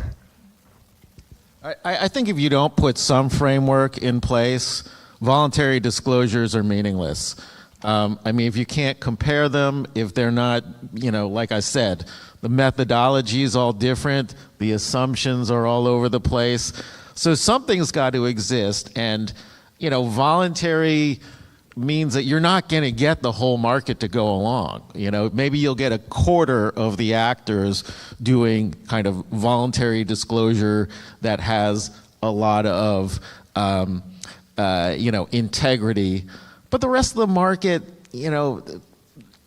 I think if you don't put some framework in place, voluntary disclosures are meaningless. If you can't compare them, if they're not, like I said, the methodology is all different, the assumptions are all over the place. So something's got to exist, and, voluntary means that you're not going to get the whole market to go along. Maybe you'll get a quarter of the actors doing kind of voluntary disclosure that has a lot of, integrity. But the rest of the market,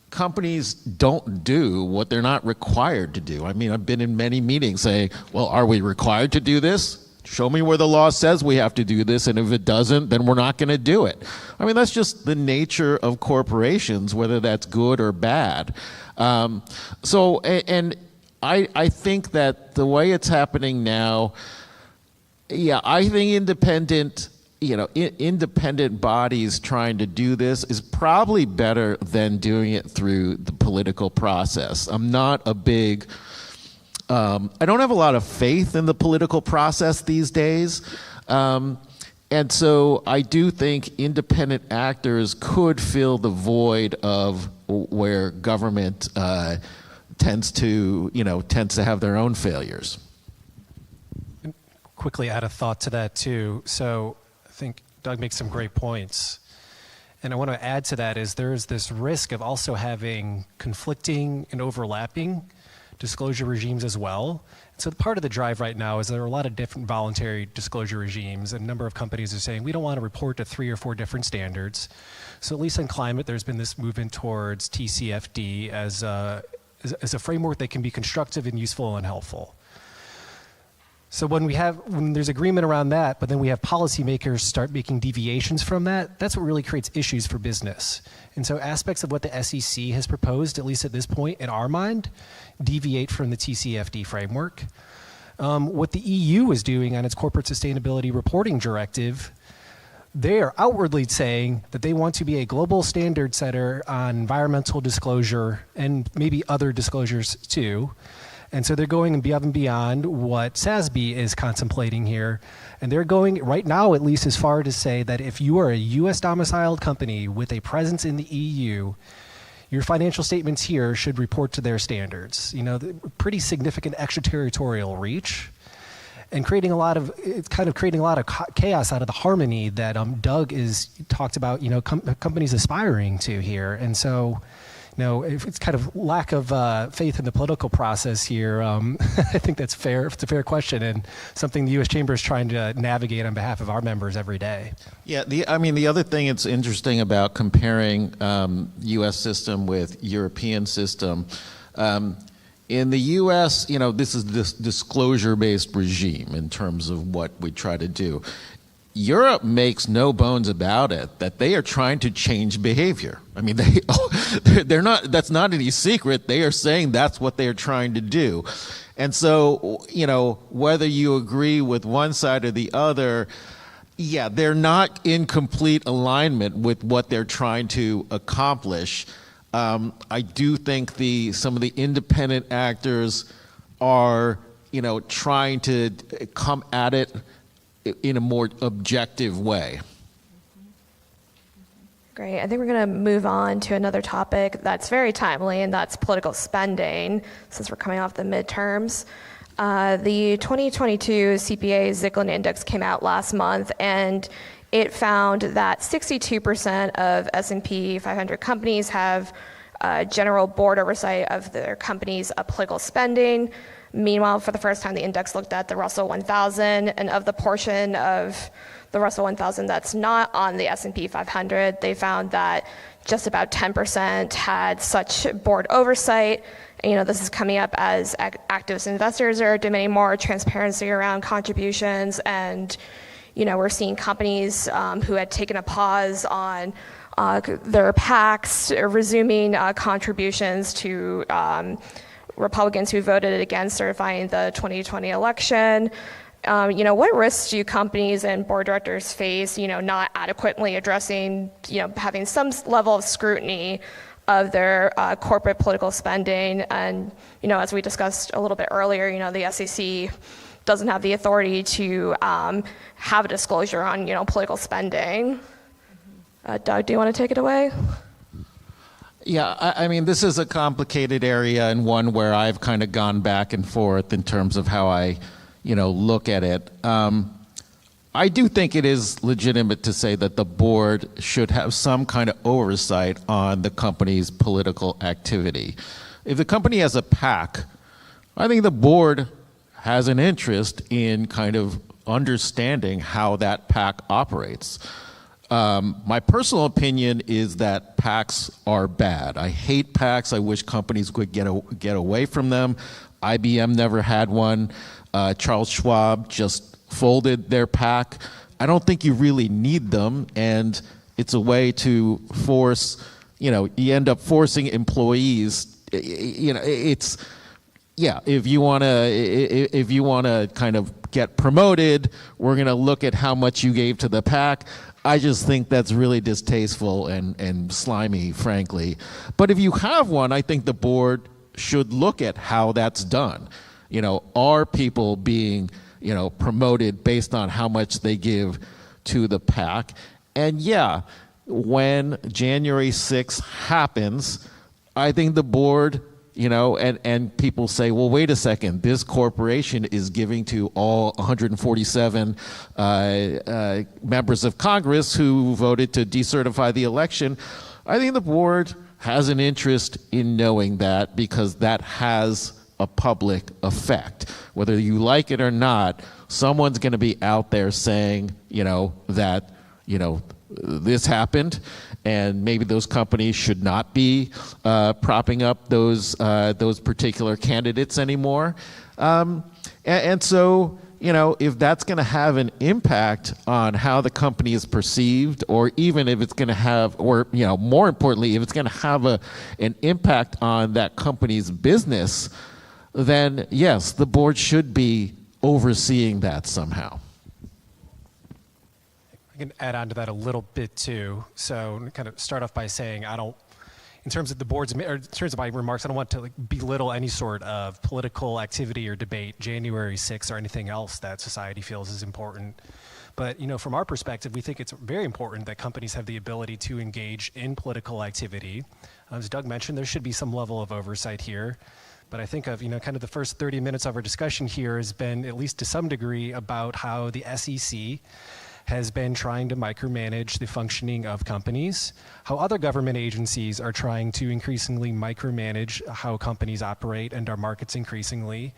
companies don't do what they're not required to do. I've been in many meetings saying, well, are we required to do this? Show me where the law says we have to do this, and if it doesn't, then we're not going to do it. That's just the nature of corporations, whether that's good or bad. I think that the way it's happening now, I think independent bodies trying to do this is probably better than doing it through the political process. I'm not a big... I don't have a lot of faith in the political process these days. And so I do think independent actors could fill the void of where government tends to have their own failures. And quickly add a thought to that too. So I think Doug makes some great points. And I want to add to that is there's this risk of also having conflicting and overlapping disclosure regimes as well. So part of the drive right now is there are a lot of different voluntary disclosure regimes, and a number of companies are saying we don't want to report to 3 or 4 different standards. So at least in climate, there's been this movement towards TCFD as a framework that can be constructive and useful and helpful. So when there's agreement around that, but then we have policymakers start making deviations from that, that's what really creates issues for business. And so aspects of what the SEC has proposed, at least at this point in our mind, deviate from the TCFD framework. What the EU is doing on its corporate sustainability reporting directive, they are outwardly saying that they want to be a global standard setter on environmental disclosure and maybe other disclosures too. And so they're going above and beyond what SASB is contemplating here. And they're going right now, at least, as far to say that if you are a U.S. domiciled company with a presence in the EU, your financial statements here should report to their standards. Pretty significant extraterritorial reach, and creating a lot of chaos out of the harmony that Doug talked about. Companies aspiring to here, and so. If it's kind of lack of faith in the political process here, I think that's fair. It's a fair question, and something the U.S. Chamber is trying to navigate on behalf of our members every day. Yeah, the other thing that's interesting about comparing U.S. system with European system, in the U.S., this is this disclosure-based regime in terms of what we try to do. Europe makes no bones about it that they are trying to change behavior. They're not. That's not any secret. They are saying that's what they are trying to do, and so whether you agree with one side or the other, they're not in complete alignment with what they're trying to accomplish. I do think some of the independent actors are trying to come at it in a more objective way. Great. I think we're going to move on to another topic that's very timely, and that's political spending, since we're coming off the midterms. The 2022 CPA Zicklin Index came out last month, and it found that 62% of S&P 500 companies have general board oversight of their company's political spending. Meanwhile, for the first time, the index looked at the Russell 1000, and of the portion of the Russell 1000 that's not on the S&P 500, they found that just about 10% had such board oversight. And, this is coming up as activist investors are demanding more transparency around contributions, and we're seeing companies who had taken a pause on their PACs resuming contributions to Republicans who voted against certifying the 2020 election. What risks do companies and board directors face, not adequately addressing, having some level of scrutiny of their corporate political spending? And, as we discussed a little bit earlier, the SEC doesn't have the authority to have a disclosure on, political spending. Doug, do you want to take it away? Yeah, I mean, this is a complicated area and one where I've kind of gone back and forth in terms of how I, look at it. I do think it is legitimate to say that the board should have some kind of oversight on the company's political activity. If the company has a PAC, I think the board has an interest in kind of understanding how that PAC operates. My personal opinion is that PACs are bad. I hate PACs. I wish companies could get away from them. IBM never had one. Charles Schwab just folded their PAC. I don't think you really need them, and it's a way to force, you end up forcing employees, if you want to kind of get promoted, we're going to look at how much you gave to the PAC. I just think that's really distasteful and slimy, frankly. But if you have one, I think the board should look at how that's done. Are people being, promoted based on how much they give to the PAC? And when January 6th happens, I think the board, and people say, well, wait a second, this corporation is giving to all 147 members of Congress who voted to decertify the election. I think the board has an interest in knowing that, because that has a public effect. Whether you like it or not, someone's going to be out there saying, that, this happened, and maybe those companies should not be propping up those particular candidates anymore. And so, if that's going to have an impact on how the company is perceived, or even if it's going to have, or more importantly, if it's going to have an impact on that company's business, then yes, the board should be overseeing that somehow. I can add on to that a little bit too. So kind of start off by saying in terms of the board's, or in terms of my remarks, I don't want to belittle any sort of political activity or debate, January 6th or anything else that society feels is important. But from our perspective, we think it's very important that companies have the ability to engage in political activity. As Doug mentioned, there should be some level of oversight here. But I think of, kind of the first 30 minutes of our discussion here has been, at least to some degree, about how the SEC has been trying to micromanage the functioning of companies, how other government agencies are trying to increasingly micromanage how companies operate and our markets increasingly.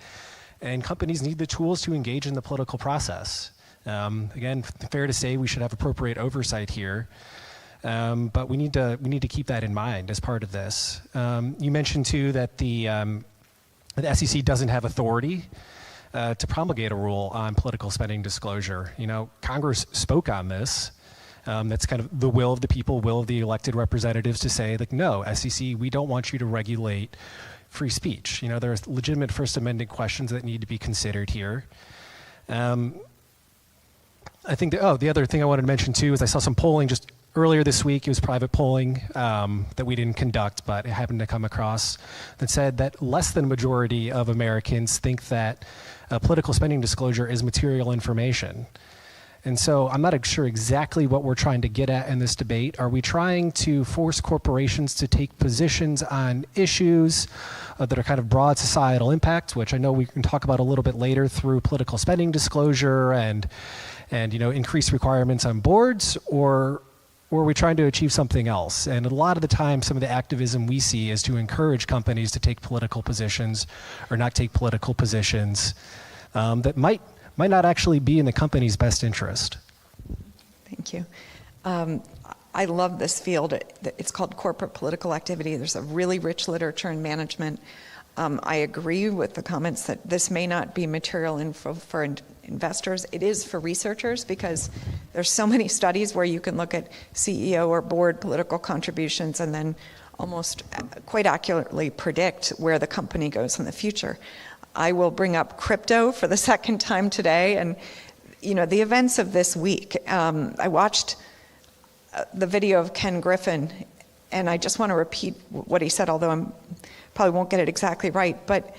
And companies need the tools to engage in the political process. Again, fair to say we should have appropriate oversight here. But we need to keep that in mind as part of this. You mentioned too that the SEC doesn't have authority to promulgate a rule on political spending disclosure. Congress spoke on this. That's kind of the will of the people, will of the elected representatives to say, no, SEC, we don't want you to regulate free speech. There's legitimate First Amendment questions that need to be considered here. I think the other thing I wanted to mention too is I saw some polling just earlier this week. It was private polling that we didn't conduct, but it happened to come across, that said that less than a majority of Americans think that political spending disclosure is material information. And so I'm not sure exactly what we're trying to get at in this debate. Are we trying to force corporations to take positions on issues that are kind of broad societal impacts, which I know we can talk about a little bit later through political spending disclosure and increased requirements on boards, or are we trying to achieve something else? And a lot of the time, some of the activism we see is to encourage companies to take political positions or not take political positions that might not actually be in the company's best interest. Thank you. I love this field. It's called corporate political activity. There's a really rich literature in management. I agree with the comments that this may not be material info for investors. It is for researchers, because there's so many studies where you can look at CEO or board political contributions and then almost quite accurately predict where the company goes in the future. I will bring up crypto for the second time today, and the events of this week. I watched the video of Ken Griffin, and I just want to repeat what he said, although I probably won't get it exactly right. But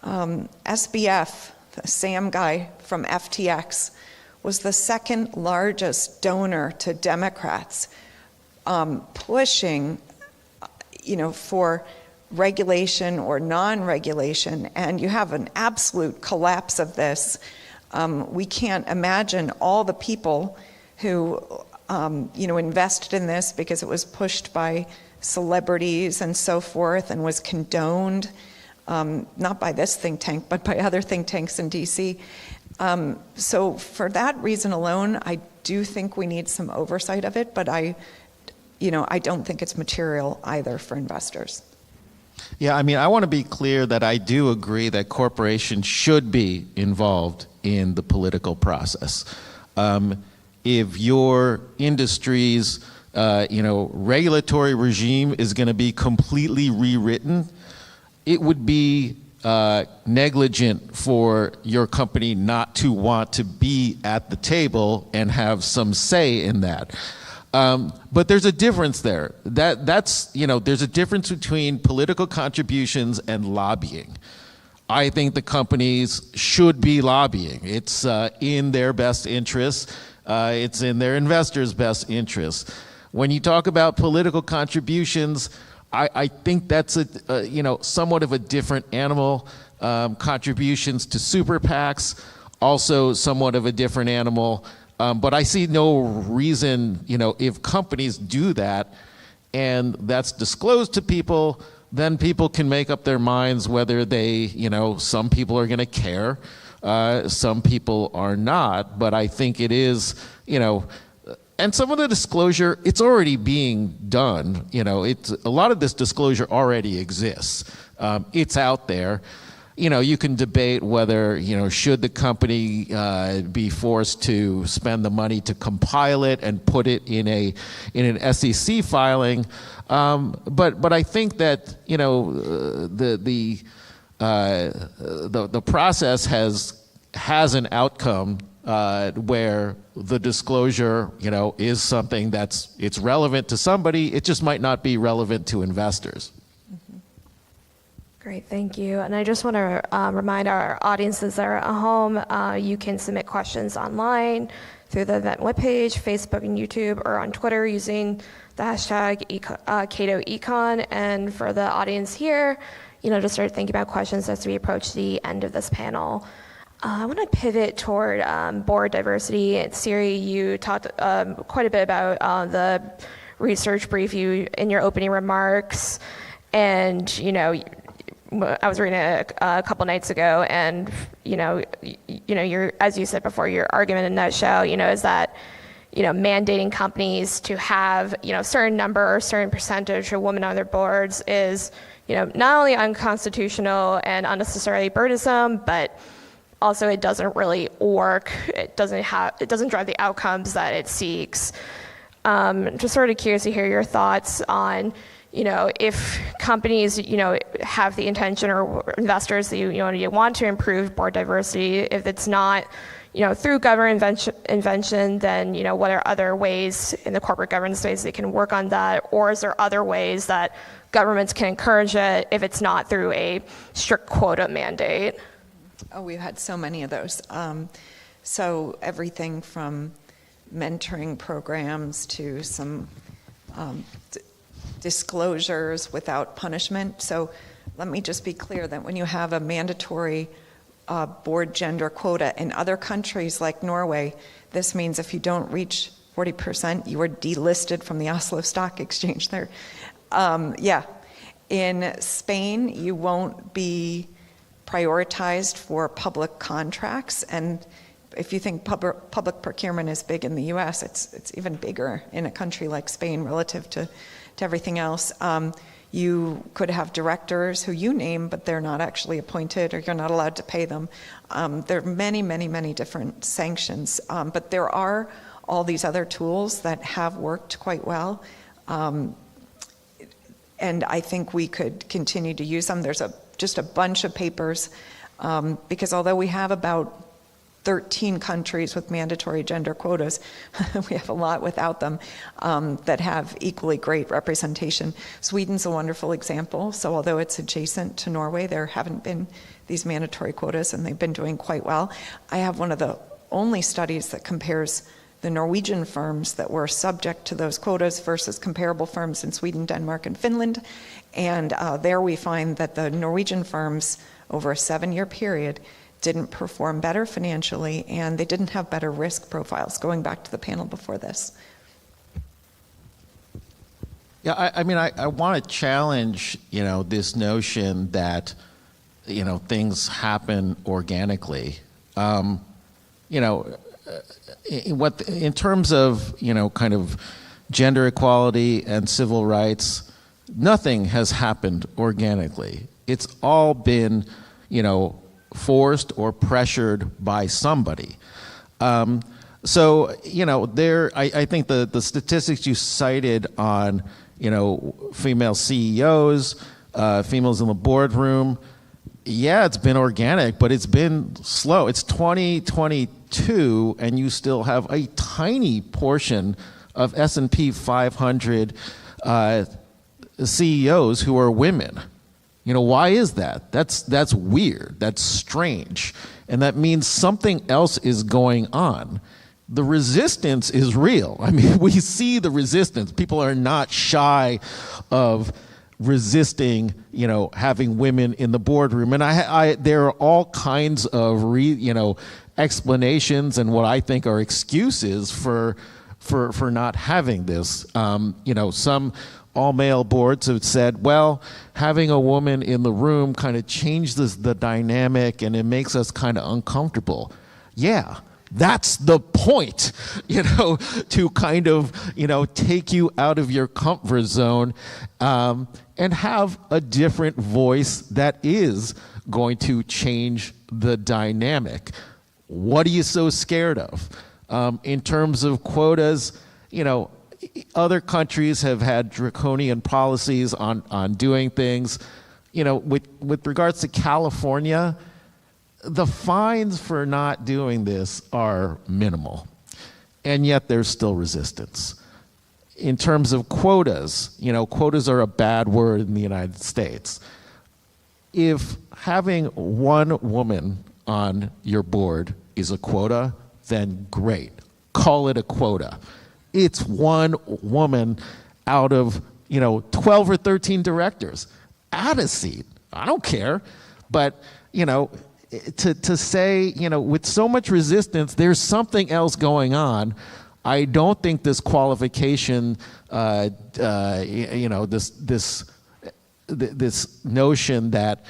SBF, the Sam guy from FTX, was the second largest donor to Democrats, pushing, for regulation or non-regulation, and you have an absolute collapse of this. We can't imagine all the people who, invested in this because it was pushed by celebrities and so forth and was condoned, not by this think tank, but by other think tanks in DC. So for that reason alone, I do think we need some oversight of it, but I don't think it's material either for investors. Yeah, I want to be clear that I do agree that corporations should be involved in the political process. If your industry's regulatory regime is going to be completely rewritten, it would be negligent for your company not to want to be at the table and have some say in that. But there's a difference there. There's a difference between political contributions and lobbying. I think the companies should be lobbying. It's in their best interest. It's in their investors' best interest. When you talk about political contributions, I think that's somewhat of a different animal. Contributions to super PACs, also somewhat of a different animal. But I see no reason, if companies do that and that's disclosed to people, then people can make up their minds whether they, some people are going to care, some people are not. But I think it is, and some of the disclosure, it's already being done. A lot of this disclosure already exists. It's out there. You can debate whether, should the company be forced to spend the money to compile it and put it in an SEC filing. But I think that, the process has an outcome where the disclosure, is something it's relevant to somebody. It just might not be relevant to investors. Great, thank you. And I just want to remind our audiences that are at home, you can submit questions online through the event webpage, Facebook and YouTube, or on Twitter using the hashtag CatoEcon. And for the audience here, to start thinking about questions as we approach the end of this panel. I want to pivot toward board diversity. Siri, you talked quite a bit about the research brief in your opening remarks, and I was reading it a couple nights ago, and your, as you said before, your argument in a nutshell, is that mandating companies to have a certain number or certain percentage of women on their boards is not only unconstitutional and unnecessarily burdensome, but also it doesn't really work. It doesn't drive the outcomes that it seeks. Just sort of curious to hear your thoughts on if companies, have the intention, or investors that you want to improve board diversity, if it's not, through government invention, then, what are other ways in the corporate governance space they can work on that? Or is there other ways that governments can encourage it if it's not through a strict quota mandate? Oh, we've had so many of those. So everything from mentoring programs to some disclosures without punishment. So let me just be clear that when you have a mandatory board gender quota in other countries like Norway, this means if you don't reach 40%, you are delisted from the Oslo Stock Exchange there. In Spain, you won't be prioritized for public contracts, and if you think public procurement is big in the US, it's even bigger in a country like Spain relative to everything else. You could have directors who you name, but they're not actually appointed, or you're not allowed to pay them. There are many, many, many different sanctions, but there are all these other tools that have worked quite well. And I think we could continue to use them. There's just a bunch of papers, because although we have about 13 countries with mandatory gender quotas, we have a lot without them that have equally great representation. Sweden's a wonderful example. So although it's adjacent to Norway, there haven't been these mandatory quotas, and they've been doing quite well. I have one of the only studies that compares the Norwegian firms that were subject to those quotas versus comparable firms in Sweden, Denmark, and Finland. And there we find that the Norwegian firms, over a 7-year period, didn't perform better financially, and they didn't have better risk profiles, going back to the panel before this. Yeah, I want to challenge, this notion that, things happen organically. In terms of, kind of gender equality and civil rights, nothing has happened organically. It's all been, forced or pressured by somebody. I think the statistics you cited on, female CEOs, females in the boardroom, yeah, it's been organic, but it's been slow. It's 2022, and you still have a tiny portion of S&P 500 CEOs who are women. Why is that? That's weird. That's strange. And that means something else is going on. The resistance is real. We see the resistance. People are not shy of resisting, having women in the boardroom. And there are all kinds of, explanations and what I think are excuses for not having this. Some all-male boards have said, well, having a woman in the room kind of changes the dynamic and it makes us kind of uncomfortable. Yeah, that's the point, to kind of, take you out of your comfort zone and have a different voice that is going to change the dynamic. What are you so scared of? In terms of quotas, other countries have had draconian policies on doing things. With regards to California, the fines for not doing this are minimal, and yet there's still resistance. In terms of quotas, quotas are a bad word in the United States. If having one woman on your board is a quota, then great. Call it a quota. It's one woman out of, 12 or 13 directors. Add a seat. I don't care. But, to say, with so much resistance, there's something else going on. I don't think this qualification, this notion that,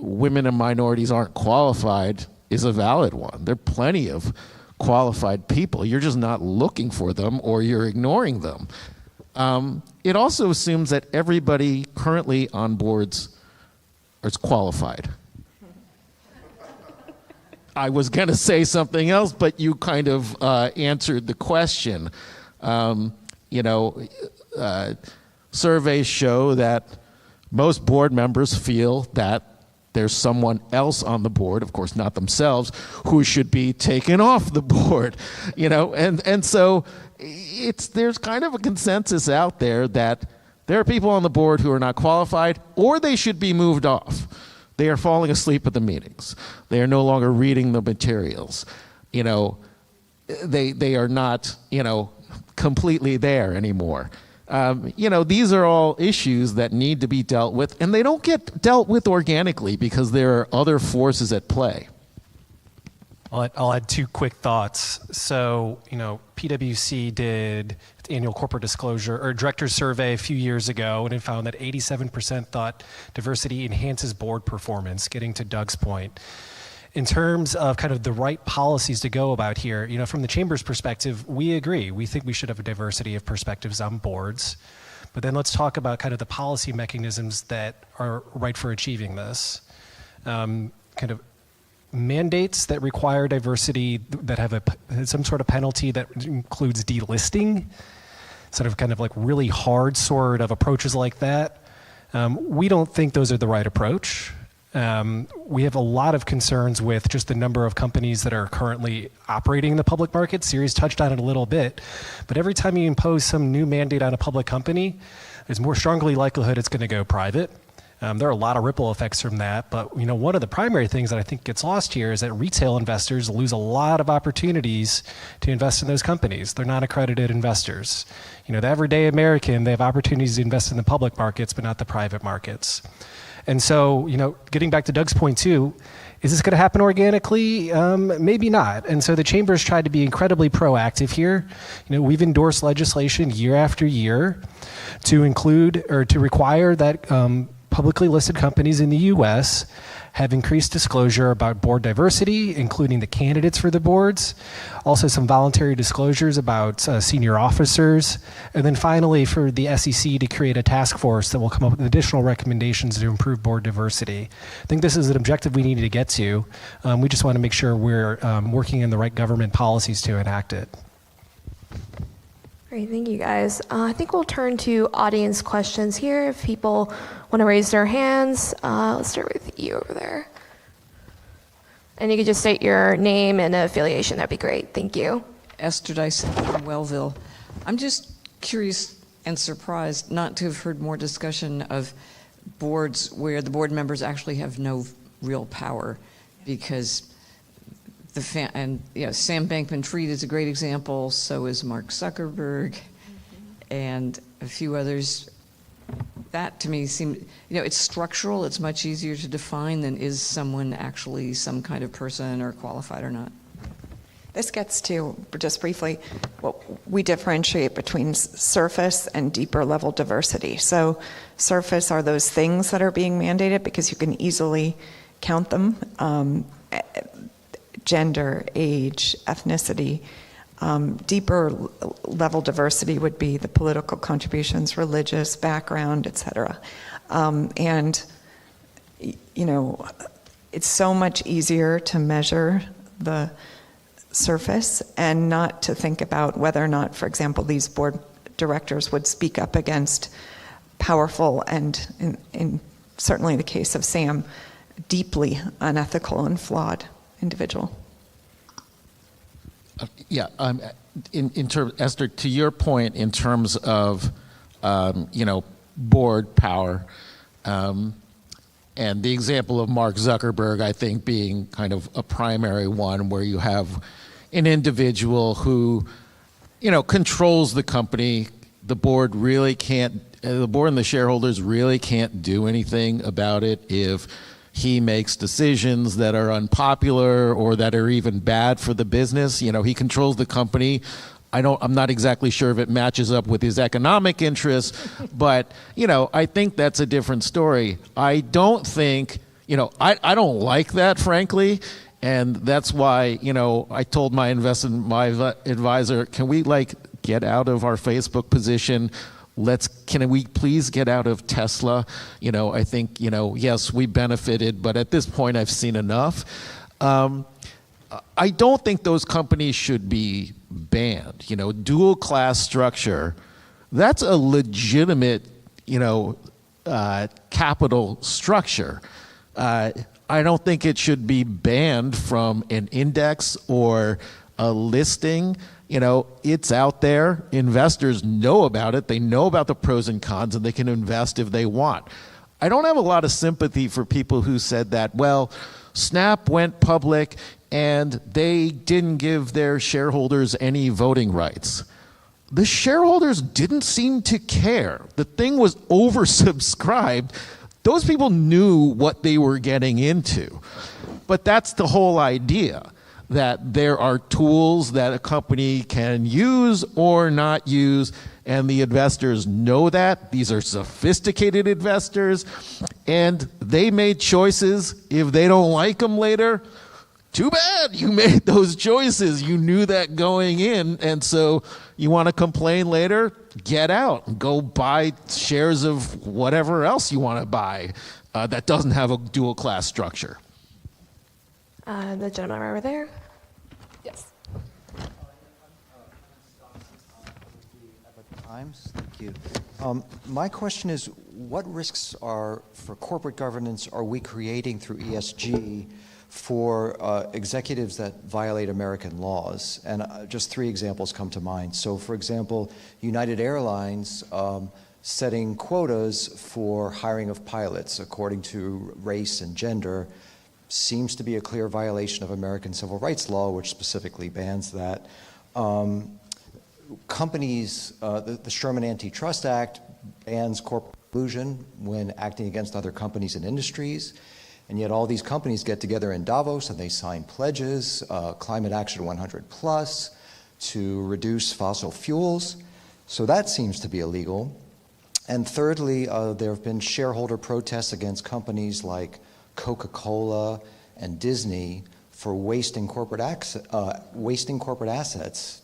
women and minorities aren't qualified is a valid one. There are plenty of qualified people. You're just not looking for them, or you're ignoring them. It also assumes that everybody currently on boards is qualified. I was going to say something else, but you kind of answered the question. Surveys show that most board members feel that there's someone else on the board, of course not themselves, who should be taken off the board. And so there's kind of a consensus out there that there are people on the board who are not qualified, or they should be moved off. They are falling asleep at the meetings. They are no longer reading the materials. they are not, completely there anymore. These are all issues that need to be dealt with, and they don't get dealt with organically because there are other forces at play. I'll add two quick thoughts. So, PwC did its annual corporate disclosure or director's survey a few years ago, and it found that 87% thought diversity enhances board performance, getting to Doug's point. In terms of kind of the right policies to go about here, from the Chamber's perspective, we agree. We think we should have a diversity of perspectives on boards. But then let's talk about kind of the policy mechanisms that are right for achieving this. Kind of mandates that require diversity that have some sort of penalty that includes delisting, sort of kind of like really hard sort of approaches like that. We don't think those are the right approach. We have a lot of concerns with just the number of companies that are currently operating in the public market. Siri's touched on it a little bit, but every time you impose some new mandate on a public company, there's more strongly likelihood it's going to go private. There are a lot of ripple effects from that, but one of the primary things that I think gets lost here is that retail investors lose a lot of opportunities to invest in those companies. They're not accredited investors. The everyday American, they have opportunities to invest in the public markets, but not the private markets. And so, getting back to Doug's point too, is this going to happen organically? Maybe not. And so the Chamber's tried to be incredibly proactive here. We've endorsed legislation year after year to include or to require that publicly listed companies in the U.S. have increased disclosure about board diversity, including the candidates for the boards, also some voluntary disclosures about senior officers, and then finally for the SEC to create a task force that will come up with additional recommendations to improve board diversity. I think this is an objective we need to get to. We just want to make sure we're working in the right government policies to enact it. Great, thank you guys. I think we'll turn to audience questions here. If people want to raise their hands, let's start with you over there. And you could just state your name and affiliation, that'd be great. Thank you. Esther Dyson from Wellville. I'm just curious and surprised not to have heard more discussion of boards where the board members actually have no real power, because Sam Bankman-Fried is a great example, so is Mark Zuckerberg, and a few others. That to me seems, it's structural, it's much easier to define than is someone actually some kind of person or qualified or not. This gets to, just briefly, what we differentiate between surface and deeper level diversity. So surface are those things that are being mandated because you can easily count them. Gender, age, ethnicity. Deeper level diversity would be the political contributions, religious background, et cetera. It's so much easier to measure the surface and not to think about whether or not, for example, these board directors would speak up against powerful and, in certainly the case of Sam, deeply unethical and flawed individual. In terms, Esther, to your point, in terms of board power, and the example of Mark Zuckerberg, I think, being kind of a primary one, where you have an individual who, controls the company. The board really can't. The board and the shareholders really can't do anything about it if he makes decisions that are unpopular or that are even bad for the business. He controls the company. I'm not exactly sure if it matches up with his economic interests, but, I think that's a different story. I don't think, I don't like that, frankly. And that's why, I told my advisor, can we get out of our Facebook position? Can we please get out of Tesla? I think, yes, we benefited, but at this point I've seen enough. I don't think those companies should be banned. Dual class structure, that's a legitimate, capital structure. I don't think it should be banned from an index or a listing. It's out there. Investors know about it. They know about the pros and cons, and they can invest if they want. I don't have a lot of sympathy for people who said that, well, Snap went public and they didn't give their shareholders any voting rights. The shareholders didn't seem to care. The thing was oversubscribed. Those people knew what they were getting into. But that's the whole idea, that there are tools that a company can use or not use, and the investors know that. These are sophisticated investors, and they made choices. If they don't like them later, too bad, you made those choices. You knew that going in, and so you want to complain later? Get out. Go buy shares of whatever else you want to buy that doesn't have a dual class structure. The gentleman right over there. Yes. Thank you. My question is, what risks for corporate governance are we creating through ESG for executives that violate American laws? And just 3 examples come to mind. So, for example, United Airlines setting quotas for hiring of pilots according to race and gender seems to be a clear violation of American civil rights law, which specifically bans that. Companies, the Sherman Antitrust Act bans corporate collusion when acting against other companies and industries, and yet all these companies get together in Davos and they sign pledges, Climate Action 100 plus, to reduce fossil fuels. So that seems to be illegal. And thirdly, there have been shareholder protests against companies like Coca-Cola and Disney for wasting corporate assets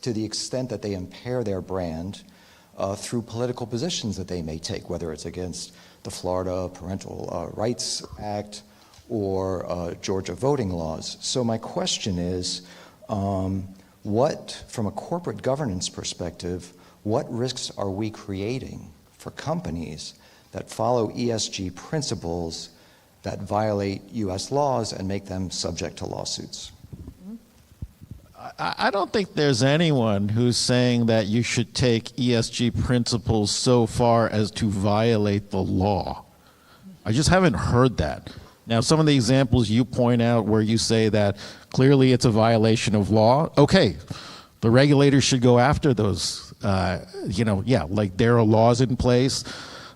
to the extent that they impair their brand through political positions that they may take, whether it's against the Florida Parental Rights Act or Georgia voting laws. So my question is, what, from a corporate governance perspective, what risks are we creating for companies that follow ESG principles that violate U.S. laws and make them subject to lawsuits? I don't think there's anyone who's saying that you should take ESG principles so far as to violate the law. I just haven't heard that. Now, some of the examples you point out where you say that clearly it's a violation of law, okay, the regulators should go after those. Like there are laws in place,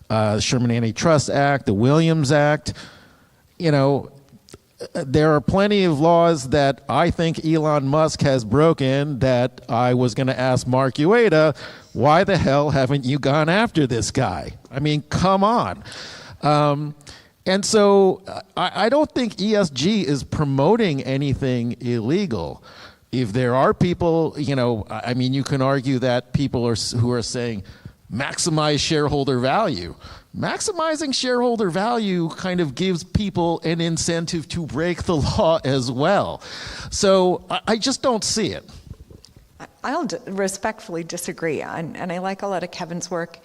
the Sherman Antitrust Act, the Williams Act. There are plenty of laws that I think Elon Musk has broken that I was going to ask Mark Uyeda, why the hell haven't you gone after this guy? I mean, come on. And so I don't think ESG is promoting anything illegal. If there are people, you can argue that people who are saying maximize shareholder value. Maximizing shareholder value kind of gives people an incentive to break the law as well. So I just don't see it. I'll respectfully disagree, and I like a lot of Kevin's work.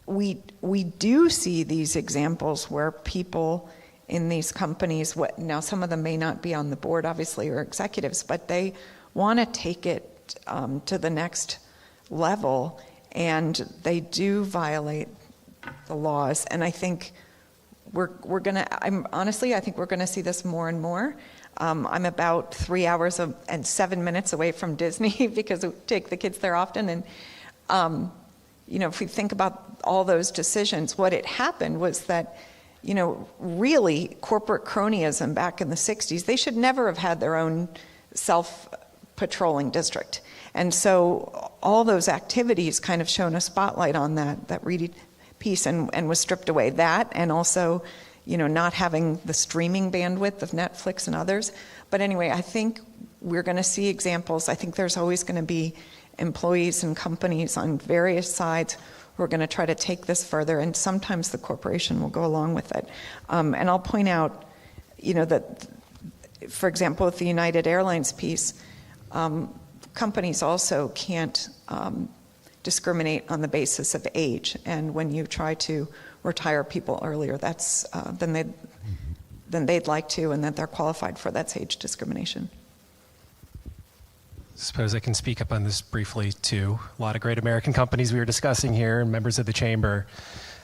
We do see these examples where people in these companies, now some of them may not be on the board, obviously, or executives, but they want to take it to the next level, and they do violate the laws. And I think we're gonna. I think we're gonna see this more and more. I'm about 3 hours and 7 minutes away from Disney because we take the kids there often. And if we think about all those decisions, what had happened was that, really corporate cronyism back in the 60s, they should never have had their own self-patrolling district. And so all those activities kind of shone a spotlight on that Reedy piece and was stripped away. That, and also, not having the streaming bandwidth of Netflix and others. But anyway, I think we're going to see examples. I think there's always going to be employees and companies on various sides who are going to try to take this further, and sometimes the corporation will go along with it. And I'll point out, that, for example, with the United Airlines piece, companies also can't discriminate on the basis of age. And when you try to retire people earlier, that's than they'd like to, and that they're qualified for, that's age discrimination. Suppose I can speak up on this briefly too. A lot of great American companies we were discussing here, and members of the chamber.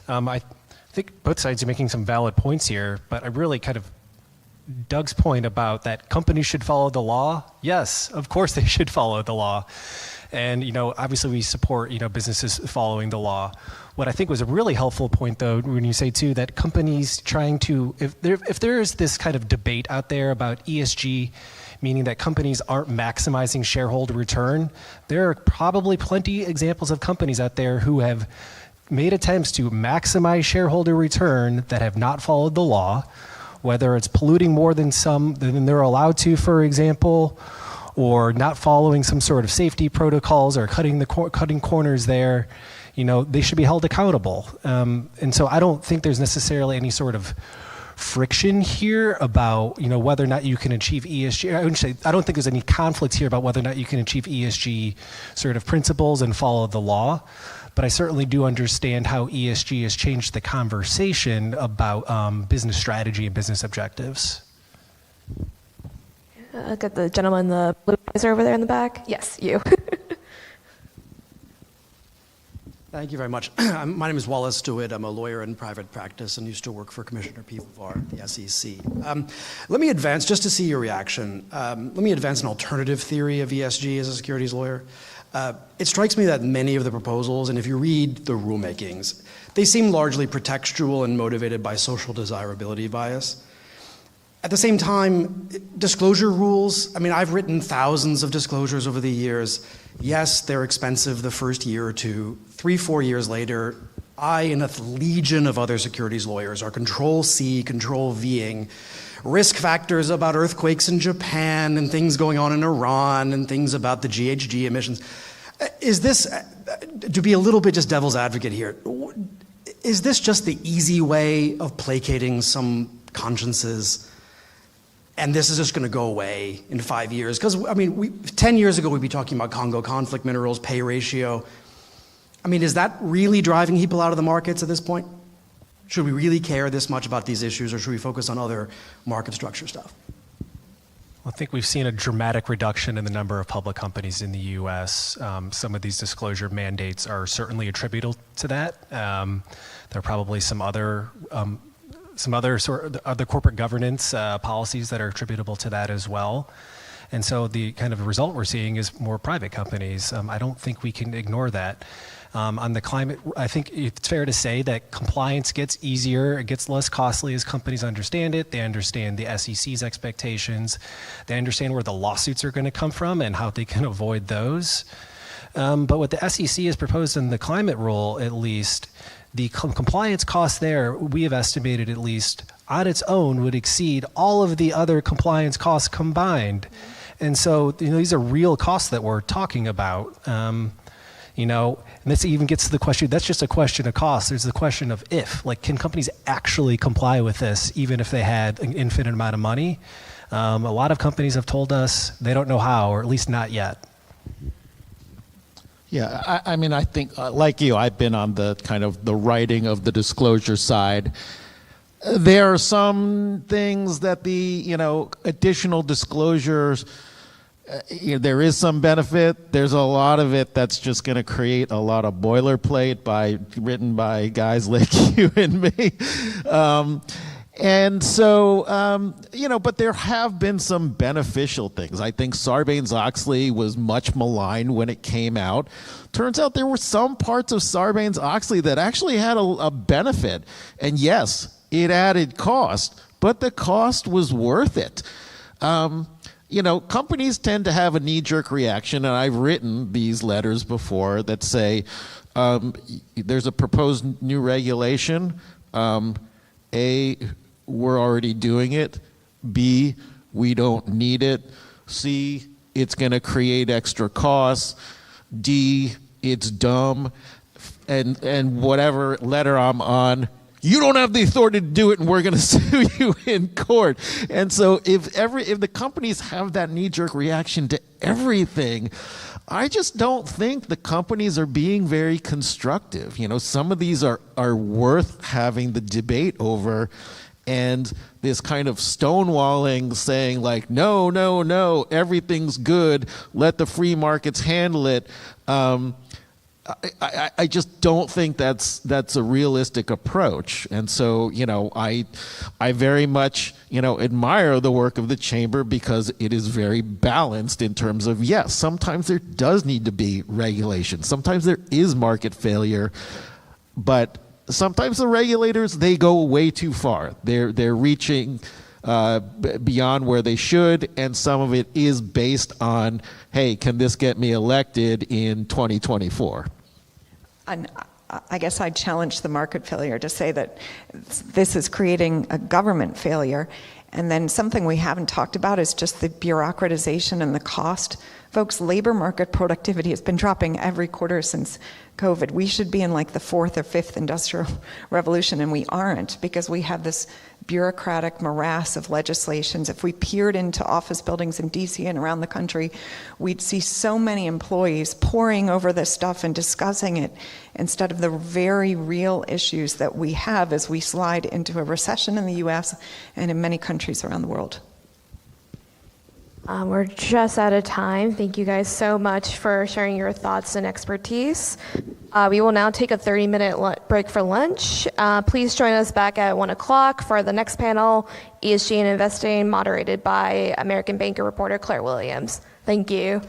I think both sides are making some valid points here, but I really kind of Doug's point about that companies should follow the law, yes, of course they should follow the law. And, obviously we support, businesses following the law. What I think was a really helpful point, though, when you say, too, that companies trying to, if there is this kind of debate out there about ESG, meaning that companies aren't maximizing shareholder return, there are probably plenty examples of companies out there who have made attempts to maximize shareholder return that have not followed the law, whether it's polluting more than they're allowed to, for example, or not following some sort of safety protocols or cutting corners there. They should be held accountable. And so I don't think there's necessarily any sort of friction here about whether or not you can achieve ESG. I don't think there's any conflict here about whether or not you can achieve ESG sort of principles and follow the law. But I certainly do understand how ESG has changed the conversation about business strategy and business objectives. Got the gentleman in the blue blazer over there in the back. Yes, you. Thank you very much. My name is Wallace Stewart. I'm a lawyer in private practice and used to work for Commissioner Peevavar at the SEC. Let me advance, just to see your reaction, let me advance an alternative theory of ESG as a securities lawyer. It strikes me that many of the proposals, and if you read the rulemakings, they seem largely pretextual and motivated by social desirability bias. At the same time, disclosure rules, I've written thousands of disclosures over the years. Yes, they're expensive the first year or two. 3-4 years later, I and a legion of other securities lawyers are Control-C, Control-Ving risk factors about earthquakes in Japan and things going on in Iran and things about the GHG emissions. Is this, to be a little bit just devil's advocate here, is this just the easy way of placating some consciences? And this is just going to go away in 5 years? Because, 10 years ago, we'd be talking about Congo conflict minerals, pay ratio. Is that really driving people out of the markets at this point? Should we really care this much about these issues, or should we focus on other market structure stuff? I think we've seen a dramatic reduction in the number of public companies in the U.S. Some of these disclosure mandates are certainly attributable to that. There are probably some other corporate governance policies that are attributable to that as well. And so the kind of result we're seeing is more private companies. I don't think we can ignore that. On the climate, I think it's fair to say that compliance gets easier, it gets less costly as companies understand it. They understand the SEC's expectations. They understand where the lawsuits are going to come from and how they can avoid those. But what the SEC has proposed in the climate rule, at least, the compliance costs there, we have estimated at least, on its own would exceed all of the other compliance costs combined. And so, these are real costs that we're talking about. And this even gets to the question, that's just a question of cost. There's the question of if, can companies actually comply with this, even if they had an infinite amount of money? A lot of companies have told us they don't know how, or at least not yet. Yeah, I think, like you, I've been on the kind of the writing of the disclosure side. There are some things that the, additional disclosures, there is some benefit. There's a lot of it that's just going to create a lot of boilerplate written by guys like you and me. And so, but there have been some beneficial things. I think Sarbanes-Oxley was much maligned when it came out. Turns out there were some parts of Sarbanes-Oxley that actually had a benefit. And yes, it added cost, but the cost was worth it. Companies tend to have a knee-jerk reaction, and I've written these letters before that say, there's a proposed new regulation. A, we're already doing it. B, we don't need it. C, it's going to create extra costs. D, it's dumb. And whatever letter I'm on, you don't have the authority to do it, and we're going to sue you in court. And so if the companies have that knee-jerk reaction to everything, I just don't think the companies are being very constructive. Some of these are worth having the debate over, and this kind of stonewalling, saying no, everything's good, let the free markets handle it. I just don't think that's a realistic approach. And so, I very much, admire the work of the chamber because it is very balanced in terms of, yes, sometimes there does need to be regulation. Sometimes there is market failure, but sometimes the regulators, they go way too far. They're reaching beyond where they should, and some of it is based on, hey, can this get me elected in 2024? And I guess I'd challenge the market failure to say that this is creating a government failure. And then something we haven't talked about is just the bureaucratization and the cost. Folks, labor market productivity has been dropping every quarter since COVID. We should be in like the fourth or fifth industrial revolution, and we aren't because we have this bureaucratic morass of legislations. If we peered into office buildings in DC and around the country, we'd see so many employees poring over this stuff and discussing it instead of the very real issues that we have as we slide into a recession in the US and in many countries around the world. We're just out of time. Thank you guys so much for sharing your thoughts and expertise. We will now take a 30-minute break for lunch. Please join us back at 1 o'clock for the next panel, ESG and Investing, moderated by American banker reporter Claire Williams. Thank you.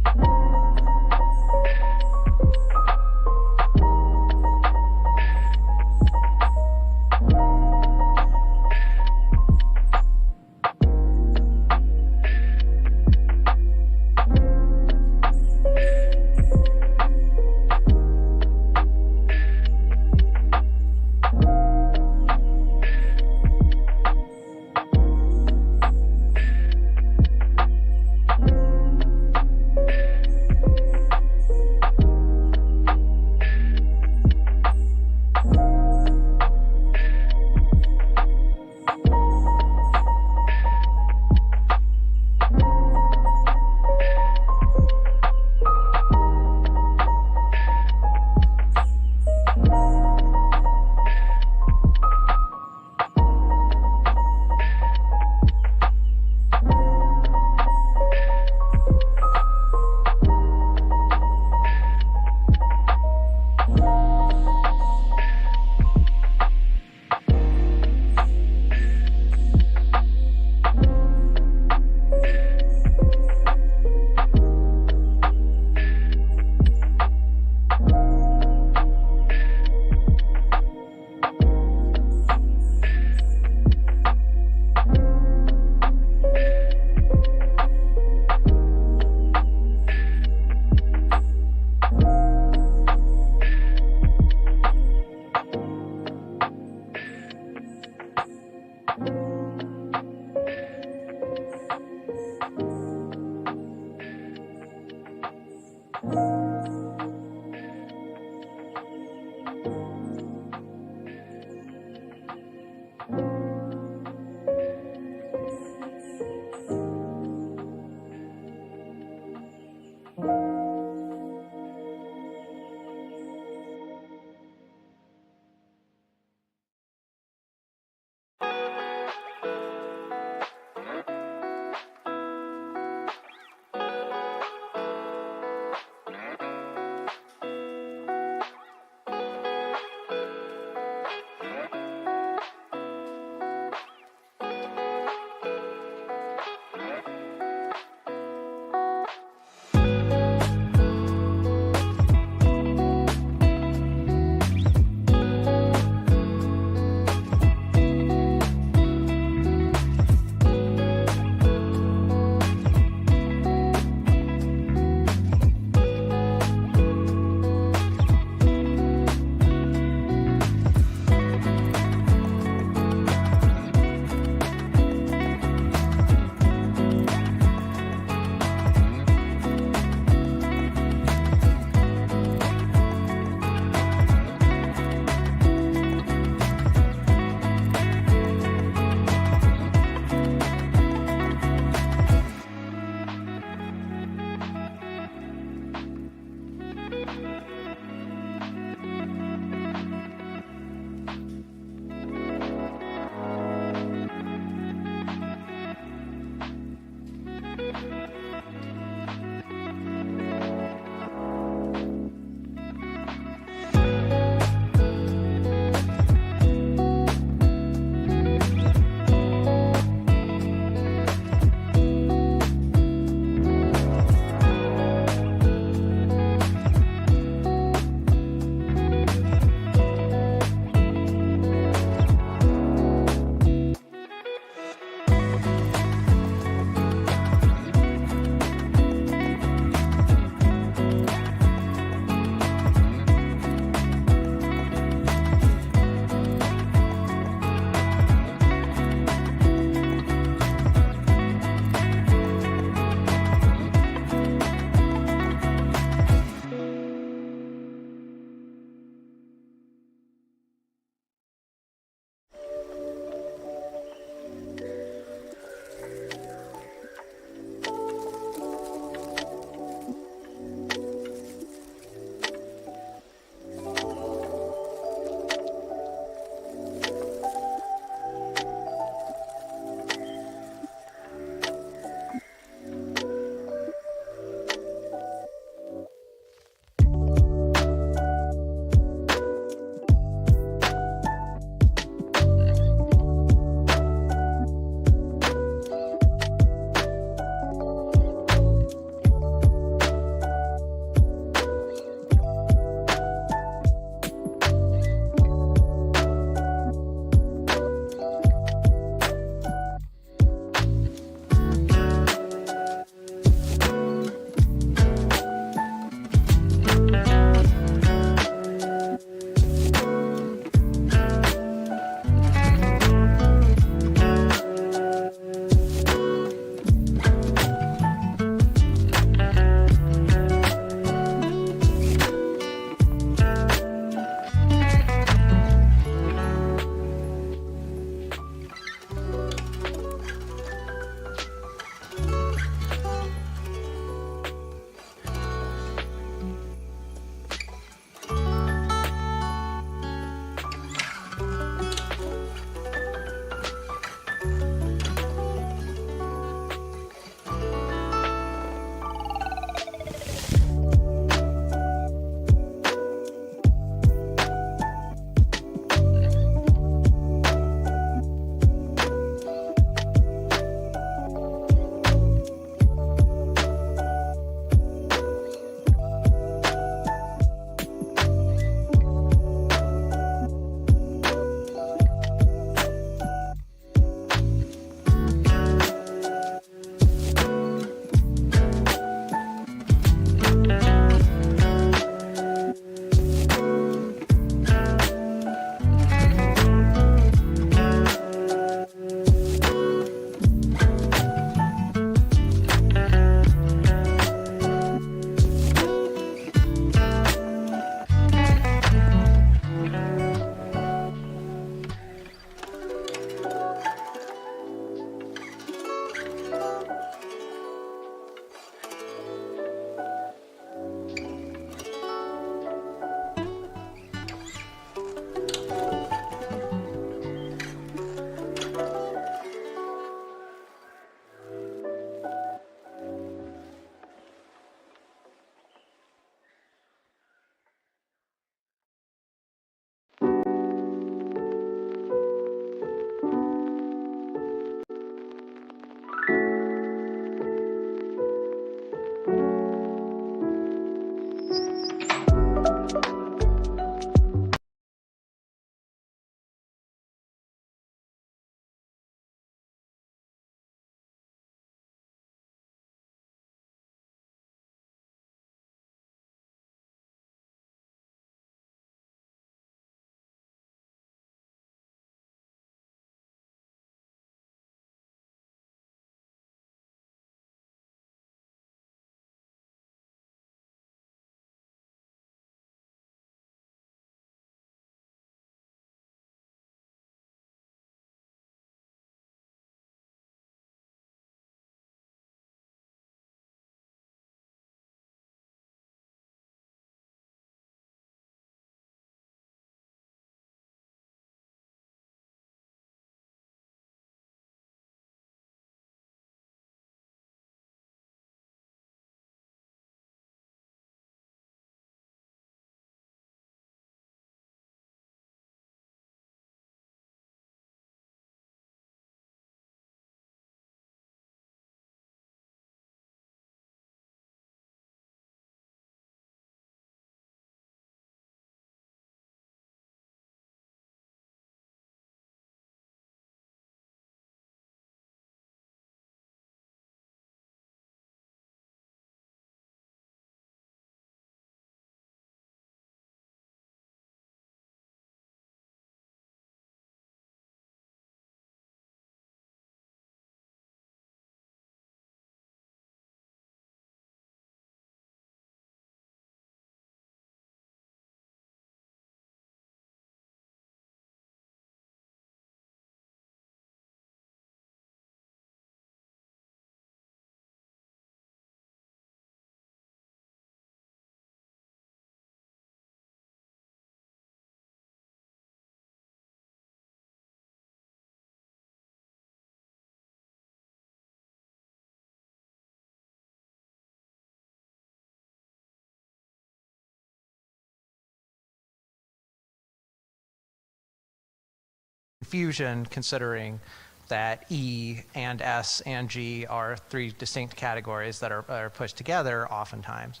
confusion considering that E and S and G are three distinct categories that are pushed together oftentimes.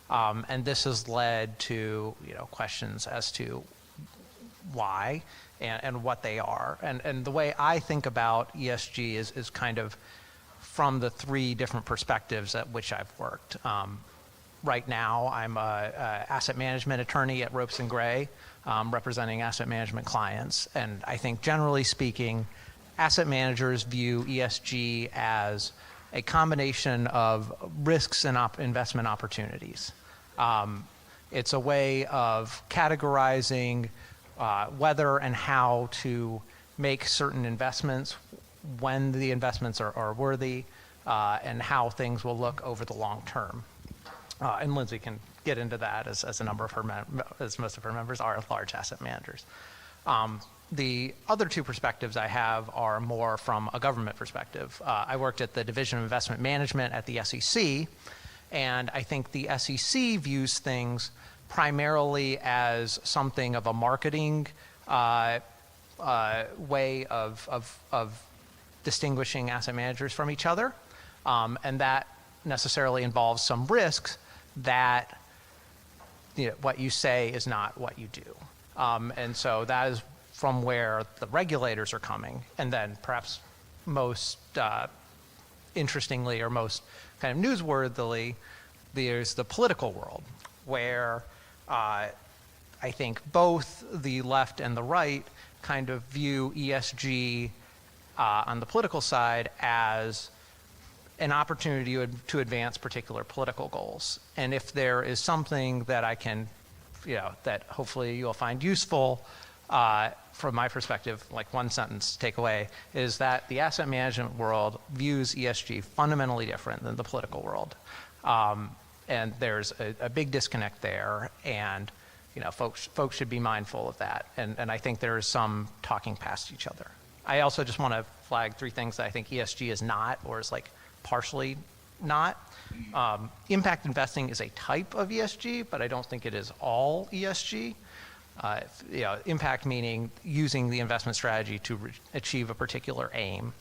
And this has led to questions as to why and what they are. And the way I think about ESG is kind of from the three different perspectives at which I've worked. Right now, I'm an asset management attorney at Ropes & Gray, representing asset management clients. And I think generally speaking, asset managers view ESG as a combination of risks and investment opportunities. It's a way of categorizing whether and how to make certain investments, when the investments are worthy, and how things will look over the long term. And Lindsay can get into that as a number of as most of her members are large asset managers. The other two perspectives I have are more from a government perspective. I worked at the Division of Investment Management at the SEC, and I think the SEC views things primarily as something of a marketing way of distinguishing asset managers from each other, and that necessarily involves some risks that what you say is not what you do. And so that is from where the regulators are coming. And then perhaps most interestingly or most kind of newsworthily, there's the political world where I think both the left and the right kind of view ESG on the political side as an opportunity to advance particular political goals. And if there is something that I can, that hopefully you'll find useful, from my perspective, like one sentence takeaway, is that the asset management world views ESG fundamentally different than the political world. And there's a big disconnect there, and folks should be mindful of that. And I think there is some talking past each other. I also just want to flag three things that I think ESG is not, or is like partially not. Impact investing is a type of ESG, but I don't think it is all ESG. Impact meaning using the investment strategy to achieve a particular aim.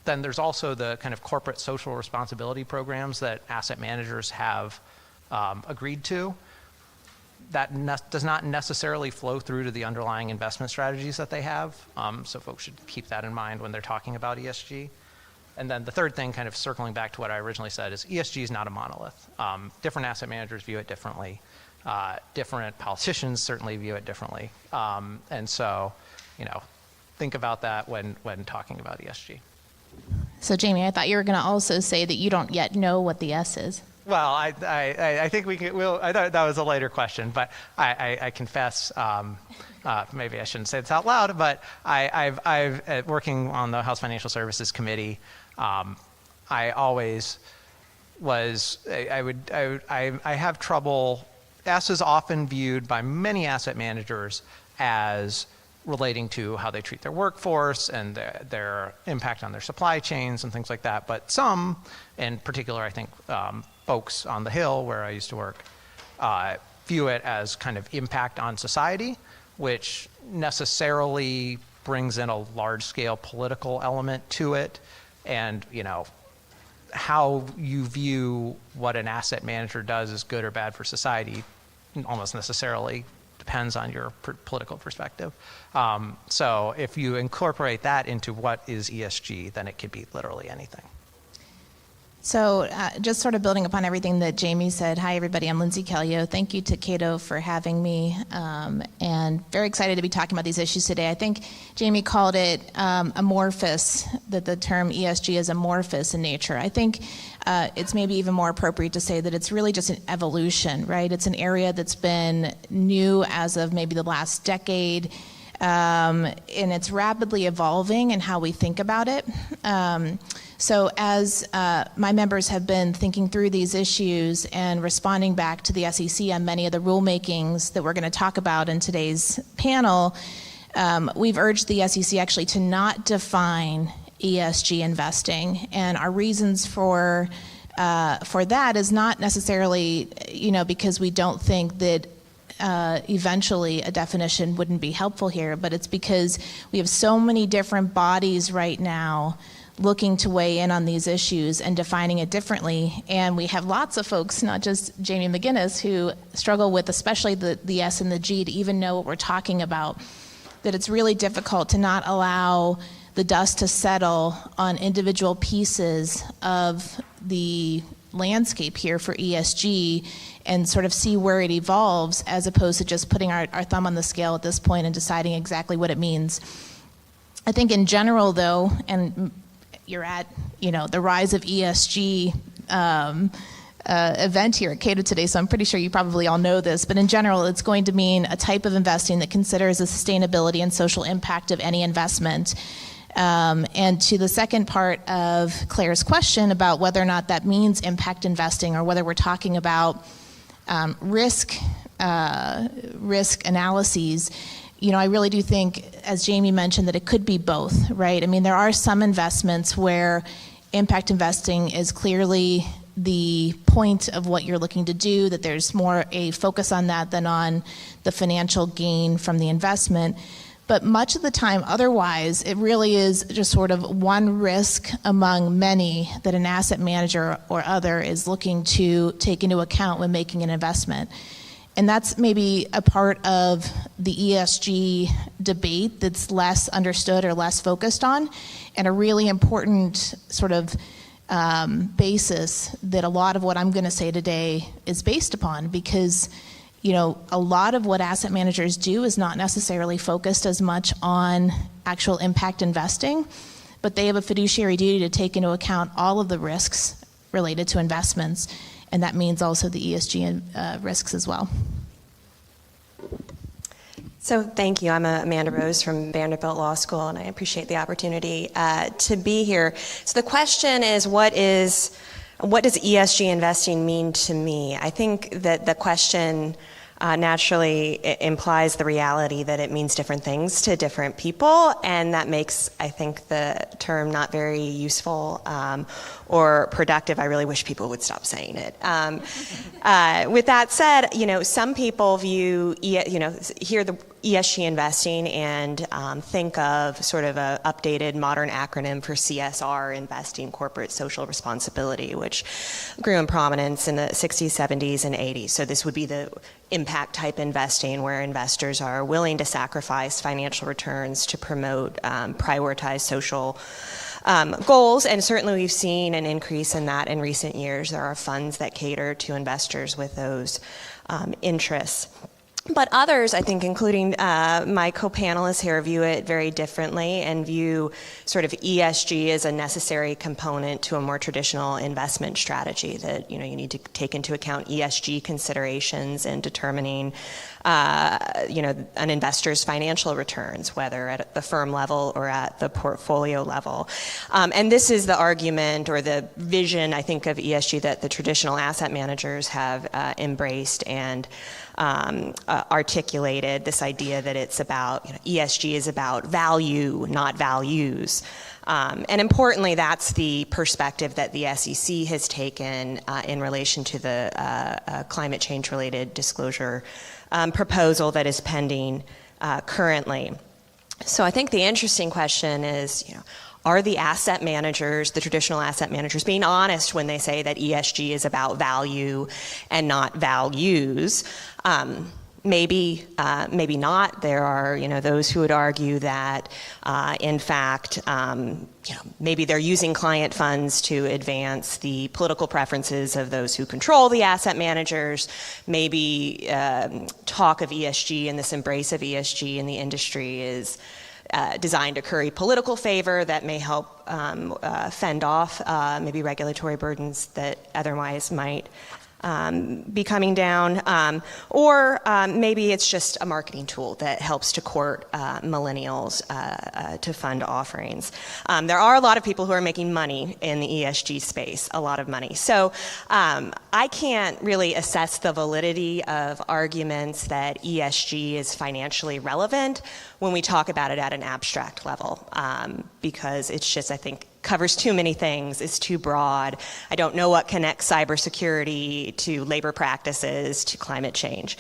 Then there's also the kind of corporate social responsibility programs that asset managers have agreed to. That does not necessarily flow through to the underlying investment strategies that they have. So folks should keep that in mind when they're talking about ESG. And then the third thing, kind of circling back to what I originally said, is ESG is not a monolith. Different asset managers view it differently. Different politicians certainly view it differently. And so, think about that when talking about ESG. So Jamie, I thought you were going to also say that you don't yet know what the S is. Well, I think we can. I thought that was a later question, but I confess. Maybe I shouldn't say this out loud, but I've working on the House Financial Services Committee. I always was. I have trouble. S is often viewed by many asset managers as relating to how they treat their workforce and their impact on their supply chains and things like that. But some, in particular, I think folks on the Hill, where I used to work, view it as kind of impact on society, which necessarily brings in a large-scale political element to it. And, how you view what an asset manager does is good or bad for society almost necessarily depends on your political perspective. So if you incorporate that into what is ESG, then it could be literally anything. So just sort of building upon everything that Jamie said, hi everybody, I'm Lindsay Callio. Thank you to Cato for having me, and very excited to be talking about these issues today. I think Jamie called it amorphous, that the term ESG is amorphous in nature. I think it's maybe even more appropriate to say that it's really just an evolution, right? It's an area that's been new as of maybe the last decade, and it's rapidly evolving in how we think about it. So as my members have been thinking through these issues and responding back to the SEC on many of the rulemakings that we're going to talk about in today's panel, we've urged the SEC actually to not define ESG investing. And our reasons for that is not necessarily, because we don't think that eventually a definition wouldn't be helpful here, but it's because we have so many different bodies right now looking to weigh in on these issues and defining it differently. And we have lots of folks, not just Jamie McGinnis, who struggle with especially the S and the G to even know what we're talking about, that it's really difficult to not allow the dust to settle on individual pieces of the landscape here for ESG and sort of see where it evolves, as opposed to just putting our thumb on the scale at this point and deciding exactly what it means. I think in general, though, and you're at the rise of ESG event here at Cato today, so I'm pretty sure you probably all know this, but in general, it's going to mean a type of investing that considers the sustainability and social impact of any investment. And to the second part of Claire's question about whether or not that means impact investing or whether we're talking about risk analyses, I really do think, as Jamie mentioned, that it could be both, right? I mean, there are some investments where impact investing is clearly the point of what you're looking to do, that there's more a focus on that than on the financial gain from the investment. But much of the time, otherwise, it really is just sort of one risk among many that an asset manager or other is looking to take into account when making an investment. And that's maybe a part of the ESG debate that's less understood or less focused on, and a really important sort of basis that a lot of what I'm going to say today is based upon, because a lot of what asset managers do is not necessarily focused as much on actual impact investing, but they have a fiduciary duty to take into account all of the risks related to investments, and that means also the ESG risks as well. So thank you. I'm Amanda Rose from Vanderbilt Law School, and I appreciate the opportunity to be here. So the question is, what does ESG investing mean to me? I think that the question naturally implies the reality that it means different things to different people, and that makes, I think, the term not very useful or productive. I really wish people would stop saying it. With that said, some people hear the ESG investing and think of sort of a updated modern acronym for CSR, investing, corporate social responsibility, which grew in prominence in the 60s, 70s, and 80s. So this would be the impact type investing where investors are willing to sacrifice financial returns to promote prioritized social goals, and certainly we've seen an increase in that in recent years. There are funds that cater to investors with those interests. But others, I think, including my co-panelists here, view it very differently and view sort of ESG as a necessary component to a more traditional investment strategy, that you need to take into account ESG considerations in determining an investor's financial returns, whether at the firm level or at the portfolio level. And this is the argument or the vision, I think, of ESG that the traditional asset managers have embraced and articulated, this idea that it's about, ESG is about value, not values. And importantly, that's the perspective that the SEC has taken in relation to the climate change-related disclosure proposal that is pending currently. So I think the interesting question is, are the asset managers, the traditional asset managers, being honest when they say that ESG is about value and not values? Maybe not. There are, those who would argue that, in fact, maybe they're using client funds to advance the political preferences of those who control the asset managers. Maybe talk of ESG and this embrace of ESG in the industry is designed to curry political favor that may help fend off maybe regulatory burdens that otherwise might be coming down, or maybe it's just a marketing tool that helps to court millennials to fund offerings. There are a lot of people who are making money in the ESG space, a lot of money. So I can't really assess the validity of arguments that ESG is financially relevant when we talk about it at an abstract level, because it's just, I think, covers too many things, is too broad. I don't know what connects cybersecurity to labor practices to climate change.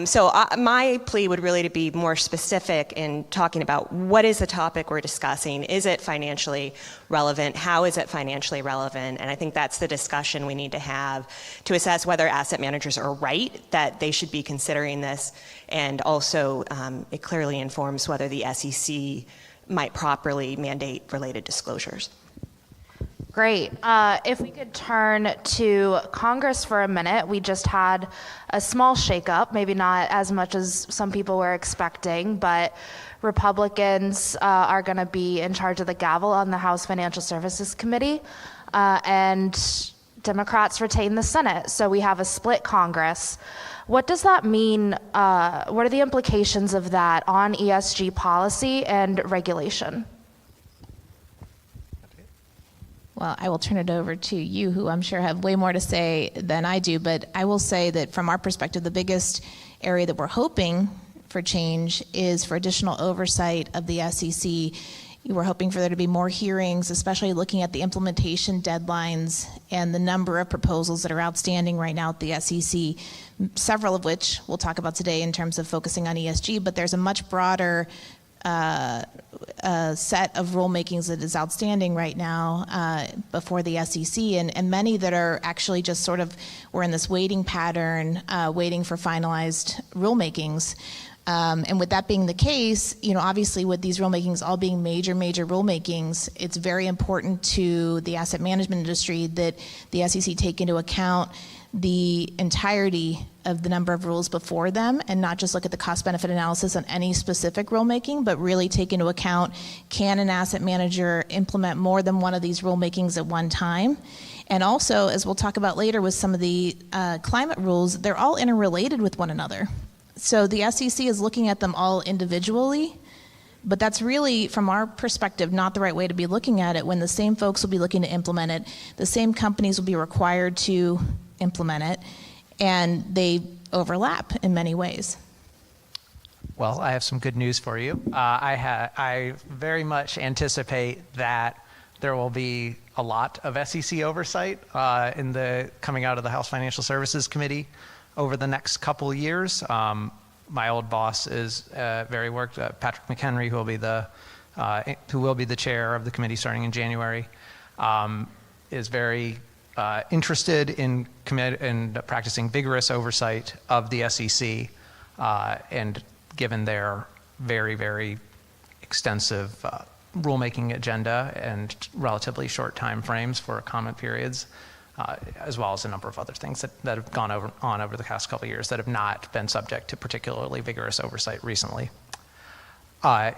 So my plea would really to be more specific in talking about what is the topic we're discussing. Is it financially relevant? How is it financially relevant? And I think that's the discussion we need to have to assess whether asset managers are right that they should be considering this, and also it clearly informs whether the SEC might properly mandate related disclosures. Great. If we could turn to Congress for a minute. We just had a small shakeup, maybe not as much as some people were expecting, but Republicans are going to be in charge of the gavel on the House Financial Services Committee, and Democrats retain the Senate. So we have a split Congress. What does that mean? What are the implications of that on ESG policy and regulation? Well, I will turn it over to you, who I'm sure have way more to say than I do, but I will say that from our perspective, the biggest area that we're hoping for change is for additional oversight of the SEC. We're hoping for there to be more hearings, especially looking at the implementation deadlines and the number of proposals that are outstanding right now at the SEC, several of which we'll talk about today in terms of focusing on ESG, but there's a much broader set of rulemakings that is outstanding right now before the SEC, and many that are actually just sort of, we're in this waiting pattern, waiting for finalized rulemakings. And with that being the case, obviously with these rulemakings all being major rulemakings, it's very important to the asset management industry that the SEC take into account the entirety of the number of rules before them, and not just look at the cost-benefit analysis on any specific rulemaking, but really take into account, can an asset manager implement more than one of these rulemakings at one time? And also, as we'll talk about later with some of the climate rules, they're all interrelated with one another. So the SEC is looking at them all individually, but that's really, from our perspective, not the right way to be looking at it, when the same folks will be looking to implement it, the same companies will be required to implement it, and they overlap in many ways. Well, I have some good news for you. I very much anticipate that there will be a lot of SEC oversight in the coming out of the House Financial Services Committee over the next couple of years. My old boss is very worked. Patrick McHenry, who will be the chair of the committee starting in January, is very interested in practicing vigorous oversight of the SEC, and given their very extensive rulemaking agenda and relatively short time frames for comment periods, as well as a number of other things that have gone on over the past couple of years that have not been subject to particularly vigorous oversight recently.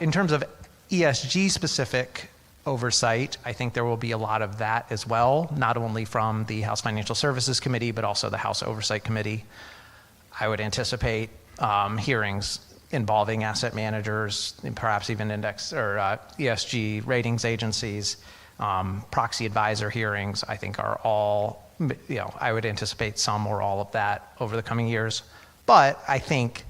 In terms of ESG specific oversight, I think there will be a lot of that as well, not only from the House Financial Services Committee, but also the House Oversight Committee. I would anticipate hearings involving asset managers, and perhaps even index or ESG ratings agencies, proxy advisor hearings, I think are all, I would anticipate some or all of that over the coming years. But I think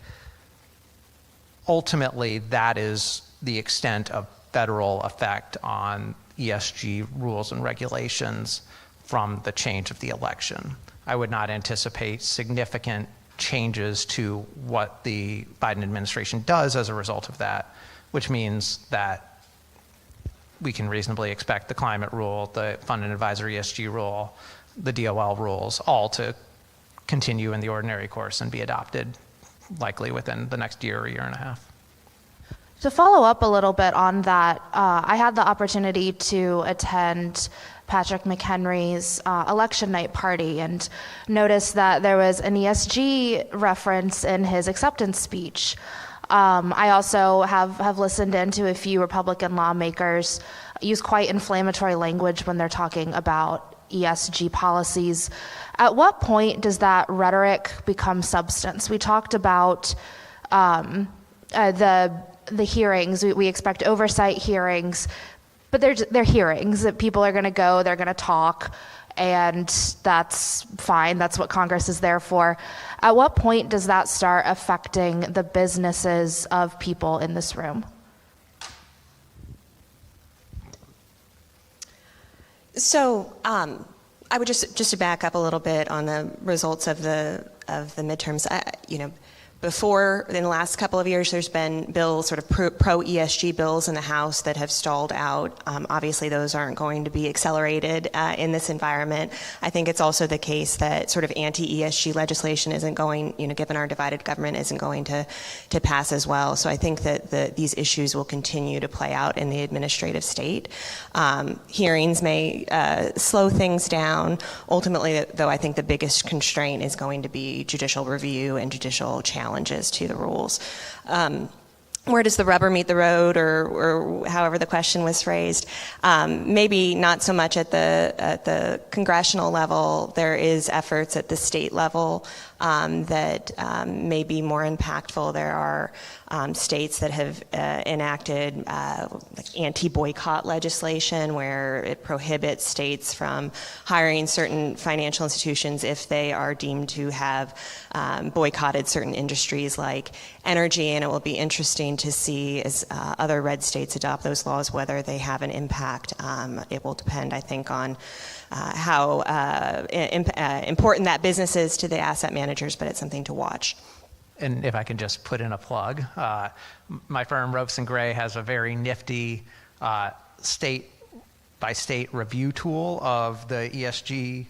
ultimately that is the extent of federal effect on ESG rules and regulations from the change of the election. I would not anticipate significant changes to what the Biden administration does as a result of that, which means that we can reasonably expect the climate rule, the fund and advisor ESG rule, the DOL rules, all to continue in the ordinary course and be adopted likely within the next year or year and a half. To follow up a little bit on that, I had the opportunity to attend Patrick McHenry's election night party and noticed that there was an ESG reference in his acceptance speech. I also have listened into a few Republican lawmakers use quite inflammatory language when they're talking about ESG policies. At what point does that rhetoric become substance? We talked about the hearings. We expect oversight hearings, but they're hearings that people are going to go, they're going to talk, and that's fine. That's what Congress is there for. At what point does that start affecting the businesses of people in this room? So I would just to back up a little bit on the results of the midterms. Before, in the last couple of years, there's been bills, sort of pro ESG bills in the House that have stalled out. Obviously, those aren't going to be accelerated in this environment. I think it's also the case that sort of anti-ESG legislation isn't going, given our divided government, isn't going to pass as well. So I think that these issues will continue to play out in the administrative state. Hearings may slow things down. Ultimately, though, I think the biggest constraint is going to be judicial review and judicial challenges to the rules. Where does the rubber meet the road, or however the question was phrased? Maybe not so much at the congressional level. There is efforts at the state level that may be more impactful. There are states that have enacted anti-boycott legislation where it prohibits states from hiring certain financial institutions if they are deemed to have boycotted certain industries like energy, and it will be interesting to see as other red states adopt those laws whether they have an impact. It will depend, I think, on how important that business is to the asset managers, but it's something to watch. And if I can just put in a plug, my firm, Ropes & Gray, has a very nifty state-by-state review tool of the ESG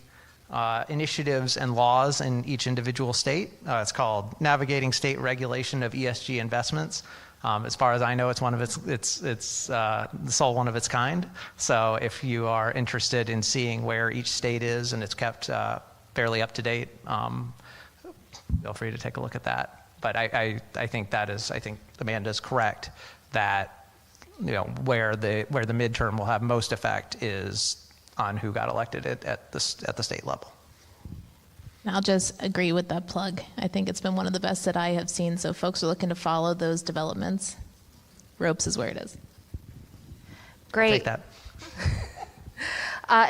initiatives and laws in each individual state. It's called Navigating State Regulation of ESG Investments. As far as I know, it's the sole one of its kind. So if you are interested in seeing where each state is and it's kept fairly up to date, feel free to take a look at that. But I think Amanda is correct that where the midterm will have most effect is on who got elected at the state level. I'll just agree with that plug. I think it's been one of the best that I have seen. So folks are looking to follow those developments. Ropes is where it is. Great. Take that.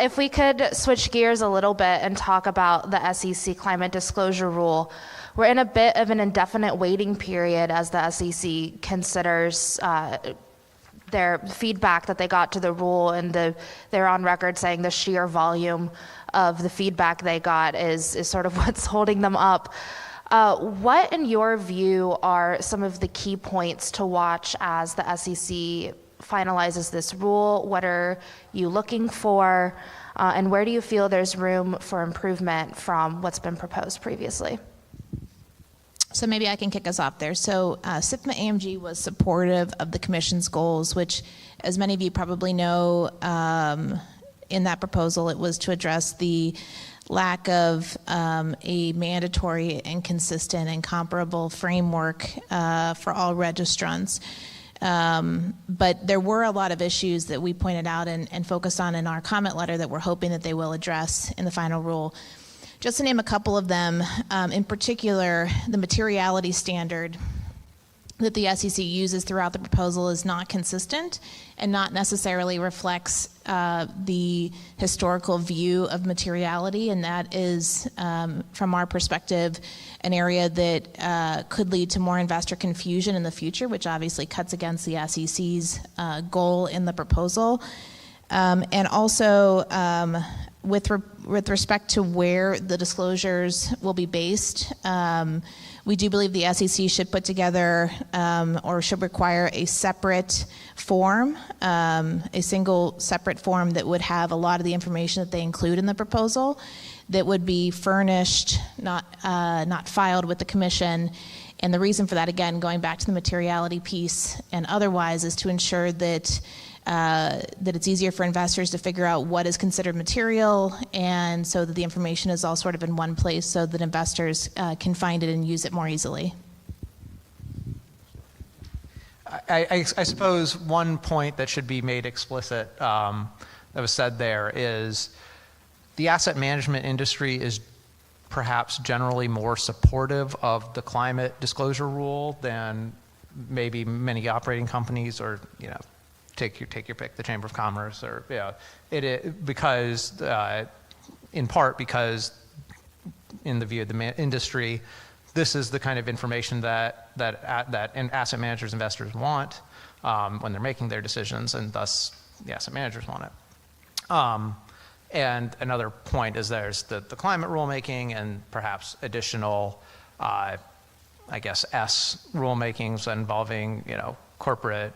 If we could switch gears a little bit and talk about the SEC climate disclosure rule. We're in a bit of an indefinite waiting period as the SEC considers their feedback that they got to the rule, and they're on record saying the sheer volume of the feedback they got is sort of what's holding them up. What, in your view, are some of the key points to watch as the SEC finalizes this rule? What are you looking for? And where do you feel there's room for improvement from what's been proposed previously? So maybe I can kick us off there. So SIPMA AMG was supportive of the Commission's goals, which, as many of you probably know, in that proposal, it was to address the lack of a mandatory and consistent and comparable framework for all registrants. But there were a lot of issues that we pointed out and focused on in our comment letter that we're hoping that they will address in the final rule. Just to name a couple of them, in particular, the materiality standard that the SEC uses throughout the proposal is not consistent and not necessarily reflects the historical view of materiality, and that is, from our perspective, an area that could lead to more investor confusion in the future, which obviously cuts against the SEC's goal in the proposal. And also, with respect to where the disclosures will be based, we do believe the SEC should put together or should require a separate form, a single separate form that would have a lot of the information that they include in the proposal that would be furnished, not filed with the Commission. And the reason for that, again, going back to the materiality piece and otherwise, is to ensure that it's easier for investors to figure out what is considered material, and so that the information is all sort of in one place so that investors can find it and use it more easily. I suppose one point that should be made explicit that was said there is the asset management industry is perhaps generally more supportive of the climate disclosure rule than maybe many operating companies, or take your pick, the Chamber of Commerce, or because in part because in the view of the industry, this is the kind of information that asset managers, investors want when they're making their decisions, and thus the asset managers want it. And another point is there's the climate rulemaking and perhaps additional, I guess, S rulemakings involving, corporate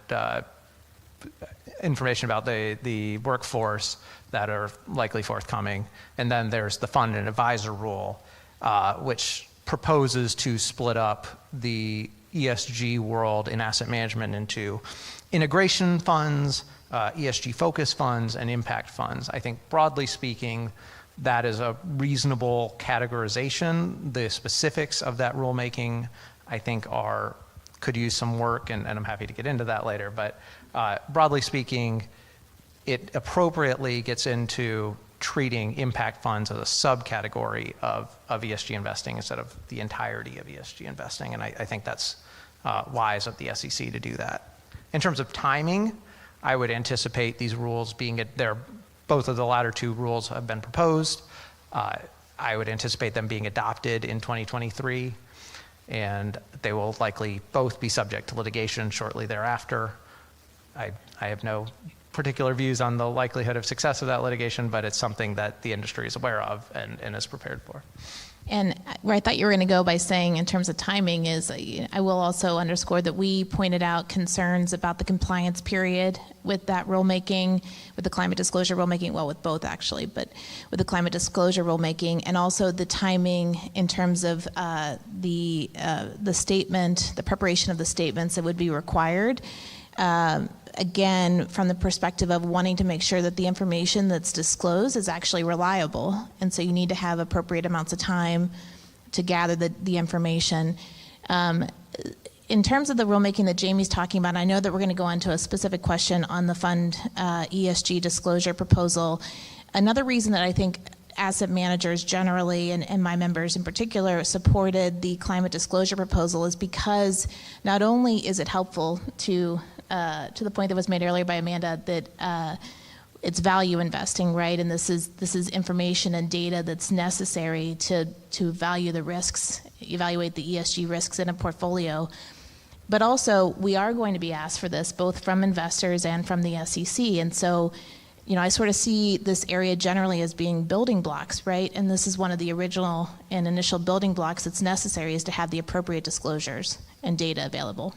information about the workforce that are likely forthcoming. And then there's the fund and advisor rule, which proposes to split up the ESG world in asset management into integration funds, ESG focused funds, and impact funds. I think broadly speaking, that is a reasonable categorization. The specifics of that rulemaking, I think, could use some work, and I'm happy to get into that later. But broadly speaking, it appropriately gets into treating impact funds as a subcategory of ESG investing instead of the entirety of ESG investing. And I think that's wise of the SEC to do that. In terms of timing, I would anticipate these rules being both of the latter two rules have been proposed. I would anticipate them being adopted in 2023, and they will likely both be subject to litigation shortly thereafter. I have no particular views on the likelihood of success of that litigation, but it's something that the industry is aware of and is prepared for. And where I thought you were going to go by saying in terms of timing is, I will also underscore that we pointed out concerns about the compliance period with that rulemaking, with the climate disclosure rulemaking, well, with both actually, but with the climate disclosure rulemaking, and also the timing in terms of the statement, the preparation of the statements that would be required. Again, from the perspective of wanting to make sure that the information that's disclosed is actually reliable. And so you need to have appropriate amounts of time to gather the information. In terms of the rulemaking that Jamie's talking about, I know that we're going to go into a specific question on the fund ESG disclosure proposal. Another reason that I think asset managers generally, and my members in particular, supported the climate disclosure proposal is because not only is it helpful to the point that was made earlier by Amanda, that it's value investing, right? And this is information and data that's necessary to value the risks, evaluate the ESG risks in a portfolio. But also, we are going to be asked for this both from investors and from the SEC. And so, I sort of see this area generally as being building blocks, right? And this is one of the original and initial building blocks that's necessary, is to have the appropriate disclosures and data available.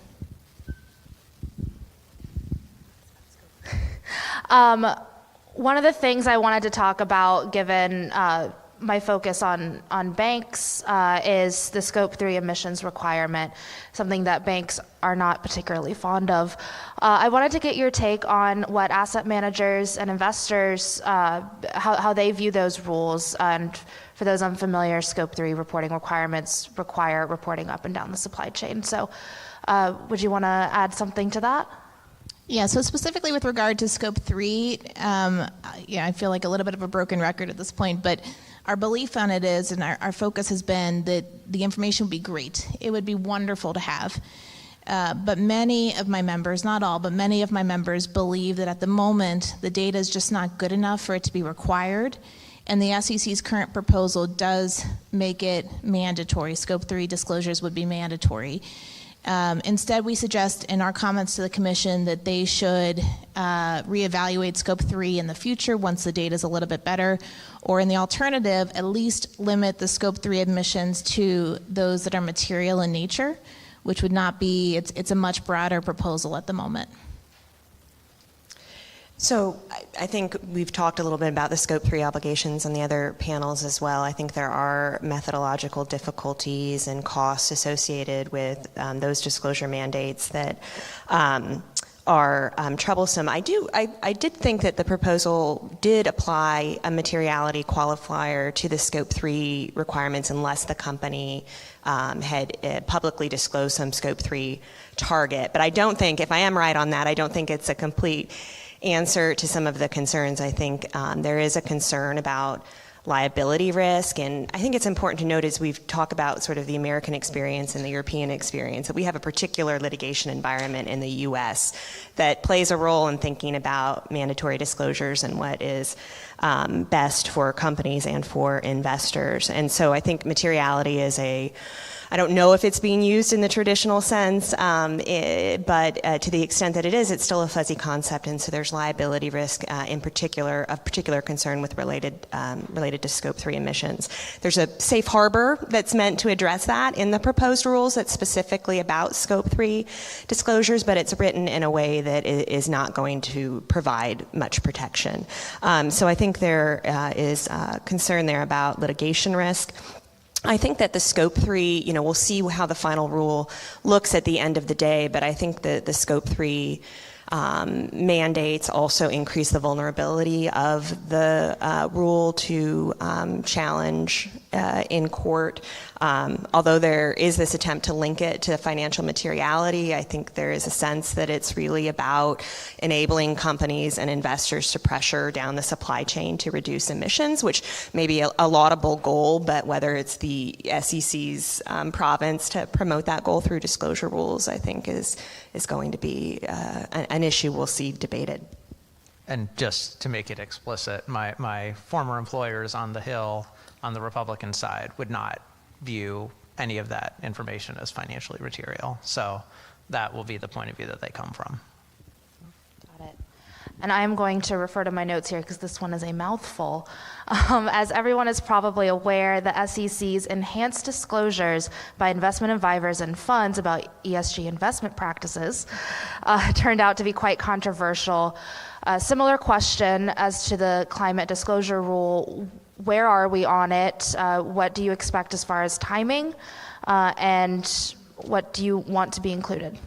One of the things I wanted to talk about, given my focus on banks, is the Scope 3 emissions requirement, something that banks are not particularly fond of. I wanted to get your take on what asset managers and investors, how they view those rules. And for those unfamiliar, Scope 3 reporting requirements require reporting up and down the supply chain. So would you want to add something to that? Yeah, so specifically with regard to Scope 3, I feel like a little bit of a broken record at this point, but our belief on it is, and our focus has been, that the information would be great. It would be wonderful to have. But many of my members, not all, but many of my members believe that at the moment, the data is just not good enough for it to be required. And the SEC's current proposal does make it mandatory. Scope 3 disclosures would be mandatory. Instead, we suggest in our comments to the Commission that they should reevaluate Scope 3 in the future once the data is a little bit better, or in the alternative, at least limit the Scope 3 emissions to those that are material in nature, which would not be, it's a much broader proposal at the moment. So I think we've talked a little bit about the Scope 3 obligations on the other panels as well. I think there are methodological difficulties and costs associated with those disclosure mandates that are troublesome. I did think that the proposal did apply a materiality qualifier to the Scope 3 requirements unless the company had publicly disclosed some Scope 3 target. But I don't think, if I am right on that, I don't think it's a complete answer to some of the concerns. I think there is a concern about liability risk, and I think it's important to note as we've talked about sort of the American experience and the European experience, that we have a particular litigation environment in the US that plays a role in thinking about mandatory disclosures and what is best for companies and for investors. And so I think materiality is a I don't know if it's being used in the traditional sense, but to the extent that it is, it's still a fuzzy concept, and so there's liability risk in particular, of particular concern with related to Scope 3 emissions. There's a safe harbor that's meant to address that in the proposed rules that's specifically about Scope 3 disclosures, but it's written in a way that is not going to provide much protection. So I think there is concern there about litigation risk. I think that the Scope 3, we'll see how the final rule looks at the end of the day, but I think that the Scope 3 mandates also increase the vulnerability of the rule to challenge in court. Although there is this attempt to link it to financial materiality, I think there is a sense that it's really about enabling companies and investors to pressure down the supply chain to reduce emissions, which may be a laudable goal, but whether it's the SEC's province to promote that goal through disclosure rules, I think is going to be an issue we'll see debated. And just to make it explicit, my former employers on the Hill, on the Republican side, would not view any of that information as financially material. So that will be the point of view that they come from. Got it. And I am going to refer to my notes here because this one is a mouthful. As everyone is probably aware, the SEC's enhanced disclosures by investment advisors and funds about ESG investment practices turned out to be quite controversial. Similar question as to the climate disclosure rule. Where are we on it? What do you expect as far as timing? And what do you want to be included?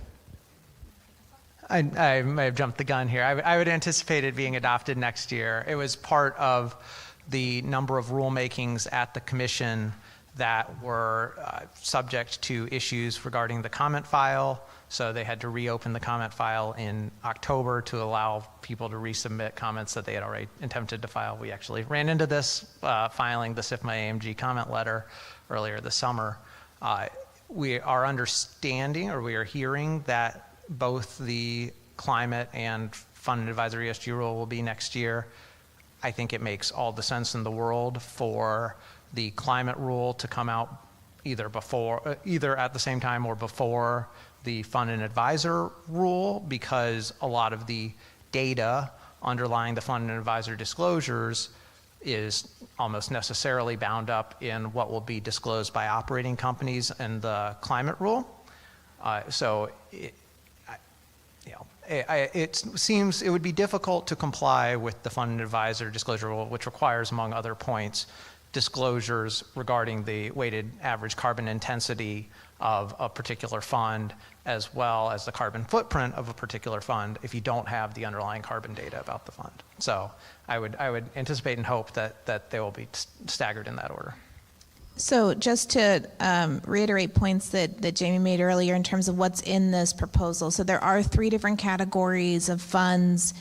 I may have jumped the gun here. I would anticipate it being adopted next year. It was part of the number of rulemakings at the Commission that were subject to issues regarding the comment file. So they had to reopen the comment file in October to allow people to resubmit comments that they had already attempted to file. We actually ran into this filing the SIFMA AMG comment letter earlier this summer. We are understanding, or we are hearing, that both the climate and fund and advisory ESG rule will be next year. I think it makes all the sense in the world for the climate rule to come out either at the same time or before the fund and advisor rule, because a lot of the data underlying the fund and advisor disclosures is almost necessarily bound up in what will be disclosed by operating companies and the climate rule. So it seems it would be difficult to comply with the fund and advisor disclosure rule, which requires, among other points, disclosures regarding the weighted average carbon intensity of a particular fund, as well as the carbon footprint of a particular fund, if you don't have the underlying carbon data about the fund. So I would anticipate and hope that they will be staggered in that order. So just to reiterate points that Jamie made earlier in terms of what's in this proposal. So there are 3 different categories of funds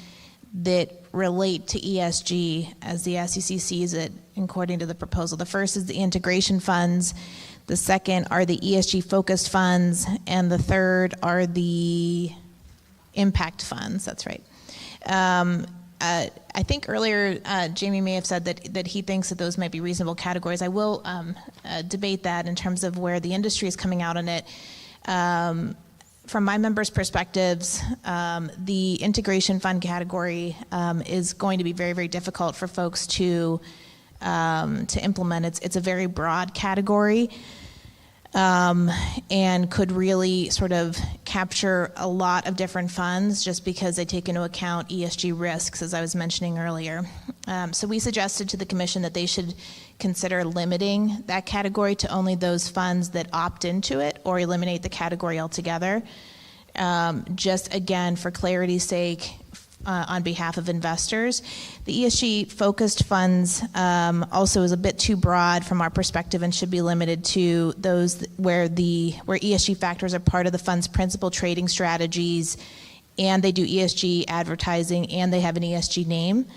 that relate to ESG as the SEC sees it according to the proposal. The first is the integration funds. The second are the ESG-focused funds, and the third are the impact funds. That's right. I think earlier Jamie may have said that he thinks that those might be reasonable categories. I will debate that in terms of where the industry is coming out on it. From my members' perspectives, the integration fund category is going to be very, very difficult for folks to implement. It's a very broad category and could really sort of capture a lot of different funds just because they take into account ESG risks, as I was mentioning earlier. So we suggested to the Commission that they should consider limiting that category to only those funds that opt into it, or eliminate the category altogether. Just again, for clarity's sake, on behalf of investors. The ESG-focused funds also is a bit too broad from our perspective and should be limited to those where ESG factors are part of the fund's principal trading strategies, and they do ESG advertising, and they have an ESG name.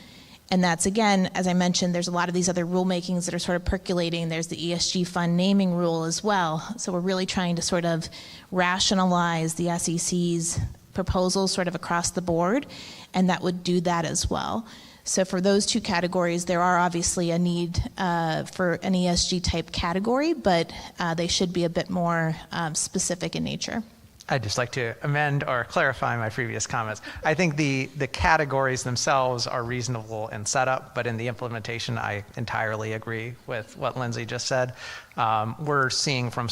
And that's, again, as I mentioned, there's a lot of these other rulemakings that are sort of percolating. There's the ESG fund naming rule as well. So we're really trying to sort of rationalize the SEC's proposals sort of across the board, and that would do that as well. So for those two categories, there are obviously a need for an ESG type category, but they should be a bit more specific in nature. I'd just like to amend or clarify my previous comments. I think the categories themselves are reasonable in setup, but in the implementation, I entirely agree with what Lindsay just said. We're seeing from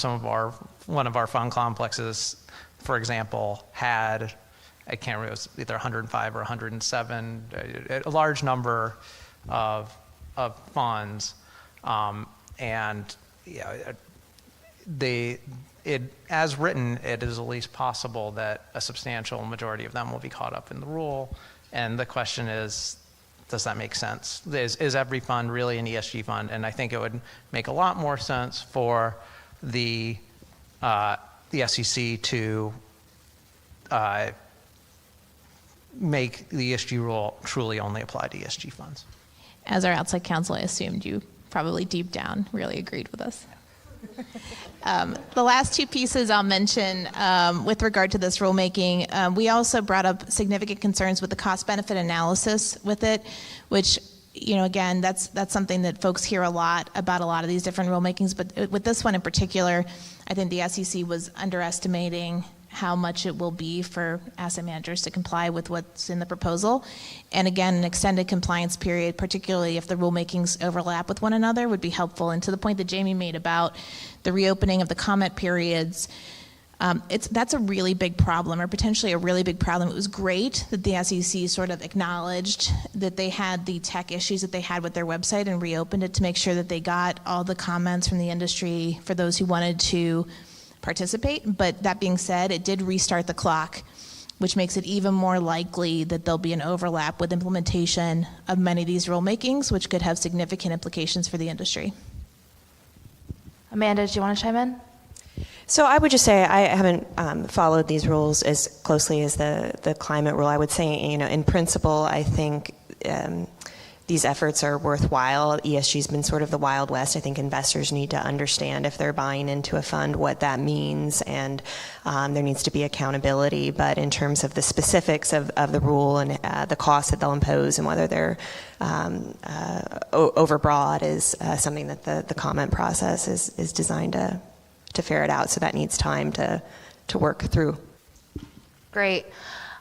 one of our fund complexes, for example, had, I can't remember, it was either 105 or 107, a large number of funds, and as written, it is at least possible that a substantial majority of them will be caught up in the rule. And the question is, does that make sense? Is every fund really an ESG fund? And I think it would make a lot more sense for the SEC to make the ESG rule truly only apply to ESG funds. As our outside counsel, I assumed you probably deep down really agreed with us. The last two pieces I'll mention with regard to this rulemaking, we also brought up significant concerns with the cost-benefit analysis with it, which, again, that's something that folks hear a lot about a lot of these different rulemakings, but with this one in particular, I think the SEC was underestimating how much it will be for asset managers to comply with what's in the proposal. And again, an extended compliance period, particularly if the rulemakings overlap with one another, would be helpful. And to the point that Jamie made about the reopening of the comment periods, that's a really big problem, or potentially a really big problem. It was great that the SEC sort of acknowledged that they had the tech issues that they had with their website and reopened it to make sure that they got all the comments from the industry for those who wanted to participate. But that being said, it did restart the clock, which makes it even more likely that there'll be an overlap with implementation of many of these rulemakings, which could have significant implications for the industry. Amanda, do you want to chime in? So I would just say I haven't followed these rules as closely as the climate rule. I would say, in principle, I think these efforts are worthwhile. ESG's been sort of the Wild West. I think investors need to understand if they're buying into a fund what that means, and there needs to be accountability. But in terms of the specifics of the rule and the costs that they'll impose and whether they're overbroad is something that the comment process is designed to ferret out. So that needs time to work through. Great.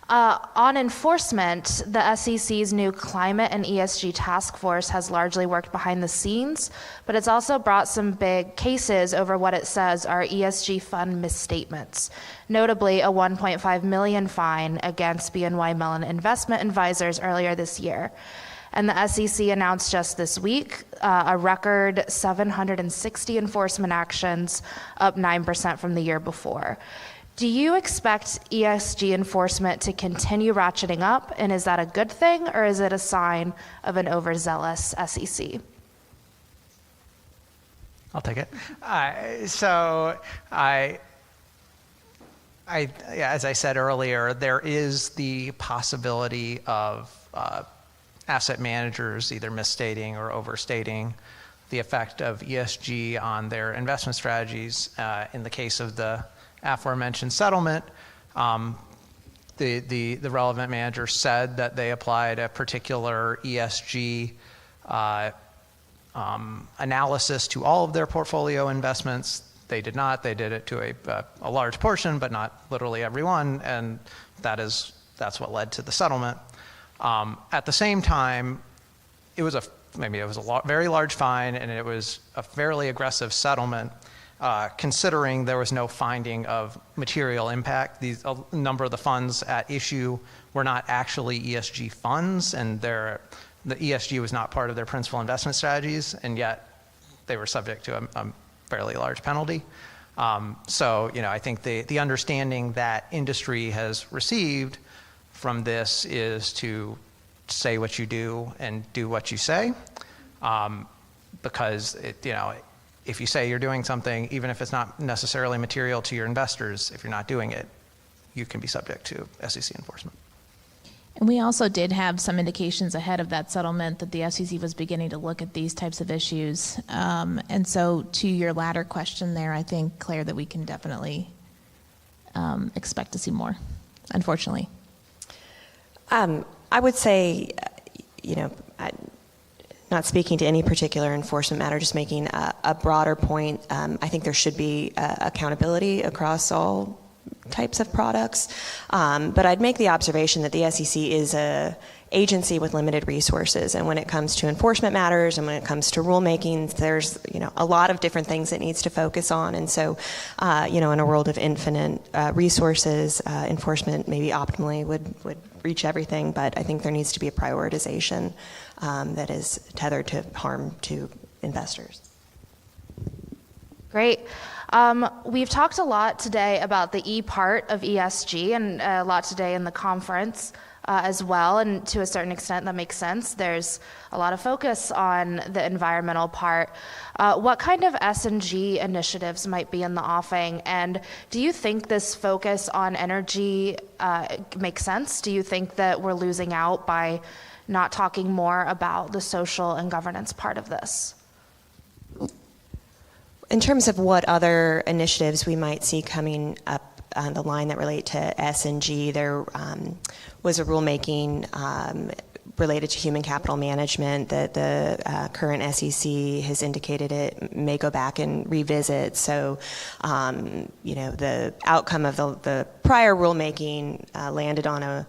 On enforcement, the SEC's new climate and ESG task force has largely worked behind the scenes, but it's also brought some big cases over what it says are ESG fund misstatements, notably a $1.5 million fine against BNY Mellon Investment Advisors earlier this year. And the SEC announced just this week a record 760 enforcement actions, up 9% from the year before. Do you expect ESG enforcement to continue ratcheting up, and is that a good thing, or is it a sign of an overzealous SEC? I'll take it. As I said earlier, there is the possibility of asset managers either misstating or overstating the effect of ESG on their investment strategies. In the case of the aforementioned settlement, the relevant manager said that they applied a particular ESG analysis to all of their portfolio investments. They did not. They did it to a large portion, but not literally every one, and that's what led to the settlement. At the same time, it was a very large fine, and it was a fairly aggressive settlement. Considering there was no finding of material impact. A number of the funds at issue were not actually ESG funds, and the ESG was not part of their principal investment strategies, and yet they were subject to a fairly large penalty. I think the understanding that industry has received from this is to say what you do and do what you say, because if you say you're doing something, even if it's not necessarily material to your investors, if you're not doing it, you can be subject to SEC enforcement. And we also did have some indications ahead of that settlement that the SEC was beginning to look at these types of issues. And so to your latter question there, I think, Claire, that we can definitely expect to see more, unfortunately. I would say, not speaking to any particular enforcement matter, just making a broader point. I think there should be accountability across all types of products. But I'd make the observation that the SEC is a agency with limited resources, and when it comes to enforcement matters and when it comes to rulemakings, there's a lot of different things it needs to focus on. And so, in a world of infinite resources, enforcement maybe optimally would reach everything, but I think there needs to be a prioritization that is tethered to harm to investors. Great. We've talked a lot today about the E part of ESG and a lot today in the conference as well, and to a certain extent that makes sense. There's a lot of focus on the environmental part. What kind of S&G initiatives might be in the offing, and do you think this focus on energy makes sense? Do you think that we're losing out by not talking more about the social and governance part of this? In terms of what other initiatives we might see coming up on the line that relate to S&G, there was a rulemaking related to human capital management that the current SEC has indicated it may go back and revisit. So, the outcome of the prior rulemaking landed on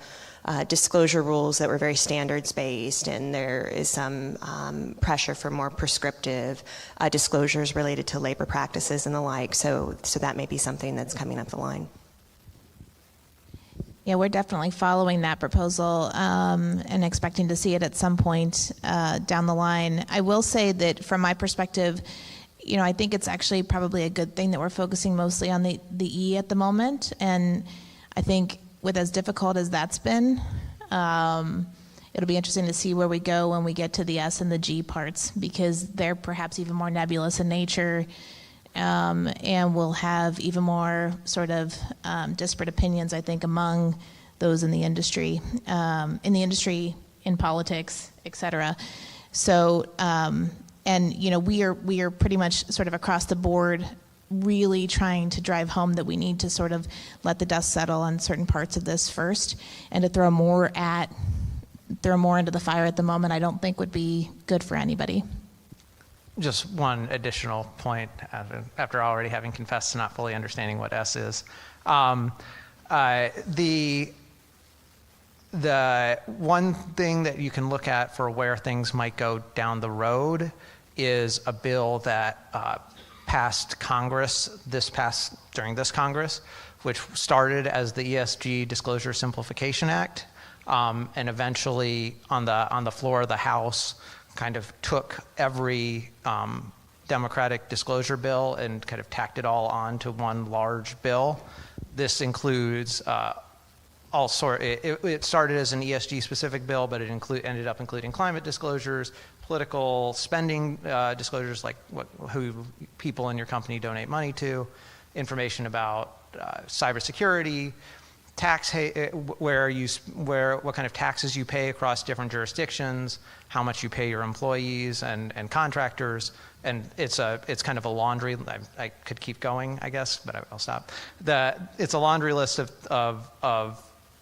disclosure rules that were very standards-based, and there is some pressure for more prescriptive disclosures related to labor practices and the like. So that may be something that's coming up the line. Yeah, we're definitely following that proposal and expecting to see it at some point down the line. I will say that from my perspective, I think it's actually probably a good thing that we're focusing mostly on the E at the moment. And I think with as difficult as that's been, it'll be interesting to see where we go when we get to the S and the G parts, because they're perhaps even more nebulous in nature, and we'll have even more sort of disparate opinions, I think, among those in the industry, in politics, et cetera. So, we are pretty much sort of across the board really trying to drive home that we need to sort of let the dust settle on certain parts of this first, and to throw more into the fire at the moment, I don't think would be good for anybody. Just one additional point, after already having confessed to not fully understanding what S is. The one thing that you can look at for where things might go down the road is a bill that passed Congress during this Congress, which started as the ESG Disclosure Simplification Act, and eventually on the floor of the House kind of took every Democratic disclosure bill and kind of tacked it all on to one large bill. This includes it started as an ESG specific bill, but it ended up including climate disclosures, political spending disclosures, like who people in your company donate money to, information about cybersecurity, what kind of taxes you pay across different jurisdictions, how much you pay your employees and contractors, and it's kind of a laundry. I could keep going, I guess, but I'll stop. It's a laundry list of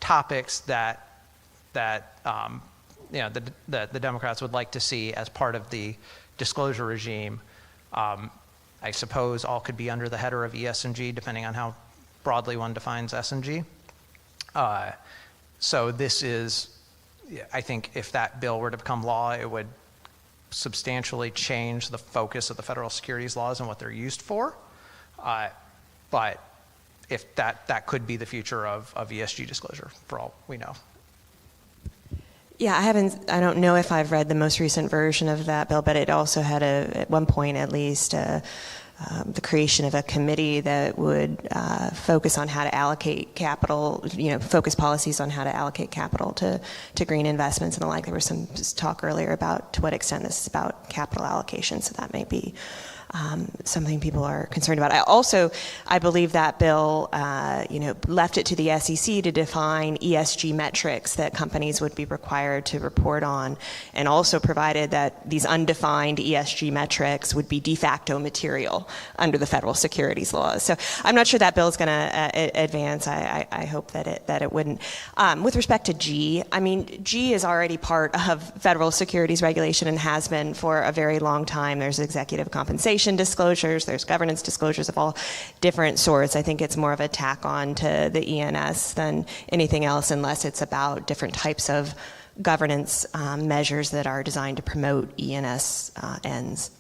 topics that the Democrats would like to see as part of the disclosure regime. I suppose all could be under the header of ESG, depending on how broadly one defines S&G. So this is, I think if that bill were to become law, it would substantially change the focus of the federal securities laws and what they're used for. But if that could be the future of ESG disclosure, for all we know. Yeah, I don't know if I've read the most recent version of that bill, but it also had at one point at least, the creation of a committee that would focus on how to allocate capital, focus policies on how to allocate capital to green investments and the like. There was some talk earlier about to what extent this is about capital allocation, so that may be something people are concerned about. I believe that bill, left it to the SEC to define ESG metrics that companies would be required to report on, and also provided that these undefined ESG metrics would be de facto material under the federal securities laws. So I'm not sure that bill is going to advance. I hope that it wouldn't. With respect to G, G is already part of federal securities regulation and has been for a very long time. There's executive compensation disclosures, there's governance disclosures of all different sorts. I think it's more of a tack on to the ENS than anything else, unless it's about different types of governance measures that are designed to promote ENS ends.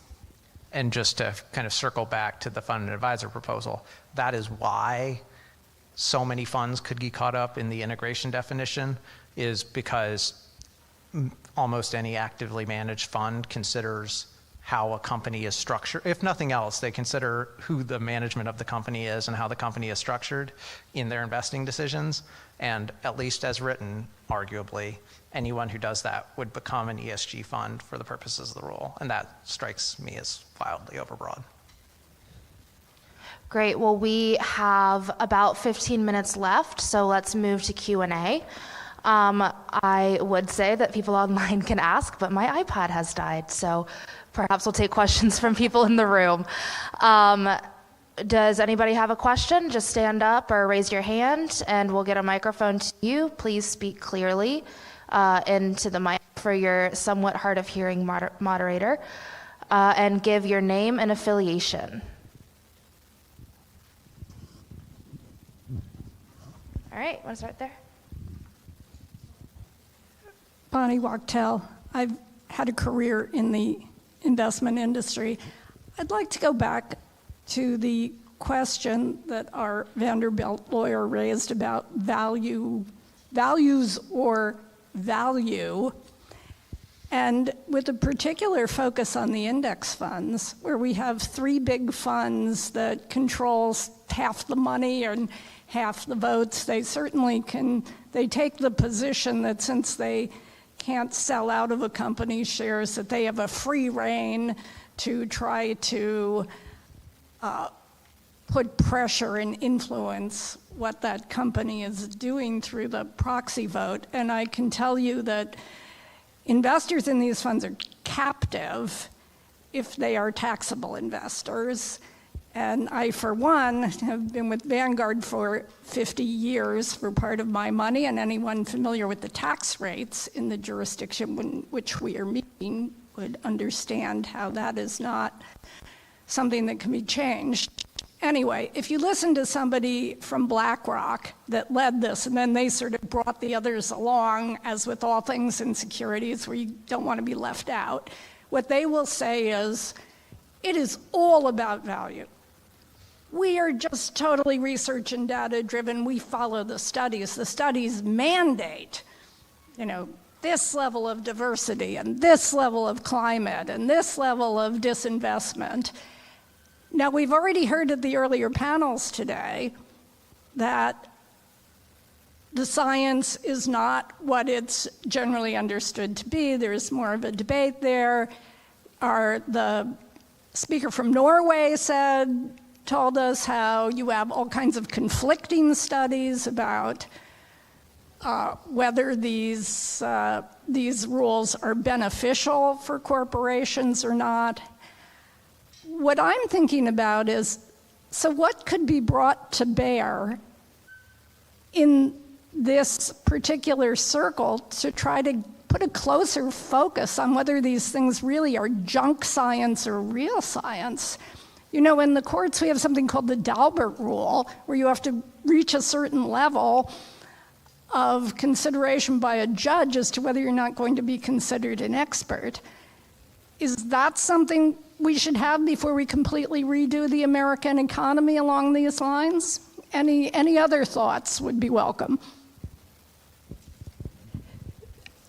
And just to kind of circle back to the fund and advisor proposal, that is why so many funds could get caught up in the integration definition, is because almost any actively managed fund considers how a company is structured. If nothing else, they consider who the management of the company is and how the company is structured in their investing decisions. And at least as written, arguably, anyone who does that would become an ESG fund for the purposes of the rule. And that strikes me as wildly overbroad. Great. Well, we have about 15 minutes left, so let's move to Q&A. I would say that people online can ask, but my iPad has died, so perhaps we'll take questions from people in the room. Does anybody have a question? Just stand up or raise your hand, and we'll get a microphone to you. Please speak clearly into the mic for your somewhat hard of hearing moderator, and give your name and affiliation. All right, want to start there? Bonnie Wachtel. I've had a career in the investment industry. I'd like to go back to the question that our Vanderbilt lawyer raised about values or value, and with a particular focus on the index funds, where we have three big funds that control half the money and half the votes. They certainly they take the position that since they can't sell out of a company's shares, that they have a free rein to try to put pressure and influence what that company is doing through the proxy vote. And I can tell you that investors in these funds are captive if they are taxable investors. And I, for one, have been with Vanguard for 50 years for part of my money, and anyone familiar with the tax rates in the jurisdiction in which we are meeting would understand how that is not something that can be changed. Anyway, if you listen to somebody from BlackRock that led this, and then they sort of brought the others along, as with all things in securities where you don't want to be left out, what they will say is, it is all about value. We are just totally research and data driven. We follow the studies. The studies mandate, this level of diversity and this level of climate and this level of disinvestment. Now, we've already heard at the earlier panels today that the science is not what it's generally understood to be. There's more of a debate there. The speaker from Norway told us how you have all kinds of conflicting studies about whether these rules are beneficial for corporations or not. What I'm thinking about is, so what could be brought to bear in this particular circle to try to put a closer focus on whether these things really are junk science or real science? In the courts, we have something called the Daubert rule, where you have to reach a certain level of consideration by a judge as to whether you're not going to be considered an expert. Is that something we should have before we completely redo the American economy along these lines? Any other thoughts would be welcome.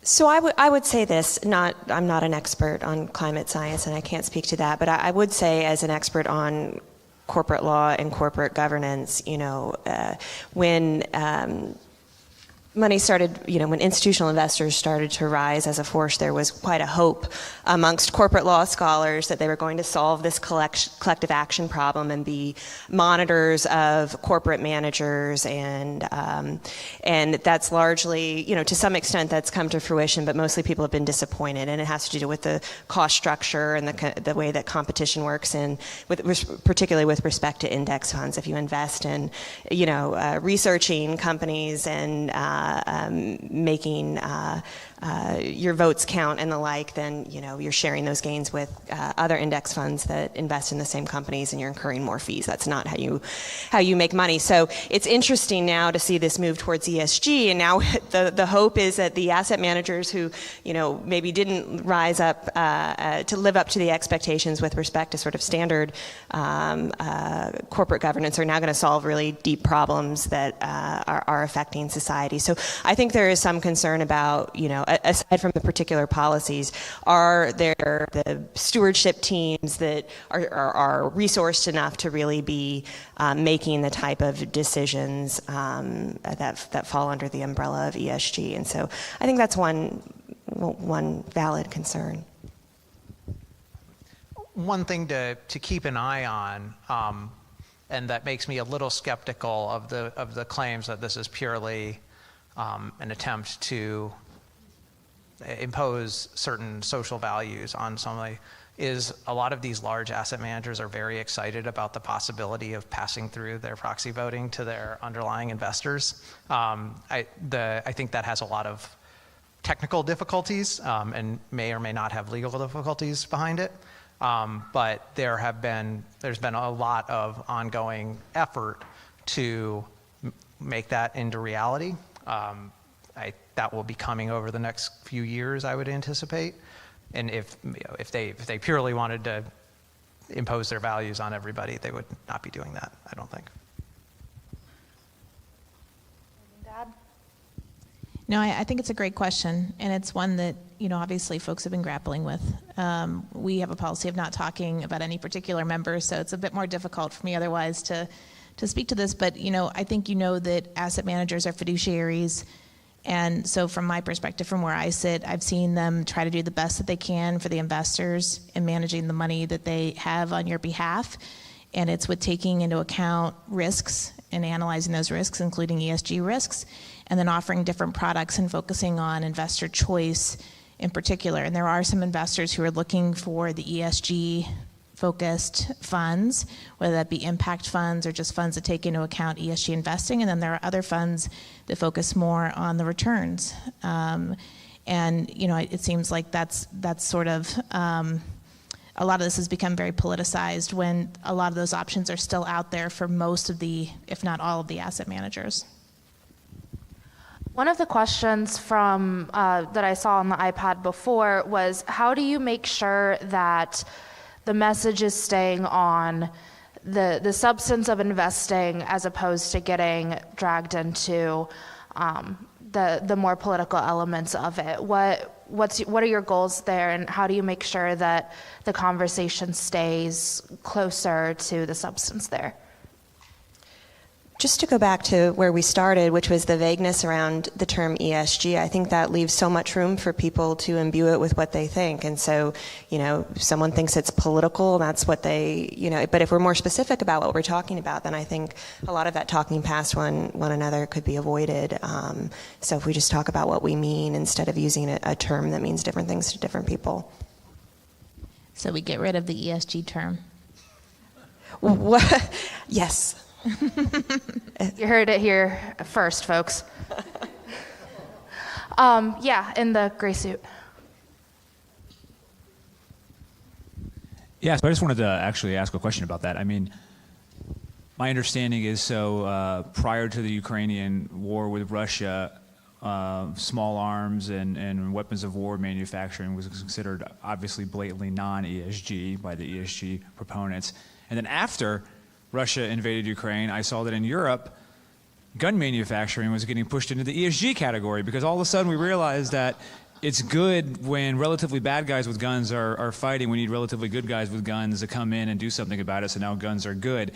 So I would say this, I'm not an expert on climate science and I can't speak to that, but I would say as an expert on corporate law and corporate governance, when money started, when institutional investors started to rise as a force, there was quite a hope amongst corporate law scholars that they were going to solve this collective action problem and be monitors of corporate managers, and that's largely, to some extent that's come to fruition, but mostly people have been disappointed, and it has to do with the cost structure and the way that competition works, and particularly with respect to index funds. If you invest in, researching companies and making your votes count and the like, then you're sharing those gains with other index funds that invest in the same companies, and you're incurring more fees. That's not how you make money. So it's interesting now to see this move towards ESG, and now the hope is that the asset managers who maybe didn't rise up to live up to the expectations with respect to sort of standard corporate governance are now going to solve really deep problems that are affecting society. So I think there is some concern about, aside from the particular policies, are there the stewardship teams that are resourced enough to really be making the type of decisions that fall under the umbrella of ESG? And so I think that's one valid concern. One thing to keep an eye on, and that makes me a little skeptical of the claims that this is purely an attempt to impose certain social values on somebody, is a lot of these large asset managers are very excited about the possibility of passing through their proxy voting to their underlying investors. I think that has a lot of technical difficulties and may or may not have legal difficulties behind it. But there's been a lot of ongoing effort to make that into reality. That will be coming over the next few years, I would anticipate. And if they purely wanted to impose their values on everybody, they would not be doing that, I don't think. No, I think it's a great question, and it's one that, obviously folks have been grappling with. We have a policy of not talking about any particular member, so it's a bit more difficult for me otherwise to speak to this. But, I think that asset managers are fiduciaries. And so from my perspective, from where I sit, I've seen them try to do the best that they can for the investors in managing the money that they have on your behalf. And it's with taking into account risks and analyzing those risks, including ESG risks, and then offering different products and focusing on investor choice in particular. And there are some investors who are looking for the ESG focused funds, whether that be impact funds or just funds that take into account ESG investing. And then there are other funds that focus more on the returns. It seems like that's sort of, a lot of this has become very politicized when a lot of those options are still out there for most of the, if not all of the asset managers. One of the questions from that I saw on the iPad before was, how do you make sure that the message is staying on the substance of investing as opposed to getting dragged into the more political elements of it? What are your goals there, and how do you make sure that the conversation stays closer to the substance there? Just to go back to where we started, which was the vagueness around the term ESG, I think that leaves so much room for people to imbue it with what they think. And so, if someone thinks it's political, that's what they, but if we're more specific about what we're talking about, then I think a lot of that talking past one another could be avoided. So if we just talk about what we mean instead of using a term that means different things to different people. So we get rid of the ESG term. What? Yes. You heard it here first, folks. In the gray suit. Yeah, so I just wanted to actually ask a question about that. I mean, my understanding is prior to the Ukrainian war with Russia, small arms and weapons of war manufacturing was considered obviously blatantly non-ESG by the ESG proponents. And then after Russia invaded Ukraine, I saw that in Europe, gun manufacturing was getting pushed into the ESG category, because all of a sudden we realized that it's good when relatively bad guys with guns are fighting. We need relatively good guys with guns to come in and do something about it, so now guns are good.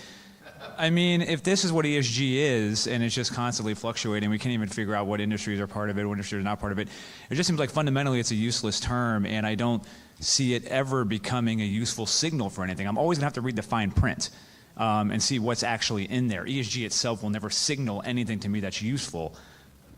I mean, if this is what ESG is, and it's just constantly fluctuating, we can't even figure out what industries are part of it, what industries are not part of it. It just seems like fundamentally it's a useless term, and I don't see it ever becoming a useful signal for anything. I'm always going to have to read the fine print and see what's actually in there. ESG itself will never signal anything to me that's useful.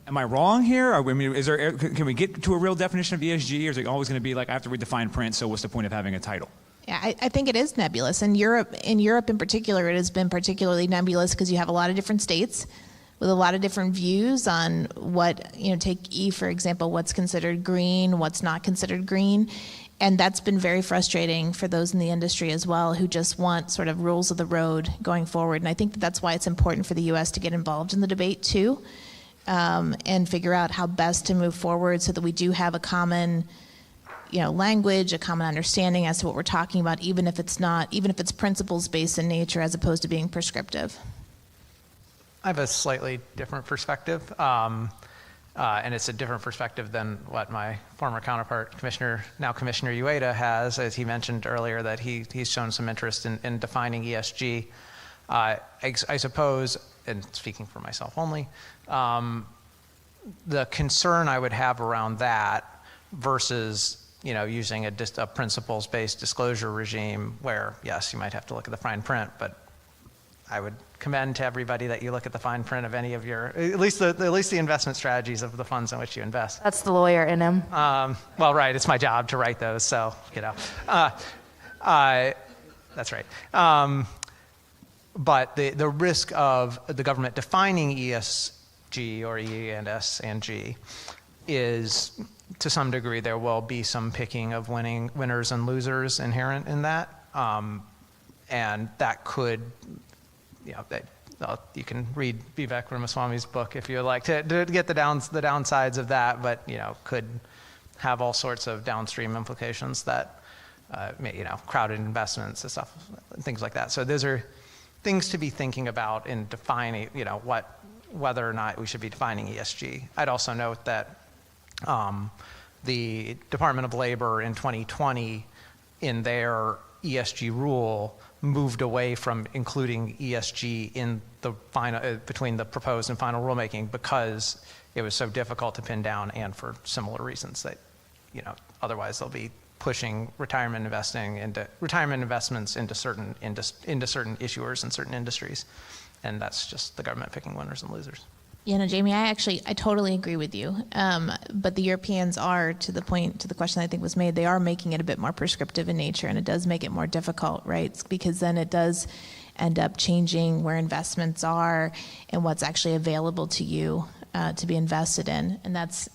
Am I wrong here? I mean, can we get to a real definition of ESG, or is it always going to be like, I have to read the fine print, so what's the point of having a title? Yeah, I think it is nebulous. In Europe in particular, it has been particularly nebulous because you have a lot of different states with a lot of different views on what, take E, for example, what's considered green, what's not considered green. And that's been very frustrating for those in the industry as well who just want sort of rules of the road going forward. And I think that's why it's important for the U.S. to get involved in the debate too, and figure out how best to move forward so that we do have a common language, a common understanding as to what we're talking about, even if it's principles based in nature as opposed to being prescriptive. I have a slightly different perspective, and it's a different perspective than what my former counterpart, Commissioner Uyeda, has, as he mentioned earlier, that he's shown some interest in defining ESG. I suppose, and speaking for myself only, the concern I would have around that versus using a principles-based disclosure regime where, yes, you might have to look at the fine print, but I would commend to everybody that you look at the fine print of any of at least the investment strategies of the funds in which you invest. That's the lawyer in him. Well, right, it's my job to write those, so, that's right. But the risk of the government defining ESG or E and S and G is, to some degree, there will be some picking of winners and losers inherent in that, and that could, you can read Vivek Ramaswamy's book if you like to get the downsides of that, but could have all sorts of downstream implications that, crowded investments and stuff, things like that. So those are things to be thinking about in defining, whether or not we should be defining ESG. I'd also note that the Department of Labor in 2020, in their ESG rule, moved away from including ESG in the final, between the proposed and final rulemaking because it was so difficult to pin down, and for similar reasons that, otherwise they'll be pushing retirement investments into certain issuers and certain industries, and that's just the government picking winners and losers. Jamie, I totally agree with you. But the Europeans are, to the question I think was made, they are making it a bit more prescriptive in nature, and it does make it more difficult, right? Because then it does end up changing where investments are and what's actually available to you to be invested in. And that's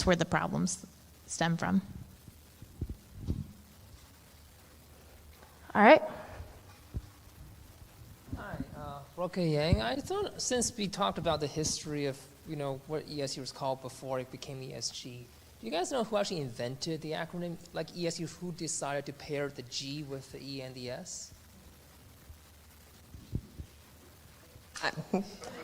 where the problems stem from. All right. Roque Yang. I thought, since we talked about the history of what ESG was called before it became ESG, do you guys know who actually invented the acronym like ESG? Who decided to pair the G with the E and the S?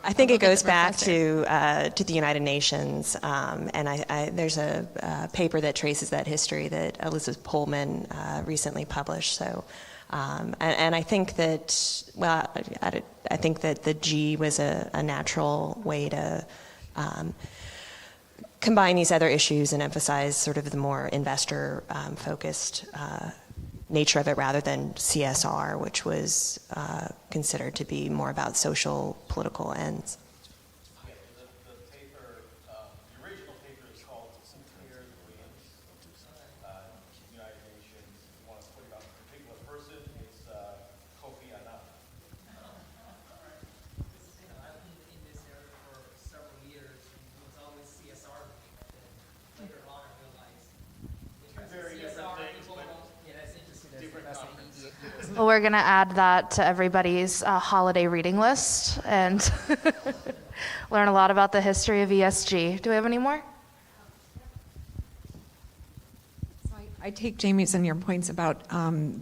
I think it goes back to the United Nations, and there's a paper that traces that history that Elizabeth Pullman recently published. So. And I think that, I think that the G was a natural way to combine these other issues and emphasize sort of the more investor-focused nature of it rather than CSR, which was considered to be more about social, political ends. Well, we're going to add that to everybody's holiday reading list and learn a lot about the history of ESG. Do we have any more? So I take Jamie's and your points about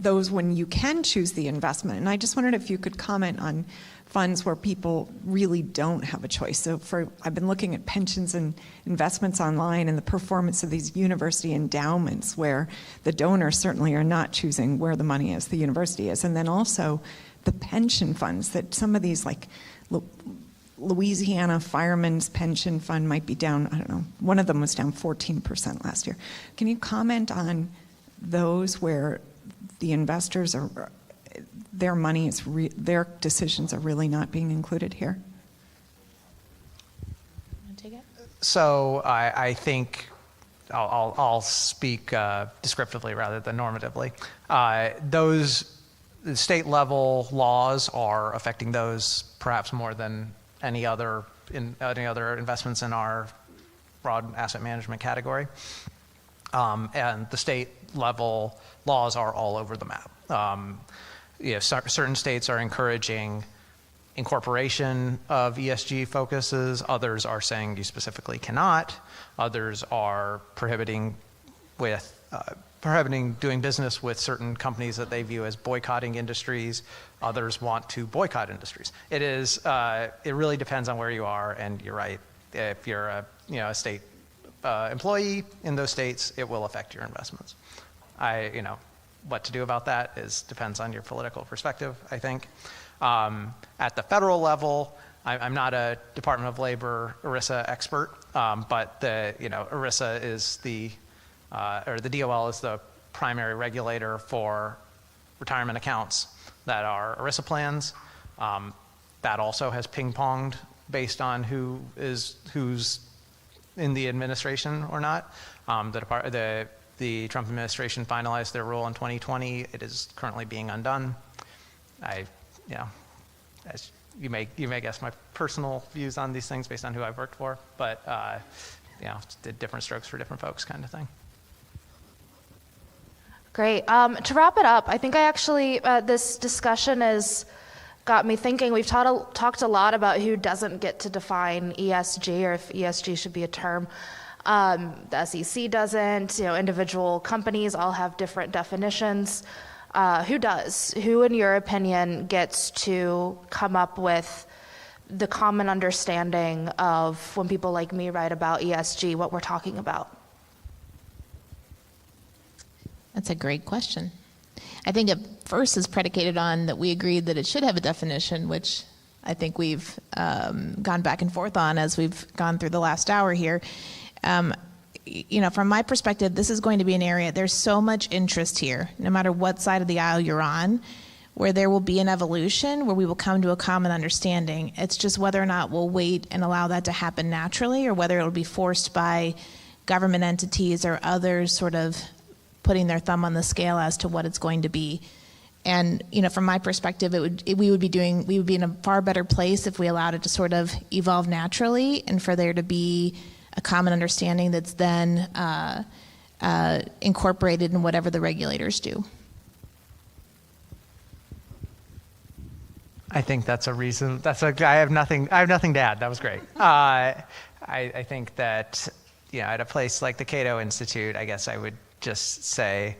those when you can choose the investment. And I just wondered if you could comment on funds where people really don't have a choice. So I've been looking at pensions and investments online and the performance of these university endowments where the donors certainly are not choosing where the money is, the university is. And then also the pension funds, that some of these, like Louisiana Fireman's Pension Fund might be down, I don't know, one of them was down 14% last year. Can you comment on those where the investors are, their money is, their decisions are really not being included here? So I think I'll speak descriptively rather than normatively. Those state level laws are affecting those perhaps more than any other investments in our broad asset management category. And the state level laws are all over the map. Certain states are encouraging incorporation of ESG focuses. Others are saying you specifically cannot. Others are prohibiting doing business with certain companies that they view as boycotting industries. Others want to boycott industries. It really depends on where you are, and you're right. If you're a state employee in those states, it will affect your investments. What to do about that depends on your political perspective, I think. At the federal level, I'm not a Department of Labor ERISA expert, but ERISA is or the DOL is the primary regulator for retirement accounts that are ERISA plans. That also has ping-ponged based on who's in the administration or not. The Trump administration finalized their rule in 2020. It is currently being undone. As you may guess my personal views on these things based on who I've worked for, but different strokes for different folks kind of thing. Great. To wrap it up, I think this discussion has got me thinking. We've talked a lot about who doesn't get to define ESG, or if ESG should be a term. The SEC doesn't. Individual companies all have different definitions. Who does? Who, in your opinion, gets to come up with the common understanding of, when people like me write about ESG, what we're talking about? That's a great question. I think it first is predicated on that we agreed that it should have a definition, which I think we've gone back and forth on as we've gone through the last hour here. From my perspective, this is going to be an area, there's so much interest here, no matter what side of the aisle you're on, where there will be an evolution, where we will come to a common understanding. It's just whether or not we'll wait and allow that to happen naturally, or whether it'll be forced by government entities or others sort of putting their thumb on the scale as to what it's going to be. And from my perspective, we would be in a far better place if we allowed it to sort of evolve naturally, and for there to be a common understanding that's then incorporated in whatever the regulators do. I think that's a reason. I have nothing to add. That was great. I think that at a place like the Cato Institute, I guess I would just say,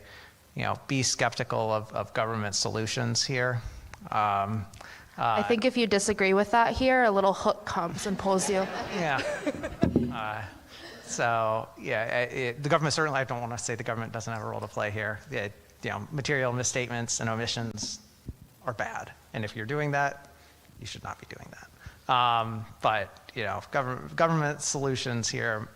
be skeptical of government solutions here. I think if you disagree with that here, a little hook comes and pulls you. Yeah. The government certainly, I don't want to say the government doesn't have a role to play here. Material misstatements and omissions are bad. And if you're doing that, you should not be doing that. But government solutions here,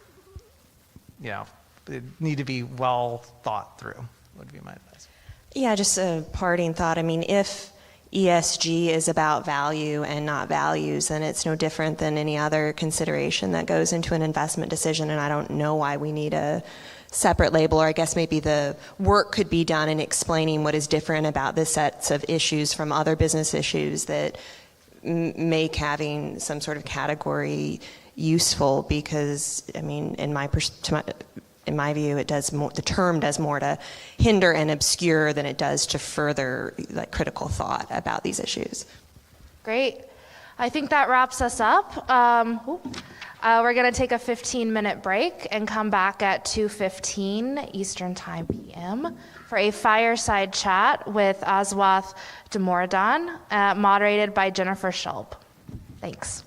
need to be well thought through, would be my advice. Yeah, just a parting thought. I mean, if ESG is about value and not values, then it's no different than any other consideration that goes into an investment decision, and I don't know why we need a separate label, or I guess maybe the work could be done in explaining what is different about this sets of issues from other business issues that make having some sort of category useful, because, I mean, in my view, the term does more to hinder and obscure than it does to further critical thought about these issues. Great. I think that wraps us up. We're going to take a 15-minute break and come back at 2:15 Eastern Time PM for a fireside chat with Aswath Damoradan, moderated by Jennifer Schulp. Thanks.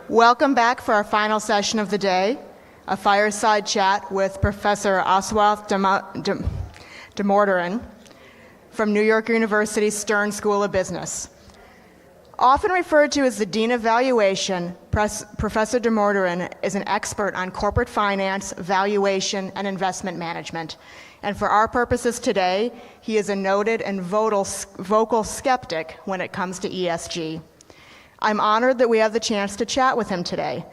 Welcome back for our final session of the day, a fireside chat with Professor Oswath Damodaran from New York University's Stern School of Business. Often referred to as the Dean of Valuation, Professor Damodaran is an expert on corporate finance, valuation, and investment management. And for our purposes today, he is a noted and vocal skeptic when it comes to ESG. I'm honored that we have the chance to chat with him today.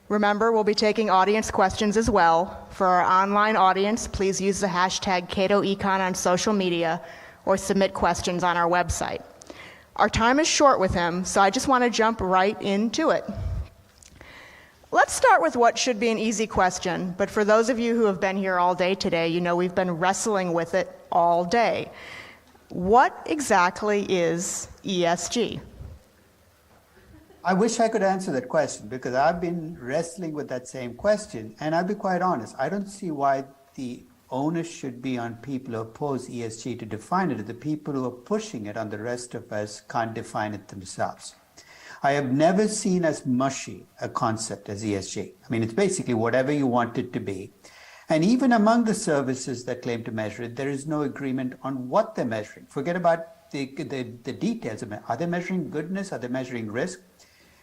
Remember, we'll be taking audience questions as well. For our online audience, please use the hashtag CatoEcon on social media or submit questions on our website. Our time is short with him, so I just want to jump right into it. Let's start with what should be an easy question, but for those of you who have been here all day today, you know we've been wrestling with it all day. What exactly is ESG? I wish I could answer that question because I've been wrestling with that same question. And I'll be quite honest, I don't see why the onus should be on people who oppose ESG to define it. The people who are pushing it on the rest of us can't define it themselves. I have never seen as mushy a concept as ESG. I mean, it's basically whatever you want it to be. And even among the services that claim to measure it, there is no agreement on what they're measuring. Forget about the details of it. Are they measuring goodness? Are they measuring risk?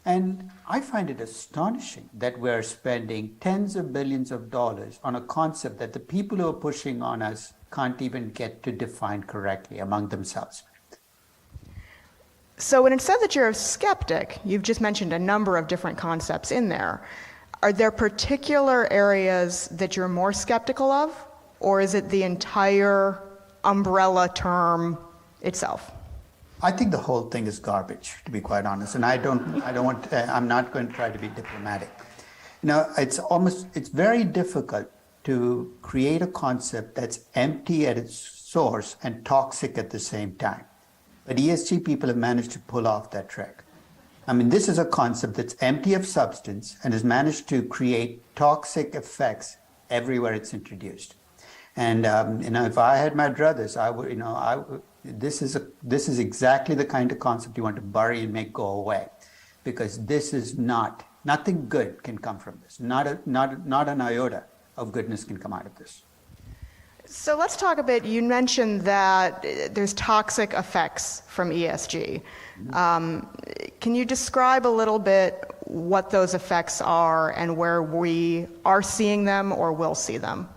And I find it astonishing that we're spending tens of billions of dollars on a concept that the people who are pushing on us can't even get to define correctly among themselves. So when it said that you're a skeptic, you've just mentioned a number of different concepts in there. Are there particular areas that you're more skeptical of, or is it the entire umbrella term itself? I think the whole thing is garbage, to be quite honest, and I'm not going to try to be diplomatic. You know, it's very difficult to create a concept that's empty at its source and toxic at the same time. But ESG people have managed to pull off that trick. I mean, this is a concept that's empty of substance and has managed to create toxic effects everywhere it's introduced. And if I had my druthers, this is exactly the kind of concept you want to bury and make go away, because this is nothing good can come from this. Not an iota of goodness can come out of this. So let's talk a bit. You mentioned that there's toxic effects from ESG. Can you describe a little bit what those effects are and where we are seeing them or will see them?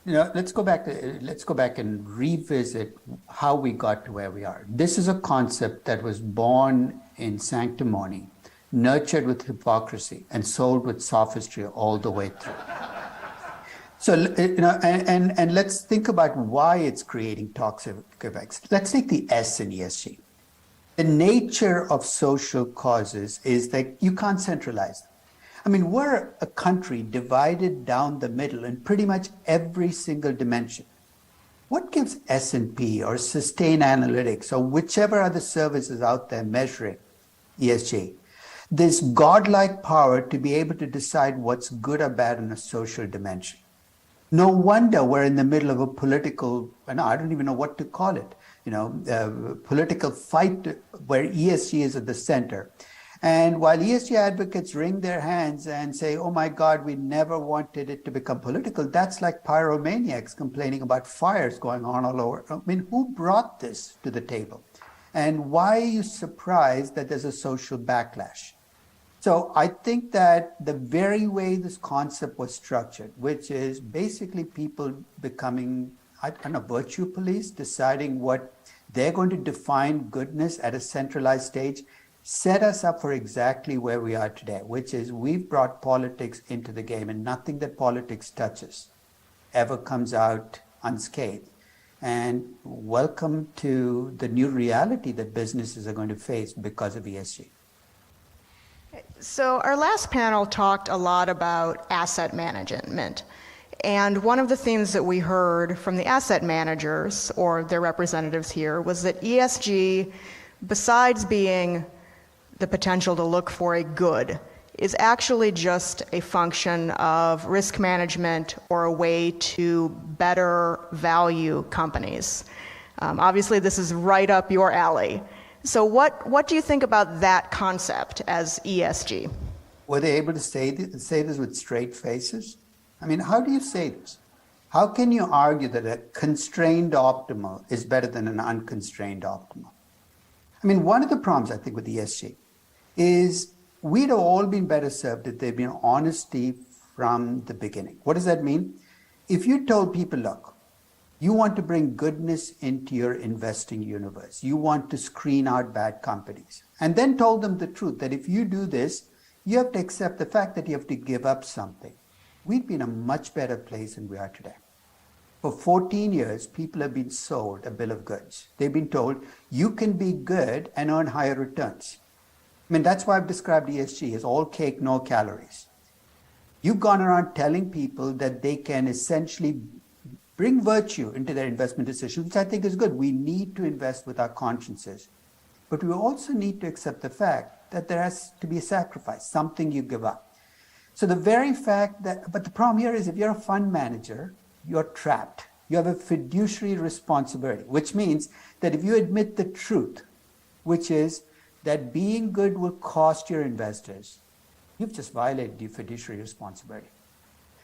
You know, let's go back and revisit how we got to where we are. This is a concept that was born in sanctimony, nurtured with hypocrisy, and sold with sophistry all the way through. So, you know, and let's think about why it's creating toxic effects. Let's take the S in ESG. The nature of social causes is that you can't centralize them. I mean, we're a country divided down the middle in pretty much every single dimension. What gives S&P or Sustainalytics or whichever other services out there measuring ESG this godlike power to be able to decide what's good or bad in a social dimension? No wonder we're in the middle of a political, and I don't even know what to call it, political fight where ESG is at the center. And while ESG advocates wring their hands and say, oh my God, we never wanted it to become political, that's like pyromaniacs complaining about fires going on all over. I mean, who brought this to the table? And why are you surprised that there's a social backlash? So I think that the very way this concept was structured, which is basically people becoming, I don't know, virtue police, deciding what they're going to define goodness at a centralized stage, set us up for exactly where we are today, which is we've brought politics into the game, and nothing that politics touches ever comes out unscathed. and welcome to the new reality that businesses are going to face because of ESG. So our last panel talked a lot about asset management. And one of the themes that we heard from the asset managers or their representatives here was that ESG, besides being the potential to look for a good, is actually just a function of risk management or a way to better value companies. Obviously, this is right up your alley. So what do you think about that concept as ESG? Were they able to say this with straight faces? I mean, how do you say this? How can you argue that a constrained optimal is better than an unconstrained optimal? I mean, one of the problems, I think, with ESG is we'd have all been better served if there'd been honesty from the beginning. What does that mean? If you told people, look, you want to bring goodness into your investing universe, you want to screen out bad companies, and then told them the truth that if you do this, you have to accept the fact that you have to give up something, we'd be in a much better place than we are today. For 14 years, people have been sold a bill of goods. They've been told, you can be good and earn higher returns. I mean, that's why I've described ESG as all cake, no calories. You've gone around telling people that they can essentially bring virtue into their investment decisions, which I think is good. We need to invest with our consciences. But we also need to accept the fact that there has to be a sacrifice, something you give up. So the very fact that, but the problem here is if you're a fund manager, you're trapped. You have a fiduciary responsibility, which means that if you admit the truth, which is that being good will cost your investors, you've just violated your fiduciary responsibility.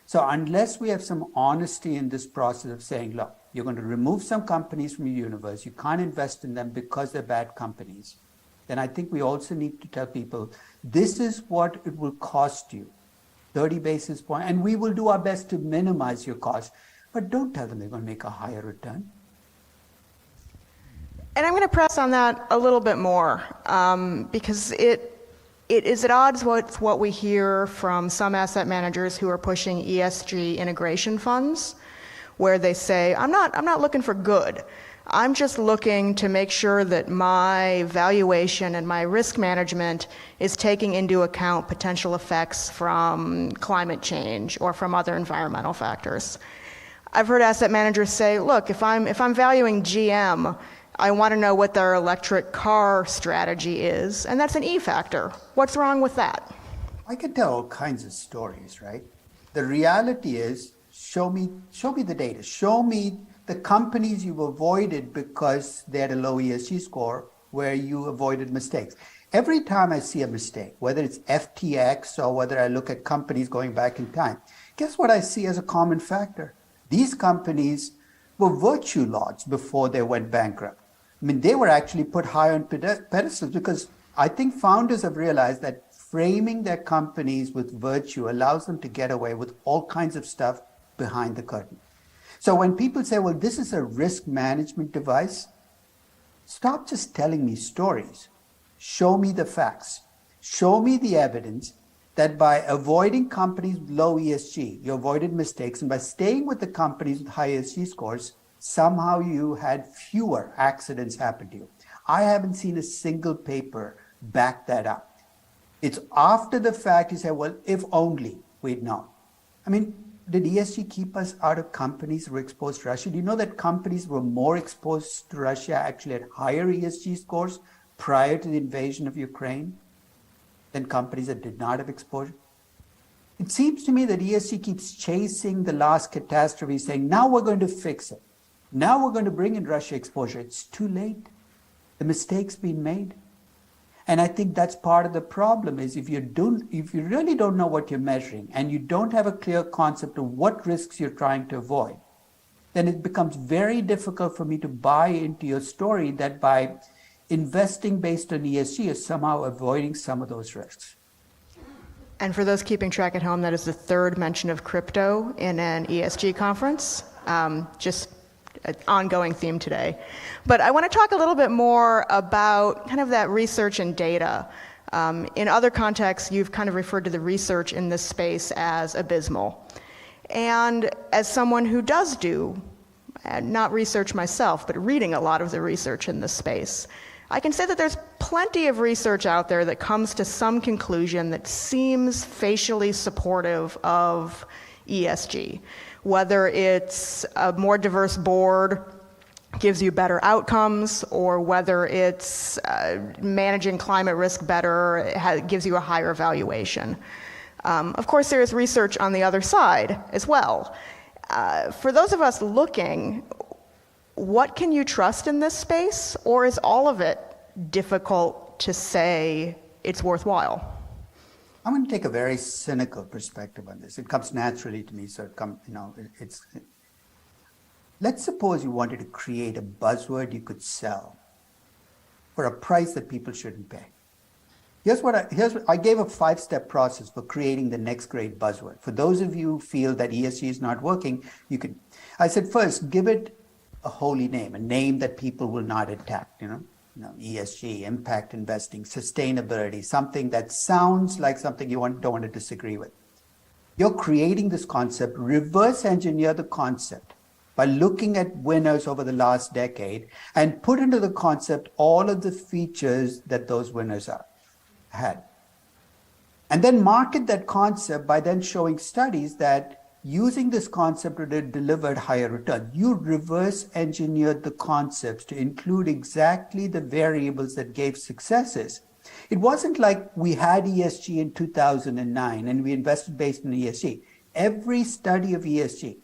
So unless we have some honesty in this process of saying, look, you're going to remove some companies from your universe, you can't invest in them because they're bad companies, then I think we also need to tell people, this is what it will cost you, 30 basis points, and we will do our best to minimize your cost. But don't tell them they're going to make a higher return. And I'm going to press on that a little bit more because it is at odds with what we hear from some asset managers who are pushing ESG integration funds, where they say, I'm not looking for good. I'm just looking to make sure that my valuation and my risk management is taking into account potential effects from climate change or from other environmental factors. I've heard asset managers say, look, if I'm valuing GM, I want to know what their electric car strategy is, and that's an E factor. What's wrong with that? I could tell all kinds of stories, right? The reality is, show me the data. Show me the companies you've avoided because they had a low ESG score where you avoided mistakes. Every time I see a mistake, whether it's FTX or whether I look at companies going back in time, guess what I see as a common factor? These companies were virtue lords before they went bankrupt. I mean, they were actually put high on pedestals because I think founders have realized that framing their companies with virtue allows them to get away with all kinds of stuff behind the curtain. So when people say, well, this is a risk management device, stop just telling me stories. Show me the facts. Show me the evidence that by avoiding companies with low ESG, you avoided mistakes, and by staying with the companies with high ESG scores, somehow you had fewer accidents happen to you. I haven't seen a single paper back that up. It's after the fact you say, well, if only we'd known. I mean, did ESG keep us out of companies that were exposed to Russia? Do you know that companies were more exposed to Russia actually had higher ESG scores prior to the invasion of Ukraine than companies that did not have exposure? It seems to me that ESG keeps chasing the last catastrophe, saying, now we're going to fix it. Now we're going to bring in Russia exposure. It's too late. The mistake's been made. And I think that's part of the problem is if you really don't know what you're measuring and you don't have a clear concept of what risks you're trying to avoid, then it becomes very difficult for me to buy into your story that by investing based on ESG is somehow avoiding some of those risks. And for those keeping track at home, that is the third mention of crypto in an ESG conference. Just an ongoing theme today. But I want to talk a little bit more about kind of that research and data. In other contexts, you've kind of referred to the research in this space as abysmal. And as someone who does do and not research myself, but reading a lot of the research in this space, I can say that there's plenty of research out there that comes to some conclusion that seems facially supportive of ESG. Whether it's a more diverse board gives you better outcomes, or whether it's managing climate risk better gives you a higher valuation. Of course, there is research on the other side as well. For those of us looking, what can you trust in this space, or is all of it difficult to say it's worthwhile? I'm going to take a very cynical perspective on this. It comes naturally to me, so let's suppose you wanted to create a buzzword you could sell for a price that people shouldn't pay. I gave a 5-step process for creating the next great buzzword. For those of you who feel that ESG is not working, I said, first, give it a holy name, a name that people will not attack, ESG, impact investing, sustainability, something that sounds like something you don't want to disagree with. You're creating this concept, reverse engineer the concept by looking at winners over the last decade and put into the concept all of the features that those winners had. And then market that concept by then showing studies that using this concept would have delivered higher return. You reverse engineered the concepts to include exactly the variables that gave successes. It wasn't like we had ESG in 2009 and we invested based on ESG. Every study of ESG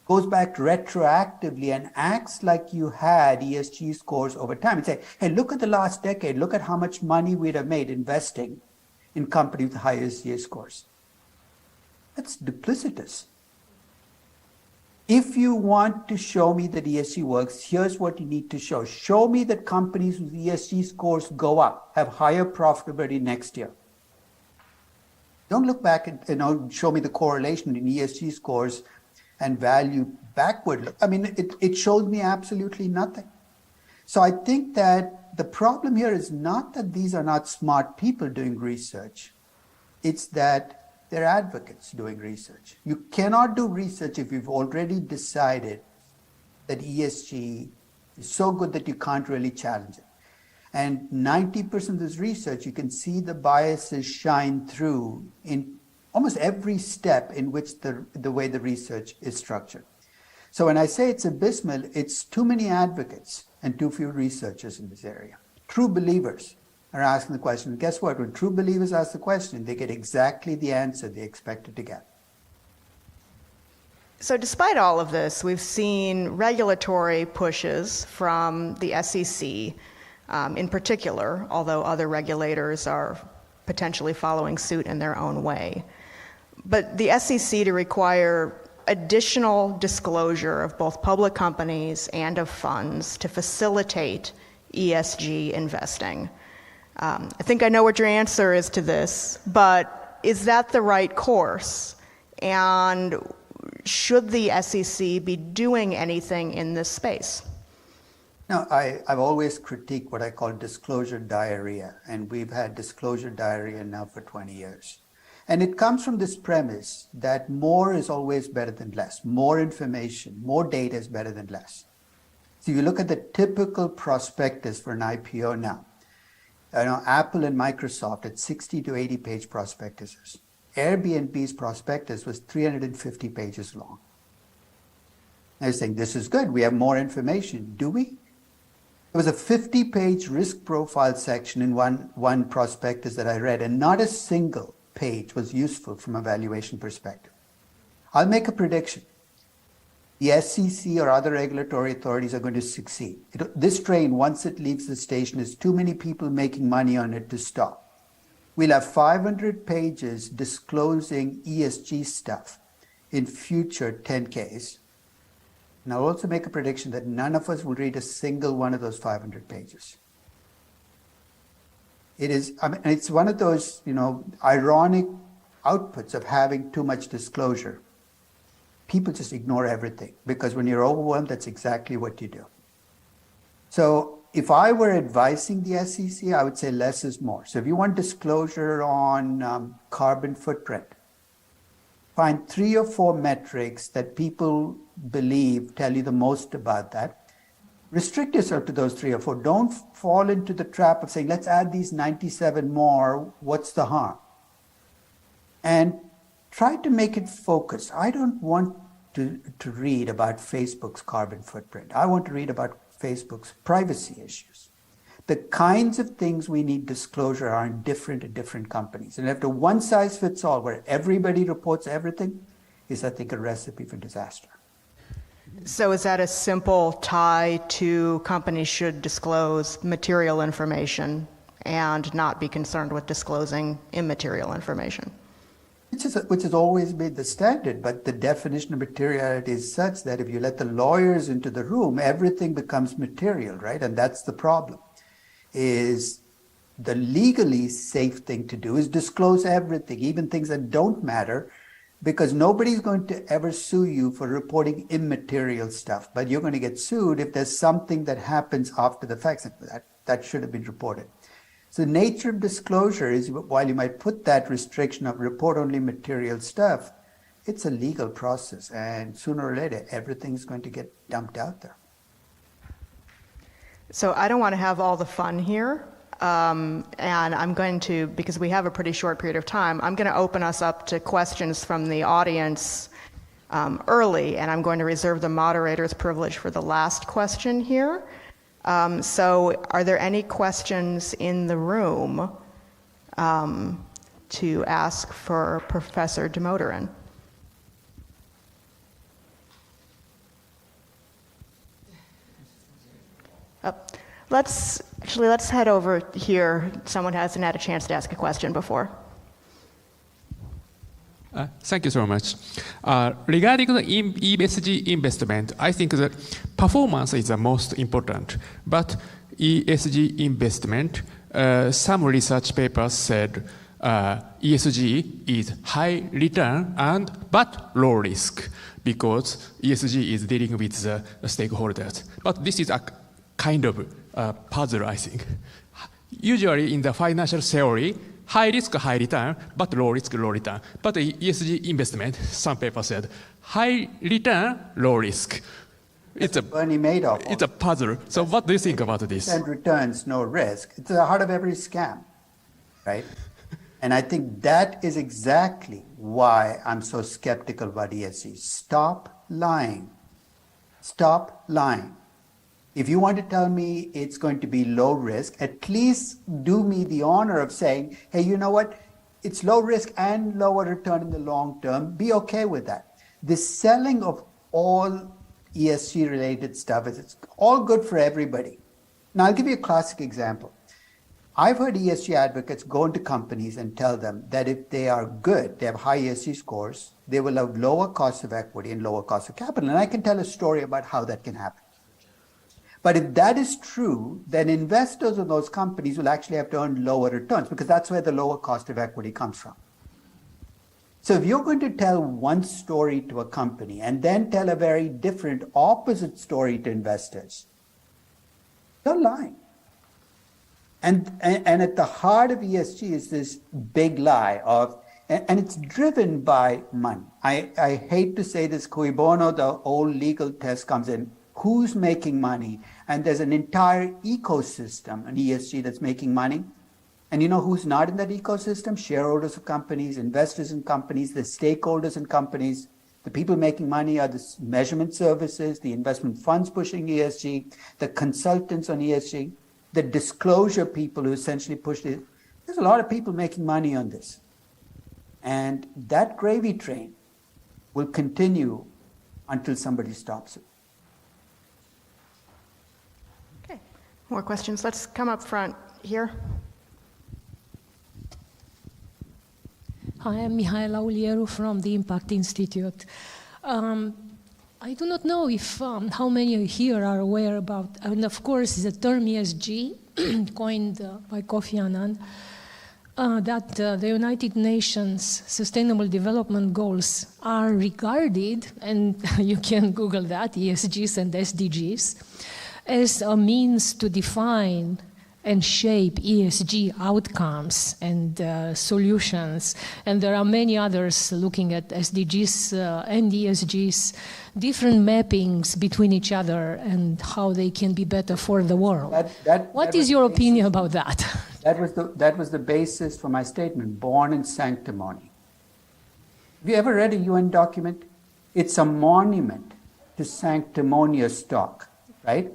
goes back retroactively and acts like you had ESG scores over time and say, hey, look at the last decade, look at how much money we'd have made investing in companies with high ESG scores. That's duplicitous. If you want to show me that ESG works, here's what you need to show. Show me that companies whose ESG scores go up have higher profitability next year. Don't look back and show me the correlation in ESG scores and value backward. I mean, it showed me absolutely nothing. So I think that the problem here is not that these are not smart people doing research. It's that they're advocates doing research. You cannot do research if you've already decided that ESG is so good that you can't really challenge it. And 90% of this research, you can see the biases shine through in almost every step in which the way the research is structured. So when I say it's abysmal, it's too many advocates and too few researchers in this area. True believers are asking the question. Guess what? When true believers ask the question, they get exactly the answer they expected to get. So despite all of this, we've seen regulatory pushes from the SEC in particular, although other regulators are potentially following suit in their own way. But the SEC to require additional disclosure of both public companies and of funds to facilitate ESG investing. I think I know what your answer is to this, but is that the right course? And should the SEC be doing anything in this space? No, I've always critiqued what I call disclosure diarrhea, and we've had disclosure diarrhea now for 20 years. And it comes from this premise that more is always better than less. More information, more data is better than less. So you look at the typical prospectus for an IPO now. Apple and Microsoft had 60 to 80 page prospectuses. Airbnb's prospectus was 350 pages long. They're saying, this is good, we have more information. Do we? There was a 50-page risk profile section in one prospectus that I read, and not a single page was useful from a valuation perspective. I'll make a prediction. The SEC or other regulatory authorities are going to succeed. This train, once it leaves the station, is too many people making money on it to stop. We'll have 500 pages disclosing ESG stuff in future 10Ks. And I'll also make a prediction that none of us will read a single one of those 500 pages. It's one of those, ironic outputs of having too much disclosure. People just ignore everything because when you're overwhelmed, that's exactly what you do. So if I were advising the SEC, I would say less is more. So if you want disclosure on carbon footprint, Find 3 or 4 metrics that people believe tell you the most about that. Restrict yourself to those 3 or 4. Don't fall into the trap of saying, let's add these 97 more. What's the harm? And try to make it focused. I don't want to read about Facebook's carbon footprint. I want to read about Facebook's privacy issues. The kinds of things we need disclosure are different at different companies. And if the one size fits all, where everybody reports everything, is, I think, a recipe for disaster. So is that a simple tie to companies should disclose material information and not be concerned with disclosing immaterial information? Which has always been the standard, but the definition of materiality is such that if you let the lawyers into the room, everything becomes material, right? And that's the problem. Is the legally safe thing to do is disclose everything, even things that don't matter, because nobody's going to ever sue you for reporting immaterial stuff, but you're going to get sued if there's something that happens after the fact that should have been reported. So the nature of disclosure is, while you might put that restriction of report only material stuff, it's a legal process, and sooner or later, everything's going to get dumped out there. So I don't want to have all the fun here, and I'm going to, because we have a pretty short period of time, I'm going to open us up to questions from the audience early, and I'm going to reserve the moderator's privilege for the last question here. So are there any questions in the room to ask for Professor Damodaran? Let's head over here. Someone hasn't had a chance to ask a question before. Thank you so much. Regarding the ESG investment, I think that performance is the most important. But ESG investment, some research papers said ESG is high return but low risk, because ESG is dealing with the stakeholders. But this is a kind of puzzle, I think. Usually in the financial theory, high risk, high return, but low risk, low return. But the ESG investment, some papers said, high return, low risk. It's a Bernie Madoff. It's a puzzle. So what do you think about this? And returns, no risk. It's at the heart of every scam, right? And I think that is exactly why I'm so skeptical about ESG. Stop lying. Stop lying. If you want to tell me it's going to be low risk, at least do me the honor of saying, hey, you know what? It's low risk and lower return in the long term. Be okay with that. The selling of all ESG related stuff is it's all good for everybody. Now, I'll give you a classic example. I've heard ESG advocates go into companies and tell them that if they are good, they have high ESG scores, they will have lower cost of equity and lower cost of capital. And I can tell a story about how that can happen. But if that is true, then investors of those companies will actually have to earn lower returns, because that's where the lower cost of equity comes from. So if you're going to tell one story to a company and then tell a very different opposite story to investors, you're lying. And at the heart of ESG is this big lie of, and it's driven by money. I hate to say this, cui bono, the old legal test comes in. Who's making money? And there's an entire ecosystem, an ESG, that's making money. And you know who's not in that ecosystem? Shareholders of companies, investors in companies, the stakeholders in companies. The people making money are the measurement services, the investment funds pushing ESG, the consultants on ESG, the disclosure people who essentially push it. There's a lot of people making money on this. And that gravy train will continue until somebody stops it. More questions? Let's come up front here. Hi, I'm Mihaela Uliero from the Impact Institute. I do not know if how many here are aware about, and of course, the term ESG, coined by Kofi Annan, that the United Nations Sustainable Development Goals are regarded, and you can Google that, ESGs and SDGs, as a means to define and shape ESG outcomes and solutions. And there are many others looking at SDGs and ESGs, different mappings between each other and how they can be better for the world. What is your opinion about that? That was the basis for my statement, born in sanctimony. Have you ever read a UN document? It's a monument to sanctimonious talk, right?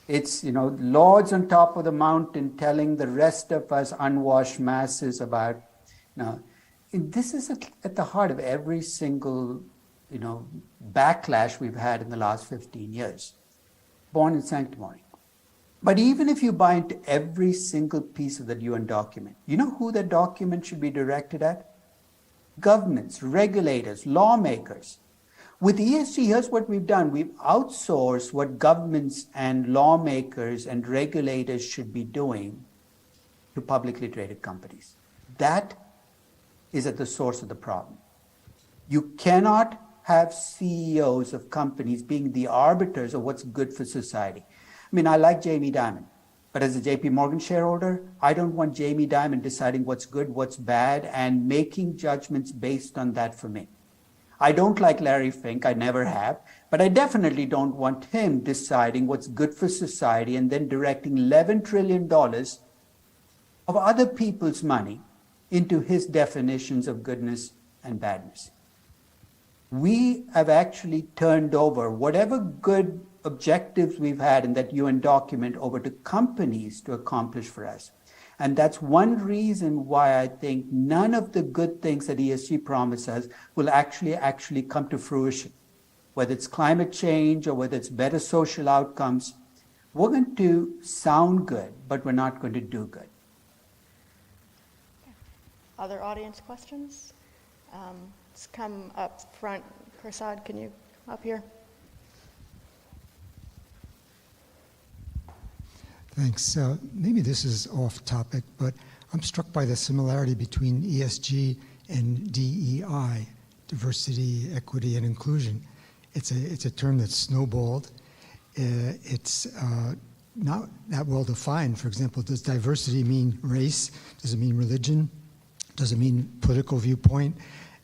It's, lords on top of the mountain telling the rest of us unwashed masses about, this is at the heart of every single, backlash we've had in the last 15 years. Born in sanctimony. But even if you buy into every single piece of that UN document, you know who that document should be directed at? Governments, regulators, lawmakers. With ESG, here's what we've done. We've outsourced what governments and lawmakers and regulators should be doing to publicly traded companies. That is at the source of the problem. You cannot have CEOs of companies being the arbiters of what's good for society. I mean, I like Jamie Dimon, but as a JP Morgan shareholder, I don't want Jamie Dimon deciding what's good, what's bad, and making judgments based on that for me. I don't like Larry Fink, I never have, but I definitely don't want him deciding what's good for society and then directing $11 trillion of other people's money into his definitions of goodness and badness. We have actually turned over whatever good objectives we've had in that UN document over to companies to accomplish for us. And that's one reason why I think none of the good things that ESG promises will actually come to fruition. Whether it's climate change or whether it's better social outcomes, we're going to sound good, but we're not going to do good. Other audience questions? Let's come up front. Fireside, can you up here? Thanks. Maybe this is off topic, but I'm struck by the similarity between ESG and DEI, diversity, equity, and inclusion. It's a term that's snowballed. It's not that well defined. For example, does diversity mean race? Does it mean religion? Does it mean political viewpoint?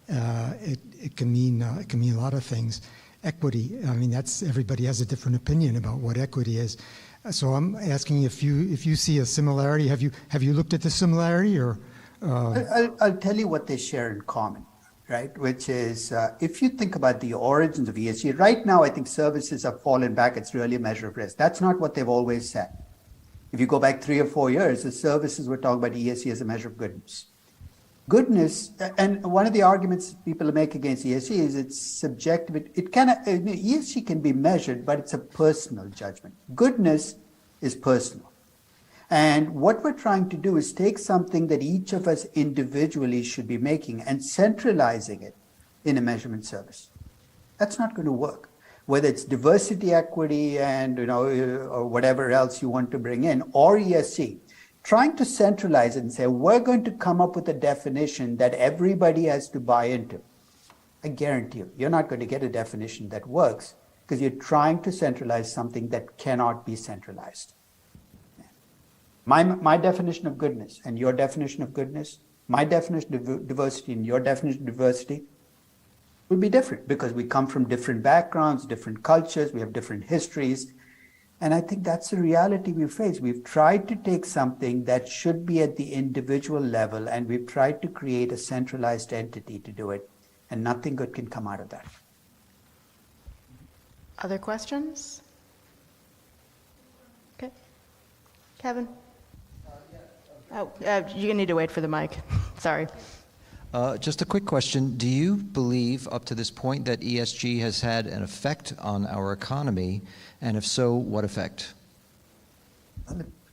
It can mean a lot of things. Equity. I mean, everybody has a different opinion about what equity is. So I'm asking if you see a similarity. Have you looked at the similarity, or? I'll tell you what they share in common, right? Which is, if you think about the origins of ESG, right now I think services have fallen back. It's really a measure of risk. That's not what they've always said. If you go back 3 or 4 years, the services were talking about ESG as a measure of goodness. Goodness, and one of the arguments people make against ESG is it's subjective. ESG can be measured, but it's a personal judgment. Goodness is personal. And what we're trying to do is take something that each of us individually should be making and centralizing it in a measurement service. That's not going to work. Whether it's diversity, equity, and or whatever else you want to bring in, or ESG. Trying to centralize it and say, we're going to come up with a definition that everybody has to buy into. I guarantee you're not going to get a definition that works because you're trying to centralize something that cannot be centralized. My definition of goodness and your definition of goodness, my definition of diversity and your definition of diversity will be different because we come from different backgrounds, different cultures, we have different histories. And I think that's the reality we face. We've tried to take something that should be at the individual level, and we've tried to create a centralized entity to do it, and nothing good can come out of that. Other questions? Okay. Kevin? You need to wait for the mic. Sorry. Just a quick question. Do you believe up to this point that ESG has had an effect on our economy? And if so, what effect?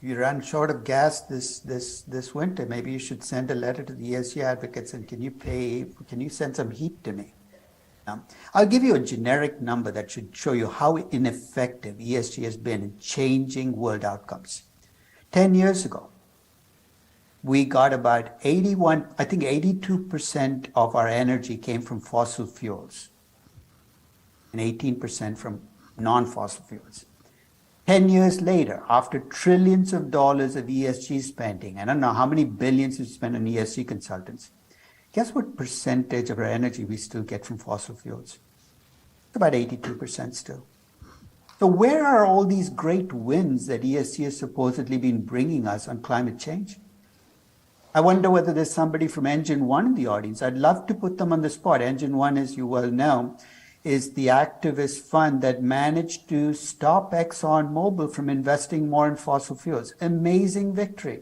You ran short of gas this winter. Maybe you should send a letter to the ESG advocates and can you send some heat to me? I'll give you a generic number that should show you how ineffective ESG has been in changing world outcomes. 10 years ago, we got about 82% of our energy came from fossil fuels and 18% from non-fossil fuels. 10 years later, after trillions of dollars of ESG spending, I don't know how many billions we spent on ESG consultants, guess what percentage of our energy we still get from fossil fuels? It's about 82% still. So where are all these great wins that ESG has supposedly been bringing us on climate change? I wonder whether there's somebody from Engine One in the audience. I'd love to put them on the spot. Engine One, as you well know, is the activist fund that managed to stop ExxonMobil from investing more in fossil fuels. Amazing victory.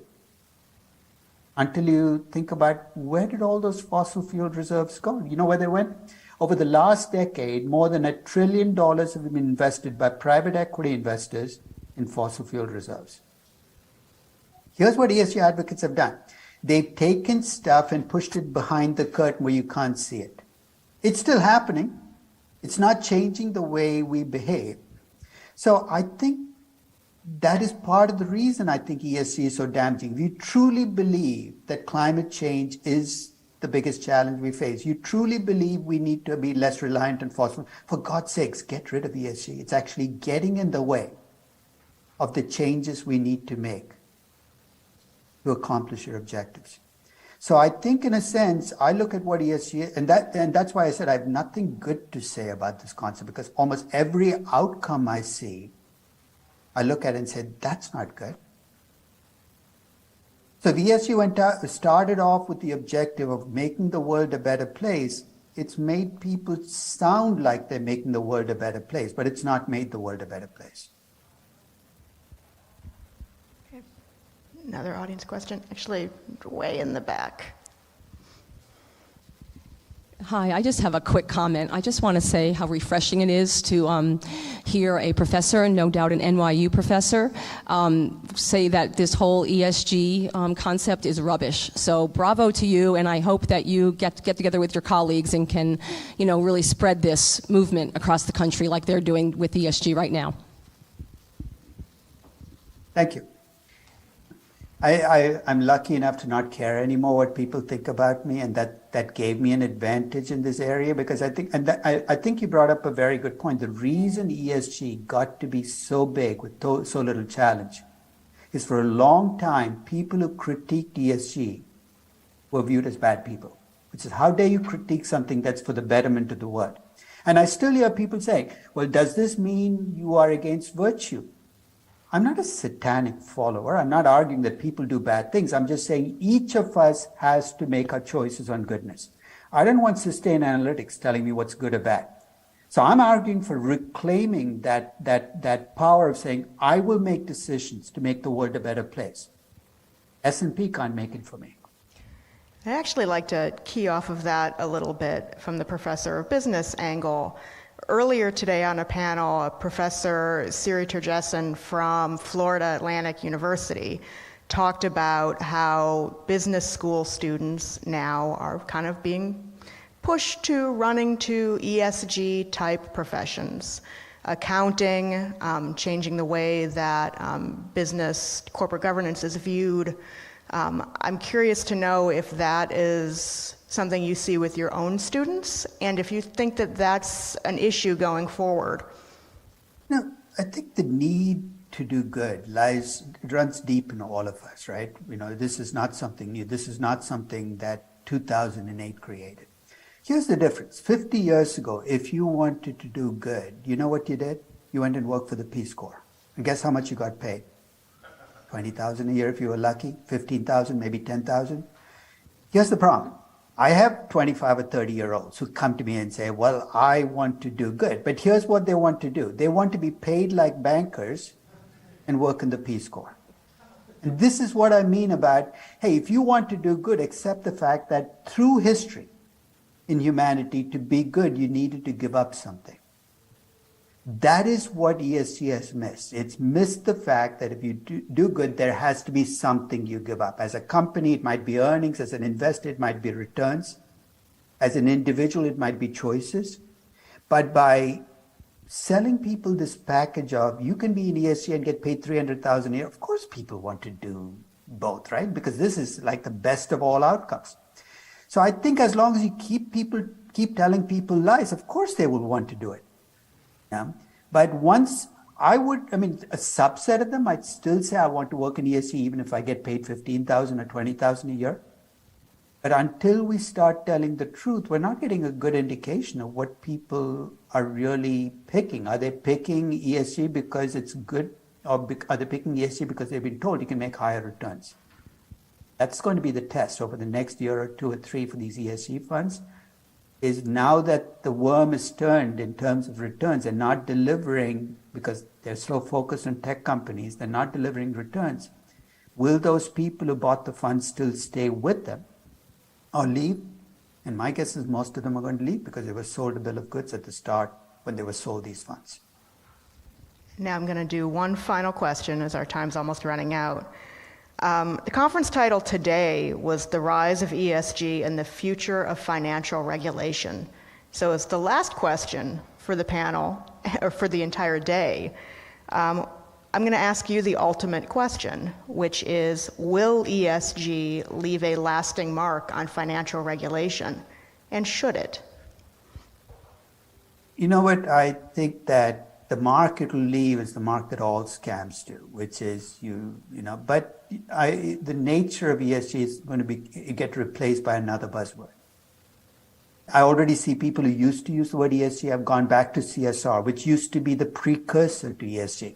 Until you think about where did all those fossil fuel reserves go? You know where they went? Over the last decade, more than $1 trillion have been invested by private equity investors in fossil fuel reserves. Here's what ESG advocates have done. They've taken stuff and pushed it behind the curtain where you can't see it. It's still happening. It's not changing the way we behave. So I think that is part of the reason I think ESG is so damaging. If you truly believe that climate change is the biggest challenge we face, you truly believe we need to be less reliant on fossil, for God's sakes, get rid of ESG. It's actually getting in the way of the changes we need to make to accomplish your objectives. So I think, in a sense, I look at what ESG is, and that's why I said I have nothing good to say about this concept, because almost every outcome I see, I look at it and say, that's not good. So if ESG started off with the objective of making the world a better place, it's made people sound like they're making the world a better place, but it's not made the world a better place. Another audience question, actually way in the back. Hi, I just have a quick comment. I just want to say how refreshing it is to hear a professor, no doubt an NYU professor, say that this whole ESG concept is rubbish. So bravo to you, and I hope that you get together with your colleagues and can, really spread this movement across the country like they're doing with ESG right now. Thank you. I'm lucky enough to not care anymore what people think about me, and that gave me an advantage in this area, because I think you brought up a very good point. The reason ESG got to be so big with so little challenge is for a long time, people who critiqued ESG were viewed as bad people, which is, how dare you critique something that's for the betterment of the world? And I still hear people saying, well, does this mean you are against virtue? I'm not a satanic follower. I'm not arguing that people do bad things. I'm just saying each of us has to make our choices on goodness. I don't want Sustainalytics telling me what's good or bad. So I'm arguing for reclaiming that power of saying, I will make decisions to make the world a better place. S&P can't make it for me. I'd actually like to key off of that a little bit from the professor of business angle. Earlier today on a panel, Professor Siri Turgeson from Florida Atlantic University talked about how business school students now are kind of being pushed to running to ESG type professions. Accounting, changing the way that business corporate governance is viewed. I'm curious to know if that is something you see with your own students, and if you think that that's an issue going forward. No, I think the need to do good runs deep in all of us, right? This is not something new. This is not something that 2008 created. Here's the difference. 50 years ago, if you wanted to do good, you know what you did? You went and worked for the Peace Corps. And guess how much you got paid? $20,000 a year if you were lucky, $15,000, maybe $10,000. Here's the problem. I have 25 or 30-year-olds who come to me and say, well, I want to do good. But here's what they want to do. They want to be paid like bankers and work in the Peace Corps. And this is what I mean about, hey, if you want to do good, accept the fact that through history in humanity, to be good, you needed to give up something. That is what ESG has missed. It's missed the fact that if you do good, there has to be something you give up. As a company, it might be earnings. As an investor, it might be returns. As an individual, it might be choices. But by selling people this package of, you can be in ESG and get paid $300,000 a year, of course people want to do both, right? Because this is like the best of all outcomes. So I think as long as you keep telling people lies, of course they will want to do it. Yeah? But once I mean, a subset of them, I'd still say I want to work in ESG even if I get paid $15,000 or $20,000 a year. But until we start telling the truth, we're not getting a good indication of what people are really picking. Are they picking ESG because it's good, or are they picking ESG because they've been told you can make higher returns? That's going to be the test over the next year or 2 or 3 for these ESG funds, is now that the worm is turned in terms of returns and not delivering, because they're so focused on tech companies, they're not delivering returns. Will those people who bought the funds still stay with them or leave? And my guess is most of them are going to leave because they were sold a bill of goods at the start when they were sold these funds. Now I'm going to do one final question as our time's almost running out. The conference title today was The Rise of ESG and the Future of Financial Regulation. So it's the last question for the panel, or for the entire day. I'm going to ask you the ultimate question, which is, will ESG leave a lasting mark on financial regulation, and should it? You know what? I think that the mark it will leave is the mark that all scams do, which is but the nature of ESG is going to get replaced by another buzzword. I already see people who used to use the word ESG have gone back to CSR, which used to be the precursor to ESG.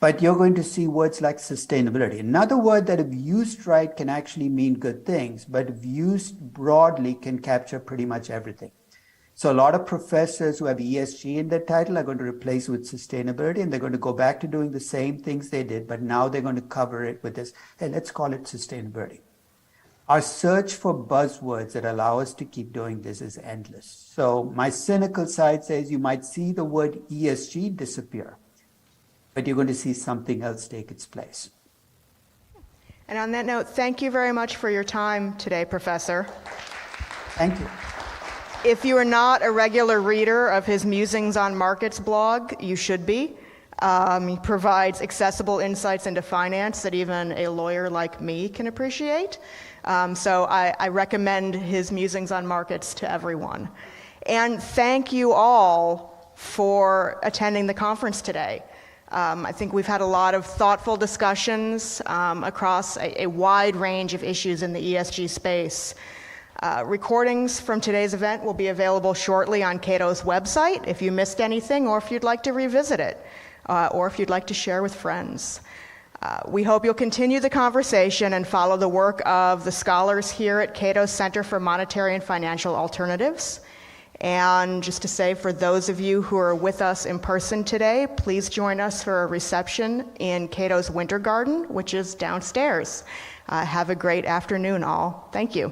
But you're going to see words like sustainability. Another word that if used right can actually mean good things, but if used broadly can capture pretty much everything. So a lot of professors who have ESG in their title are going to replace it with sustainability, and they're going to go back to doing the same things they did, but now they're going to cover it with this, hey, let's call it sustainability. Our search for buzzwords that allow us to keep doing this is endless. So my cynical side says you might see the word ESG disappear, but you're going to see something else take its place. And on that note, thank you very much for your time today, Professor. Thank you. If you are not a regular reader of his Musings on Markets blog, you should be. He provides accessible insights into finance that even a lawyer like me can appreciate. So I recommend his Musings on Markets to everyone. And thank you all for attending the conference today. I think we've had a lot of thoughtful discussions across a wide range of issues in the ESG space. Recordings from today's event will be available shortly on Cato's website if you missed anything, or if you'd like to revisit it, or if you'd like to share with friends. We hope you'll continue the conversation and follow the work of the scholars here at Cato's Center for Monetary and Financial Alternatives. And just to say, for those of you who are with us in person today, please join us for a reception in Cato's Winter Garden, which is downstairs. Have a great afternoon, all. Thank you.